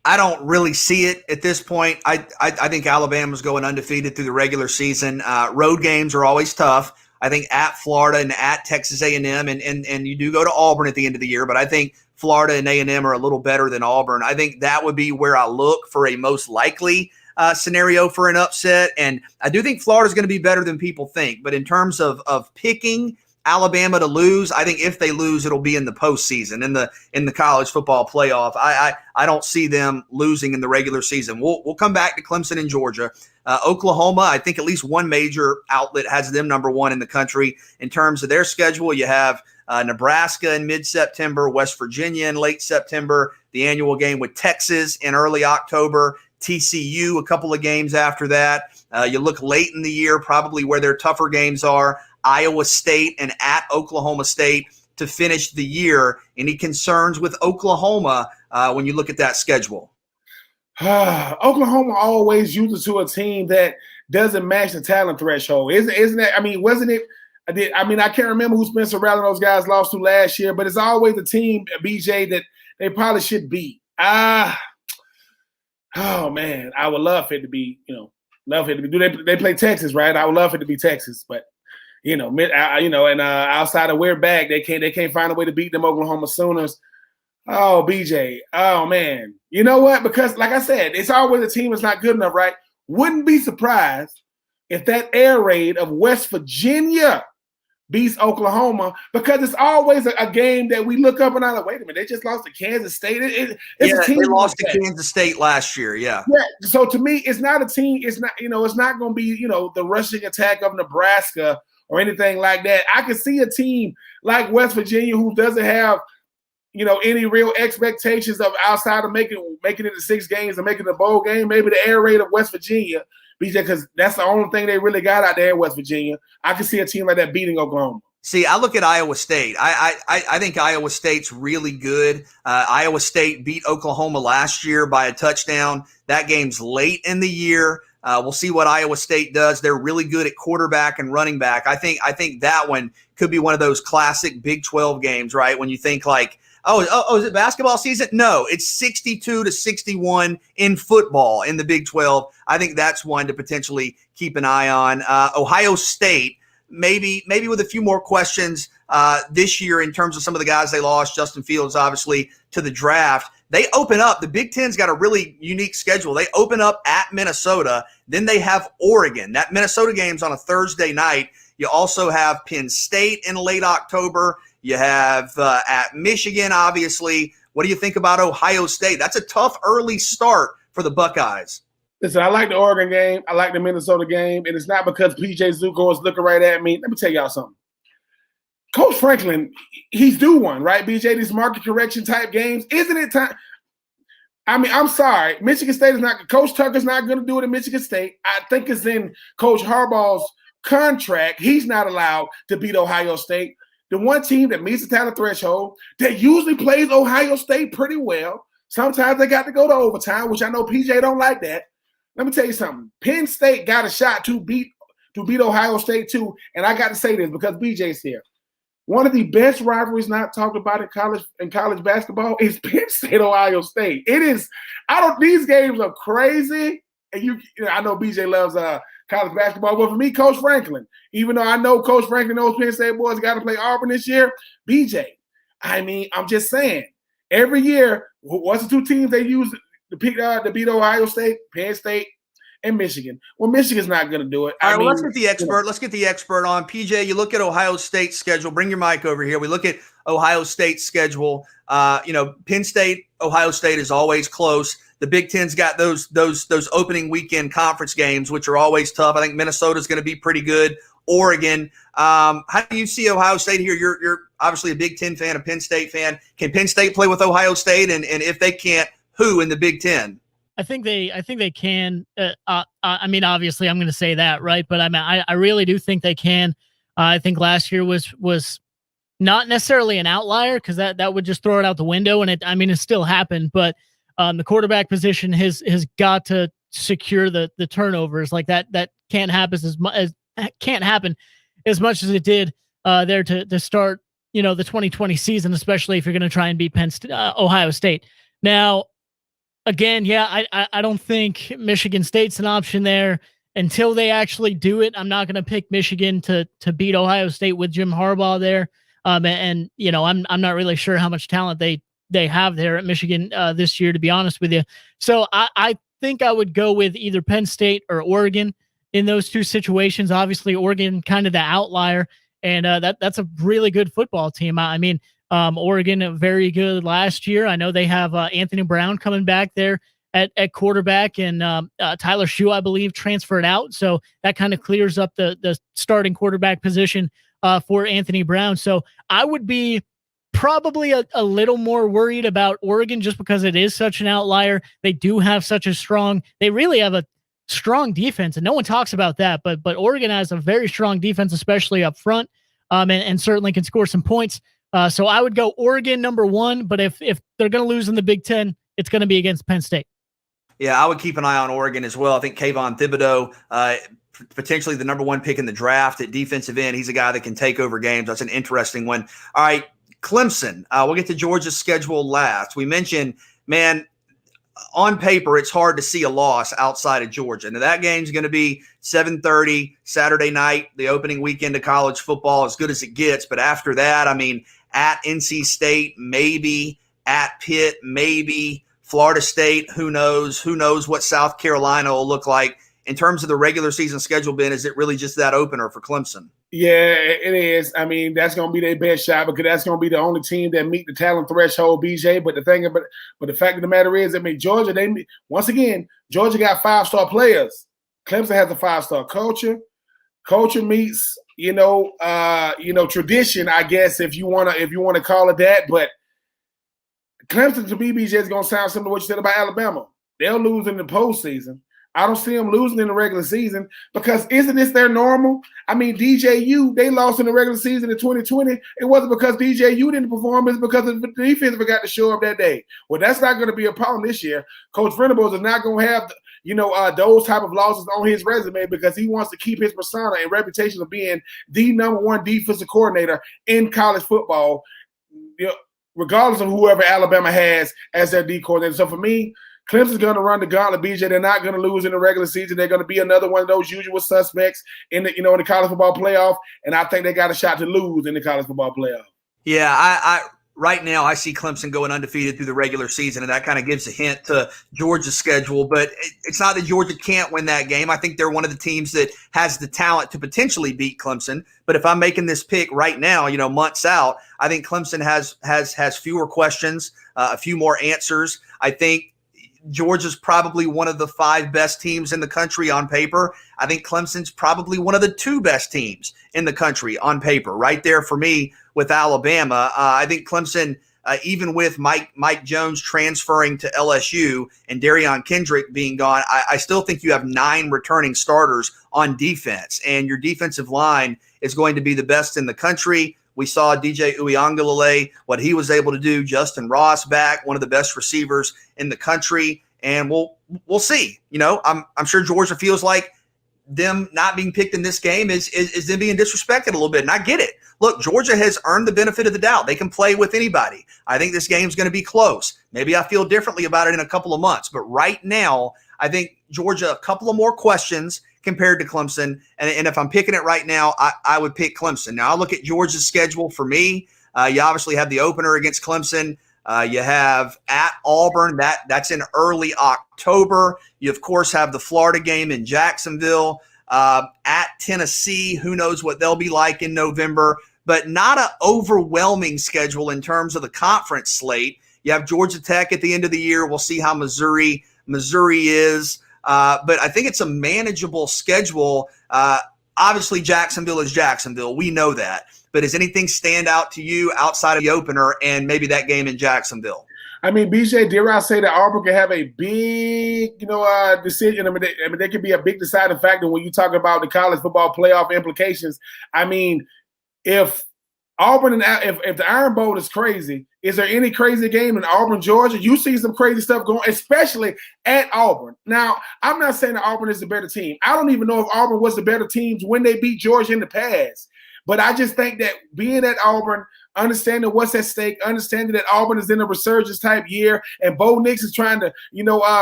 I don't really see it at this point. I think Alabama's going undefeated through the regular season. Road games are always tough. I think at Florida and at Texas A&M, and you do go to Auburn at the end of the year, but I think Florida and A&M are a little better than Auburn. I think that would be where I look for a most likely scenario for an upset. And I do think Florida's going to be better than people think. But in terms of picking Alabama to lose, I think if they lose, it'll be in the postseason, in the college football playoff. I don't see them losing in the regular season. We'll come back to Clemson and Georgia. Oklahoma, I think at least one major outlet has them number 1 in the country. In terms of their schedule, you have Nebraska in mid-September, West Virginia in late September, the annual game with Texas in early October, TCU a couple of games after that. You look late in the year, probably where their tougher games are, Iowa State and at Oklahoma State to finish the year. Any concerns with Oklahoma when you look at that schedule? Oklahoma always uses to a team that doesn't match the talent threshold. Isn't that? Wasn't it? I can't remember who Spencer Rattler and those guys lost to last year, but it's always a team, BJ, that they probably should beat. Oh man, I would love for it to be, Do they play Texas, right? I would love for it to be Texas, but outside of we're back, they can't find a way to beat them Oklahoma Sooners. Oh, BJ, oh man, you know what? Because like I said, it's always a team that's not good enough, right? Wouldn't be surprised if that air raid of West Virginia beats Oklahoma, because it's always a game that we look up and I'm like, wait a minute, they just lost to Kansas State. It's a team they lost to Kansas State last year. Yeah. So to me, it's not a team. It's not, it's not going to be, the rushing attack of Nebraska or anything like that. I can see a team like West Virginia who doesn't have, any real expectations of outside of making it to 6 games and making the bowl game. Maybe the air raid of West Virginia, BJ, because that's the only thing they really got out there in West Virginia. I can see a team like that beating Oklahoma. See, I look at Iowa State. I think Iowa State's really good. Iowa State beat Oklahoma last year by a touchdown. That game's late in the year. We'll see what Iowa State does. They're really good at quarterback and running back. I think that one could be one of those classic Big 12 games, right? When you think like, oh, is it basketball season? No, it's 62-61 in football in the Big 12. I think that's one to potentially keep an eye on. Ohio State, maybe with a few more questions this year in terms of some of the guys they lost. Justin Fields, obviously, to the draft. They open up. The Big Ten's got a really unique schedule. They open up at Minnesota. Then they have Oregon. That Minnesota game's on a Thursday night. You also have Penn State in late October. You have at Michigan, obviously. What do you think about Ohio State? That's a tough early start for the Buckeyes. Listen, I like the Oregon game. I like the Minnesota game. And it's not because P.J. Zuko is looking right at me. Let me tell y'all something. Coach Franklin, he's due one, right, BJ? These market correction type games. Isn't it time? I mean, I'm sorry. Michigan State is not – Coach Tucker's not going to do it in Michigan State. I think it's in Coach Harbaugh's contract. He's not allowed to beat Ohio State. The one team that meets the talent threshold that usually plays Ohio State pretty well. Sometimes they got to go to overtime, which I know PJ don't like that. Let me tell you something. Penn State got a shot to beat Ohio State too, and I got to say this because BJ's here. One of the best rivalries not talked about in college basketball is Penn State, Ohio State. It is. These games are crazy, and I know BJ loves college basketball, but for me, Coach Franklin, even though I know Coach Franklin knows Penn State boys got to play Auburn this year, BJ, I mean, I'm just saying, every year, what's the two teams they use to beat Ohio State? Penn State and Michigan. Well, Michigan's not going to do it. All right, let's get the expert. Let's get the expert on. PJ, you look at Ohio State's schedule. Bring your mic over here. We look at Ohio State's schedule. Penn State, Ohio State is always close. The Big Ten's got those opening weekend conference games, which are always tough. I think Minnesota's going to be pretty good. Oregon. How do you see Ohio State here? You're obviously a Big Ten fan, a Penn State fan. Can Penn State play with Ohio State? And if they can't, who in the Big Ten? I think they can. I mean, obviously, I'm going to say that, right? But I mean, I really do think they can. I think last year was not necessarily an outlier because that would just throw it out the window, and it still happened. But the quarterback position has got to secure the turnovers. Like that can't happen as much as it did there to start the 2020 season, especially if you're going to try and beat Ohio State. Now, again, yeah, I don't think Michigan State's an option there until they actually do it. I'm not going to pick Michigan to beat Ohio State with Jim Harbaugh there. I'm not really sure how much talent they have there at Michigan this year, to be honest with you. So I think I would go with either Penn State or Oregon in those two situations. Obviously, Oregon kind of the outlier, and that's a really good football team. I mean, Oregon very good last year. I know they have Anthony Brown coming back there at quarterback, and Tyler Shue, I believe, transferred out. So that kind of clears up the starting quarterback position for Anthony Brown. So I would be probably a little more worried about Oregon just because it is such an outlier. They do have they really have a strong defense, and no one talks about that, but Oregon has a very strong defense, especially up front, and certainly can score some points. So I would go Oregon number one, but if they're going to lose in the Big Ten, it's going to be against Penn State. Yeah, I would keep an eye on Oregon as well. I think Kayvon Thibodeau, potentially the number one pick in the draft at defensive end. He's a guy that can take over games. That's an interesting one. All right, Clemson. We'll get to Georgia's schedule last. We mentioned, man, on paper, it's hard to see a loss outside of Georgia. Now, that game's going to be 7:30 Saturday night, the opening weekend of college football, as good as it gets. But after that, I mean, at NC State, maybe. At Pitt, maybe. Florida State, who knows? Who knows what South Carolina will look like? In terms of the regular season schedule, Ben, is it really just that opener for Clemson? Yeah, it is. I mean, that's going to be their best shot because that's going to be the only team that meet the talent threshold, BJ. But the fact of the matter is, I mean, Georgia, Georgia got 5-star players. Clemson has a 5-star culture. Culture meets, tradition, I guess, if you want to call it that. But Clemson, to me, BJ, is going to sound similar to what you said about Alabama. They'll lose in the postseason, I don't see them losing in the regular season because isn't this their normal? I mean, DJU, they lost in the regular season in 2020. It wasn't because DJU didn't perform. It's because the defense forgot to show up that day. Well, that's not going to be a problem this year. Coach Venables is not going to have, those type of losses on his resume because he wants to keep his persona and reputation of being the number one defensive coordinator in college football, regardless of whoever Alabama has as their D coordinator. So for me, Clemson's going to run the gauntlet, BJ. They're not going to lose in the regular season. They're going to be another one of those usual suspects in the college football playoff, and I think they got a shot to lose in the college football playoff. Yeah, I right now I see Clemson going undefeated through the regular season, and that kind of gives a hint to Georgia's schedule. But it's not that Georgia can't win that game. I think they're one of the teams that has the talent to potentially beat Clemson. But if I'm making this pick right now, months out, I think Clemson has fewer questions, a few more answers. I think Georgia's probably one of the 5 best teams in the country on paper. I think Clemson's probably one of the 2 best teams in the country on paper, right there for me with Alabama. I think Clemson, even with Mike Jones transferring to LSU and Darion Kendrick being gone, I still think you have 9 returning starters on defense, and your defensive line is going to be the best in the country. We saw DJ Uiagalelei, what he was able to do. Justin Ross back, one of the best receivers in the country, and we'll see. I'm sure Georgia feels like them not being picked in this game is them being disrespected a little bit, and I get it. Look, Georgia has earned the benefit of the doubt. They can play with anybody. I think this game's going to be close. Maybe I feel differently about it in a couple of months, but right now, I think Georgia, a couple of more questions compared to Clemson. And if I'm picking it right now, I would pick Clemson. Now, I'll look at Georgia's schedule for me. You obviously have the opener against Clemson. You have at Auburn. That's in early October. You, of course, have the Florida game in Jacksonville. At Tennessee, who knows what they'll be like in November. But not an overwhelming schedule in terms of the conference slate. You have Georgia Tech at the end of the year. We'll see how Missouri is. But I think it's a manageable schedule. Obviously, Jacksonville is Jacksonville. We know that. But does anything stand out to you outside of the opener and maybe that game in Jacksonville? I mean, BJ, dare I say that Auburn could have a big, decision. I mean, they could be a big deciding factor when you talk about the college football playoff implications. I mean, if Auburn and if the Iron Bowl is crazy, is there any crazy game in Auburn, Georgia? You see some crazy stuff going, especially at Auburn. Now, I'm not saying that Auburn is the better team. I don't even know if Auburn was the better team when they beat Georgia in the past. But I just think that being at Auburn, understanding what's at stake, understanding that Auburn is in a resurgence type year, and Bo Nix is trying to,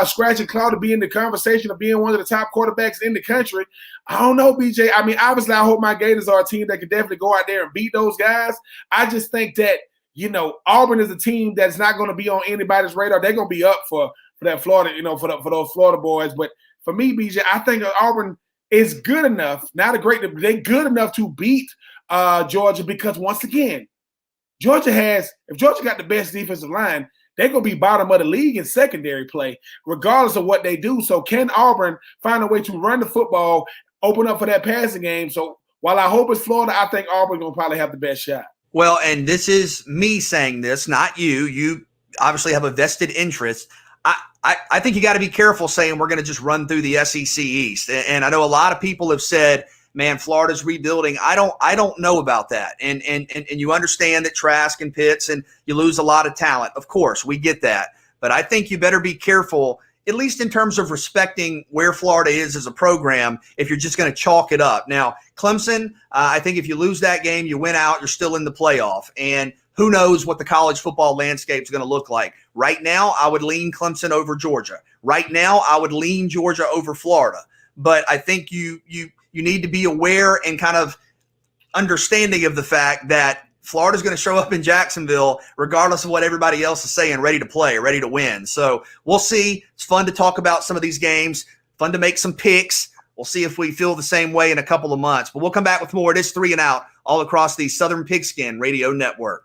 scratch and claw to be in the conversation of being one of the top quarterbacks in the country. I don't know, BJ. I mean, obviously, I hope my Gators are a team that could definitely go out there and beat those guys. I just think that, Auburn is a team that's not going to be on anybody's radar. They're going to be up for that Florida, for those Florida boys. But for me, BJ, I think Auburn is good enough, they're good enough to beat Georgia because, once again, if Georgia got the best defensive line, they're going to be bottom of the league in secondary play, regardless of what they do. So can Auburn find a way to run the football, open up for that passing game? So while I hope it's Florida, I think Auburn's going to probably have the best shot. Well, and this is me saying this, not you. You obviously have a vested interest. I think you got to be careful saying we're going to just run through the SEC East. And I know a lot of people have said, man, Florida's rebuilding. I don't know about that. And you understand that Trask and Pitts and you lose a lot of talent. Of course, we get that. But I think you better be careful, at least in terms of respecting where Florida is as a program, if you're just going to chalk it up. Now, Clemson, I think if you lose that game, you win out, you're still in the playoff. And who knows what the college football landscape is going to look like. Right now, I would lean Clemson over Georgia. Right now, I would lean Georgia over Florida. But I think you need to be aware and kind of understanding of the fact that Florida's going to show up in Jacksonville regardless of what everybody else is saying, ready to play, ready to win. So we'll see. It's fun to talk about some of these games, fun to make some picks. We'll see if we feel the same way in a couple of months. But we'll come back with more. It is 3 and Out all across the Southern Pigskin Radio Network.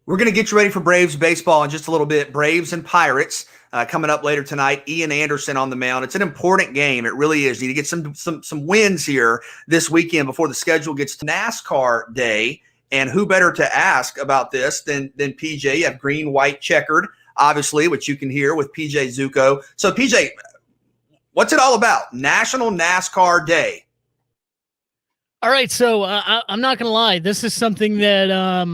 We're going to get you ready for Braves baseball in just a little bit. Braves and Pirates coming up later tonight. Ian Anderson on the mound. It's an important game. It really is. You need to get some wins here this weekend before the schedule gets to NASCAR Day. And who better to ask about this than PJ? You have green, white, checkered, obviously, which you can hear with PJ Zuko. So, PJ, what's it all about? National NASCAR Day. All right, so I'm not going to lie. This is something that,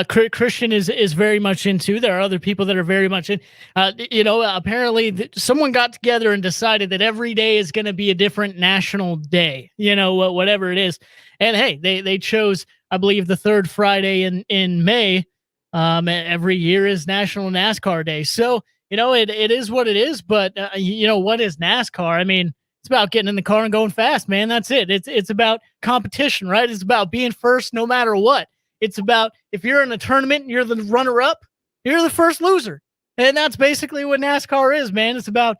Christian is very much into. There are other people that are very much in. Apparently someone got together and decided that every day is going to be a different national day, whatever it is. And hey, they chose, I believe, the third Friday in May. Every year is National NASCAR Day. So, it is what it is. But, what is NASCAR? I mean, it's about getting in the car and going fast, man. That's it. It's about competition, right? It's about being first no matter what. It's about if you're in a tournament and you're the runner-up, you're the first loser. And that's basically what NASCAR is, man. It's about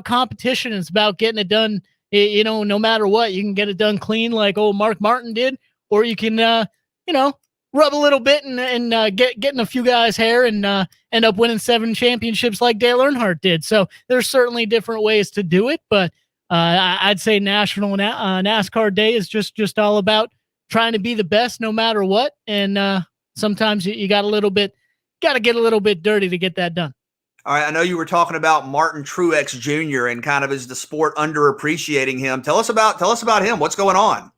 competition. It's about getting it done, no matter what. You can get it done clean like old Mark Martin did, or you can, rub a little bit and get in a few guys' hair and end up winning 7 championships like Dale Earnhardt did. So there's certainly different ways to do it, but I'd say National NASCAR Day is just all about trying to be the best no matter what. And sometimes you got to get a little bit dirty to get that done. All right. I know you were talking about Martin Truex Jr. and kind of is the sport underappreciating him. Tell us about him. What's going on?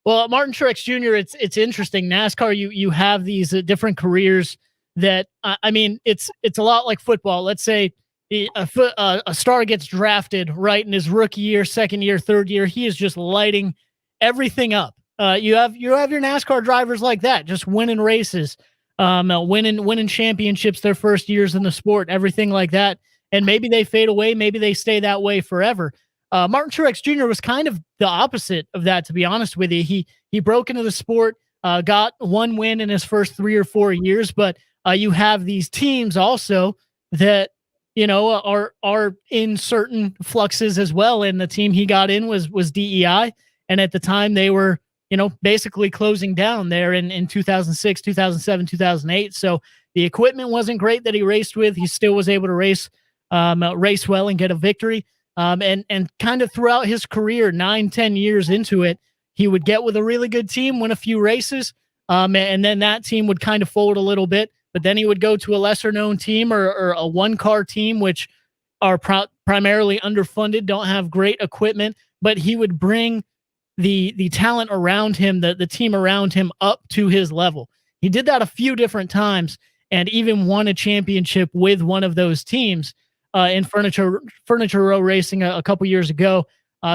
Well, Martin Truex Jr., it's interesting. NASCAR, you have these different careers that, it's a lot like football. Let's say a star gets drafted right in his rookie year, second year, third year. He is just lighting everything up. You have your NASCAR drivers like that, just winning races, winning championships their first years in the sport, everything like that. And maybe they fade away, maybe they stay that way forever. Martin Truex Jr. was kind of the opposite of that, to be honest with you. He broke into the sport, got 1 win in his first 3 or 4 years, but you have these teams also that are in certain fluxes as well. And the team he got in was DEI, and at the time they were basically closing down there in 2006, 2007, 2008. So the equipment wasn't great that he raced with. He still was able to race well and get a victory. And kind of throughout his career, 9-10 years into it, he would get with a really good team, win a few races. And then that team would kind of fold a little bit, but then he would go to a lesser known team or a 1-car team, which are primarily underfunded, don't have great equipment, but he would bring the talent around him, the team around him up to his level. He did that a few different times and even won a championship with one of those teams in Furniture Row Racing a couple years ago.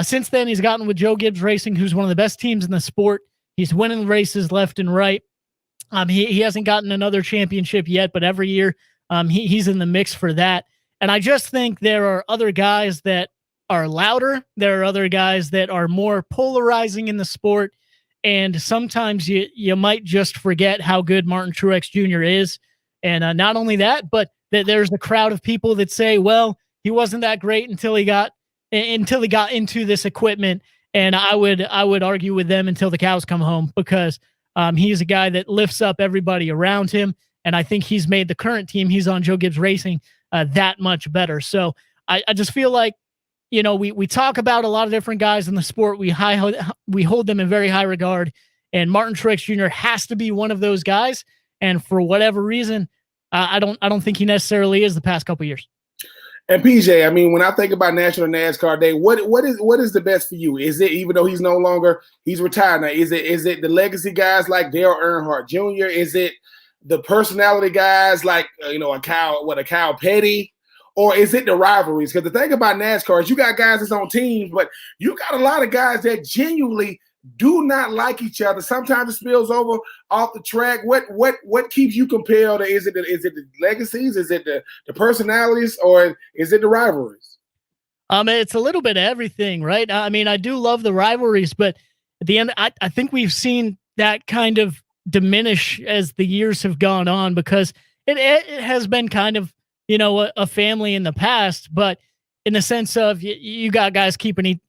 Since then, he's gotten with Joe Gibbs Racing, who's one of the best teams in the sport. He's winning races left and right. He hasn't gotten another championship yet, but every year he's in the mix for that. And I just think there are other guys that are louder. There are other guys that are more polarizing in the sport. And sometimes you might just forget how good Martin Truex Jr. is. And not only that, but that there's a crowd of people that say, well, he wasn't that great until he got into this equipment. And I would argue with them until the cows come home, because he's a guy that lifts up everybody around him. And I think he's made the current team he's on, Joe Gibbs Racing, that much better. So I just feel like, we talk about a lot of different guys in the sport. We hold them in very high regard, and Martin Truex Jr. has to be one of those guys. And for whatever reason, I don't think he necessarily is the past couple years. And PJ, I mean, when I think about National NASCAR Day, what is the best for you? Is it, even though he's retired now, is it the legacy guys like Dale Earnhardt Jr.? Is it the personality guys like a Kyle Petty? Or is it the rivalries? Because the thing about NASCAR is you got guys that's on teams, but you got a lot of guys that genuinely do not like each other. Sometimes it spills over off the track. What keeps you compelled? Is it the legacies? Is it the personalities? Or is it the rivalries? It's a little bit of everything, right? I mean, I do love the rivalries, but at the end, I think we've seen that kind of diminish as the years have gone on, because it has been kind of, a family in the past, but in the sense of you got guys keeping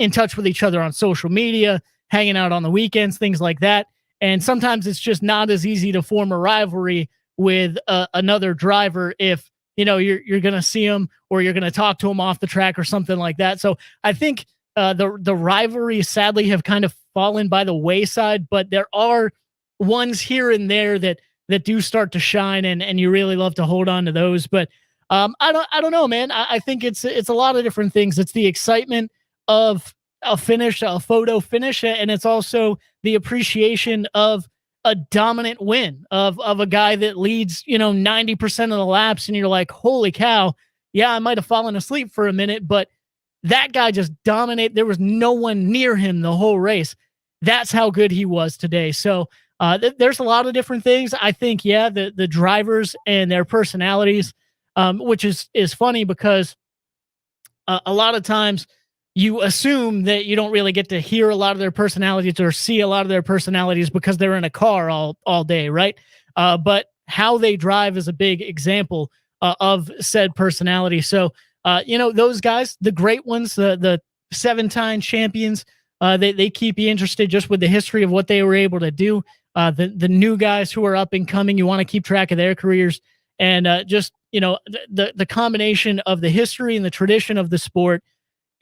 in touch with each other on social media, hanging out on the weekends, things like that. And sometimes it's just not as easy to form a rivalry with another driver if you're going to see him or you're going to talk to him off the track or something like that. So I think the rivalries sadly have kind of fallen by the wayside, but there are ones here and there that do start to shine, and you really love to hold on to those. But I don't know, man. I think it's a lot of different things. It's the excitement of a finish, a photo finish, and it's also the appreciation of a dominant win of a guy that leads 90% of the laps, and you're like, holy cow, yeah, I might have fallen asleep for a minute, but that guy just dominated. There was no one near him the whole race. That's how good he was today. So there's a lot of different things. I think, yeah, the drivers and their personalities, which is funny because a lot of times you assume that you don't really get to hear a lot of their personalities or see a lot of their personalities because they're in a car all day, right? But how they drive is a big example of said personality. So, those guys, the great ones, the 7-time champions, they keep you interested just with the history of what they were able to do. The new guys who are up and coming, you want to keep track of their careers, and just the combination of the history and the tradition of the sport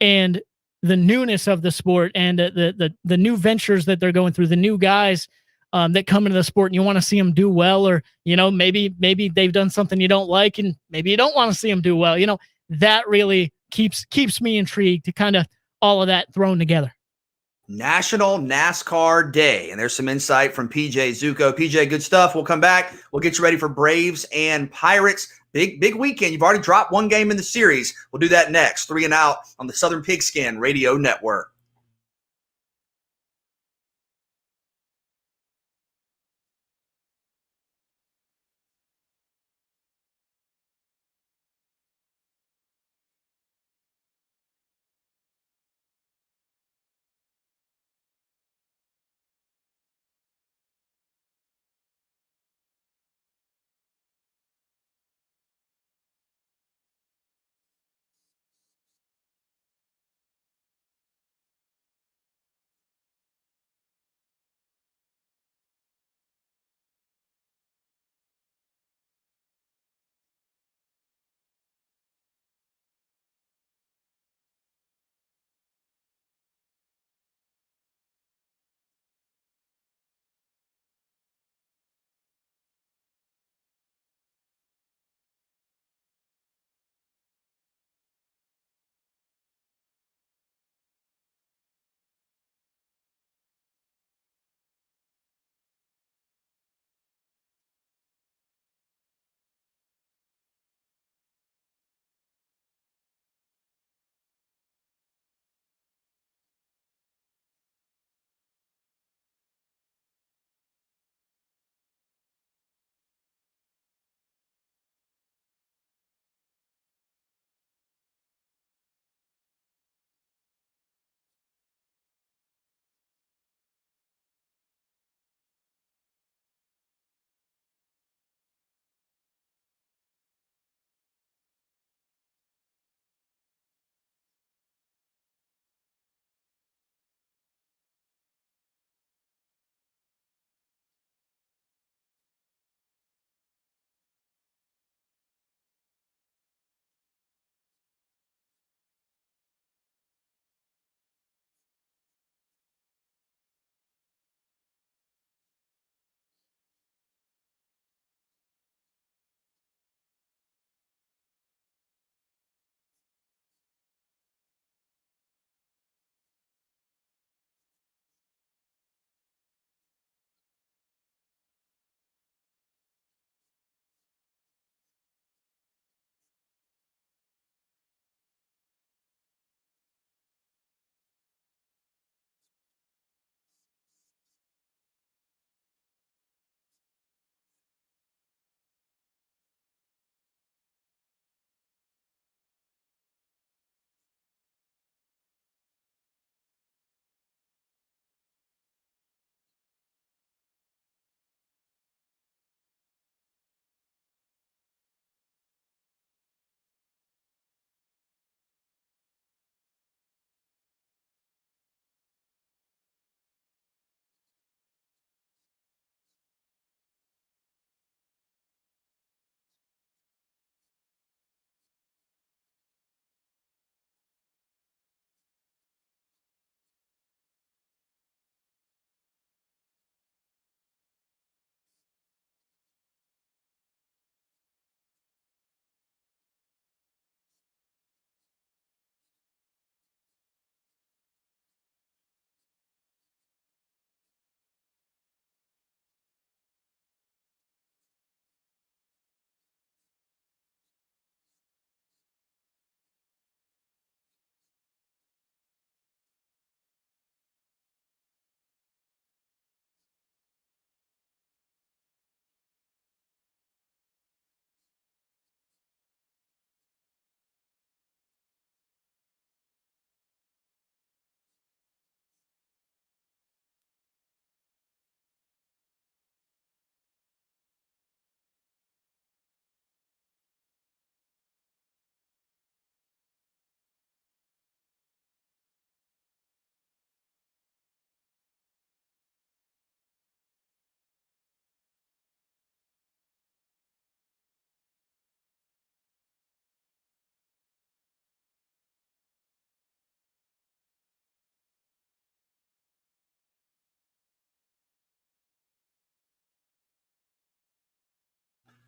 and the newness of the sport and the new ventures that they're going through, the new guys that come into the sport, and you want to see them do well, or maybe they've done something you don't like, and maybe you don't want to see them do well. That really keeps me intrigued to kind of all of that thrown together. National NASCAR Day, and there's some insight from PJ Zuko. PJ, good stuff. We'll come back. We'll get you ready for Braves and Pirates. Big weekend. You've already dropped one game in the series. We'll do that next. 3 and Out on the Southern Pigskin Radio Network.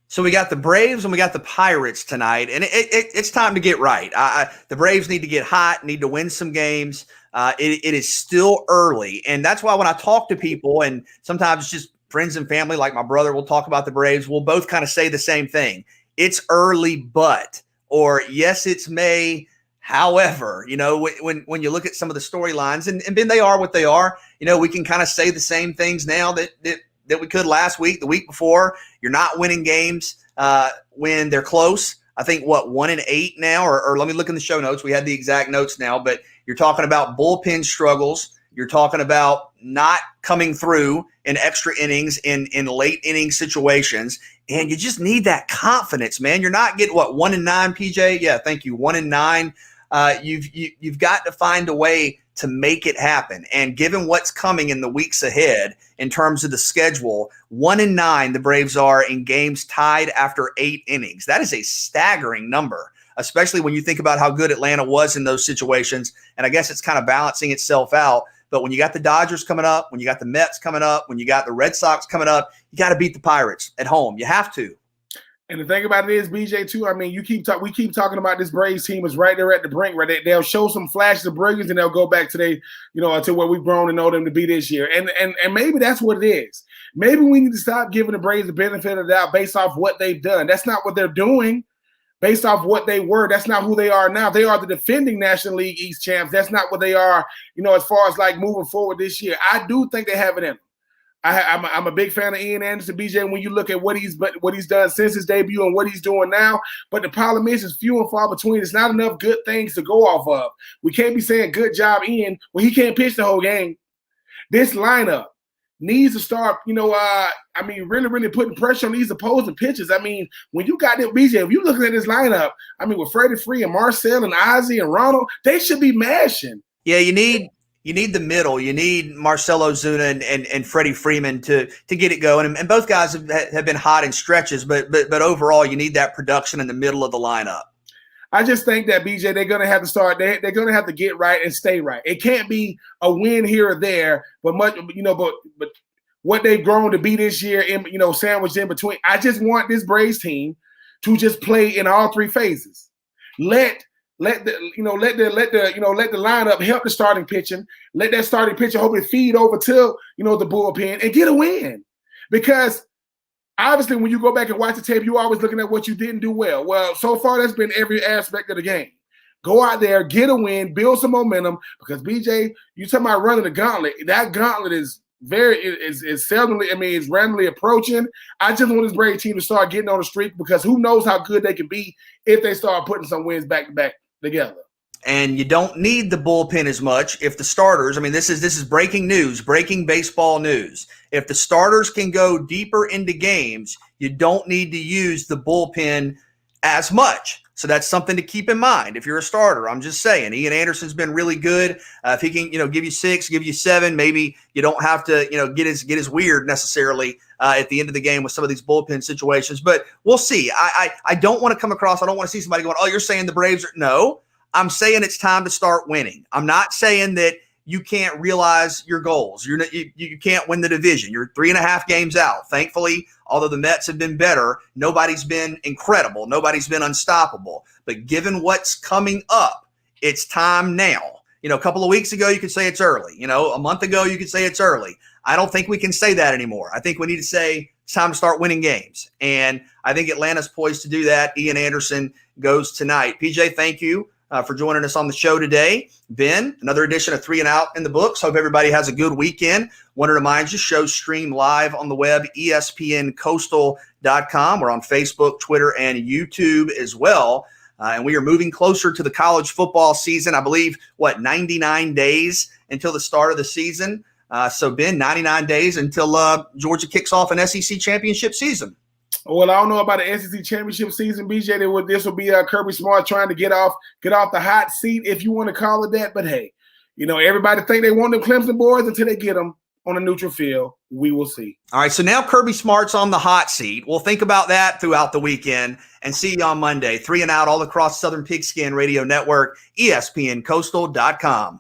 So we got the Braves and we got the Pirates tonight, and it's time to get right. The Braves need to get hot, need to win some games. It is still early, and that's why when I talk to people, and sometimes just friends and family, like my brother, will talk about the Braves, we'll both kind of say the same thing. It's early, but, or yes, it's May. However, when you look at some of the storylines, and Ben, they are what they are. We can kind of say the same things now that we could last week, the week before. You're not winning games when they're close. I think, 1-8 now, or let me look in the show notes. We had the exact notes now, but you're talking about bullpen struggles. You're talking about not coming through in extra innings, in late inning situations, and you just need that confidence, man. You're not getting 1-9, PJ? Yeah, thank you. 1-9. You've got to find a way to make it happen. And given what's coming in the weeks ahead in terms of the schedule, 1-9 the Braves are in games tied after 8 innings. That is a staggering number, especially when you think about how good Atlanta was in those situations. And I guess it's kind of balancing itself out. But when you got the Dodgers coming up, when you got the Mets coming up, when you got the Red Sox coming up, you got to beat the Pirates at home. You have to. And the thing about it is, BJ, too, I mean, we keep talking about this Braves team is right there at the brink, right? They'll show some flashes of brilliance, and they'll go back to to where we've grown to know them to be this year. And maybe that's what it is. Maybe we need to stop giving the Braves the benefit of the doubt based off what they've done. That's not what they're doing. Based off what they were, that's not who they are now. They are the defending National League East champs. That's not what they are, as far as like moving forward this year. I do think they have it in them. I'm a big fan of Ian Anderson, BJ, when you look at what he's done since his debut and what he's doing now. But the problem is few and far between. It's not enough good things to go off of. We can't be saying good job, Ian, when he can't pitch the whole game. This lineup needs to start, really, really putting pressure on these opposing pitchers. I mean, when you got them, BJ, if you're looking at this lineup, with Freddie Free and Marcel and Ozzie and Ronald, they should be mashing. Yeah, you need the middle. You need Marcell Ozuna and Freddie Freeman to get it going. And both guys have been hot in stretches, but overall, you need that production in the middle of the lineup. I just think that, BJ, they're going to have to start. They're going to have to get right and stay right. It can't be a win here or there, but what they've grown to be this year, sandwiched in between. I just want this Braves team to just play in all 3 phases. Let the lineup help the starting pitching. Let that starting pitcher hopefully feed over to the bullpen and get a win. Because obviously, when you go back and watch the tape, you're always looking at what you didn't do well. Well, so far, that's been every aspect of the game. Go out there, get a win, build some momentum. Because, BJ, you talking about running the gauntlet. That gauntlet is seldomly, it's randomly approaching. I just want this Braves team to start getting on the streak, because who knows how good they can be if they start putting some wins back to back together. And you don't need the bullpen as much if the starters, this is breaking news, breaking baseball news. If the starters can go deeper into games, you don't need to use the bullpen as much. So that's something to keep in mind if you're a starter. I'm just saying, Ian Anderson's been really good. If he can, give you 6, give you 7, maybe you don't have to, get as weird necessarily at the end of the game with some of these bullpen situations. But we'll see. I don't want to come across. I don't want to see somebody going, "Oh, you're saying the Braves are." No, I'm saying it's time to start winning. I'm not saying that you can't realize your goals. You can't win the division. You're 3.5 games out. Thankfully, although the Mets have been better, nobody's been incredible. Nobody's been unstoppable. But given what's coming up, it's time now. A couple of weeks ago, you could say it's early. A month ago, you could say it's early. I don't think we can say that anymore. I think we need to say it's time to start winning games. And I think Atlanta's poised to do that. Ian Anderson goes tonight. PJ, thank you for joining us on the show today. Ben, another edition of 3 and Out in the books. Hope everybody has a good weekend. Want to remind you, shows stream live on the web, ESPNcoastal.com. We're on Facebook, Twitter, and YouTube as well. And we are moving closer to the college football season. I believe, 99 days until the start of the season. So, Ben, 99 days until Georgia kicks off an SEC championship season. Well, I don't know about the SEC championship season, BJ. This will be Kirby Smart trying to get off the hot seat, if you want to call it that. But hey, everybody think they want them Clemson boys until they get them on a neutral field. We will see. All right, so now Kirby Smart's on the hot seat. We'll think about that throughout the weekend and see you on Monday. 3 and Out all across Southern Pigskin Radio Network, ESPNcoastal.com.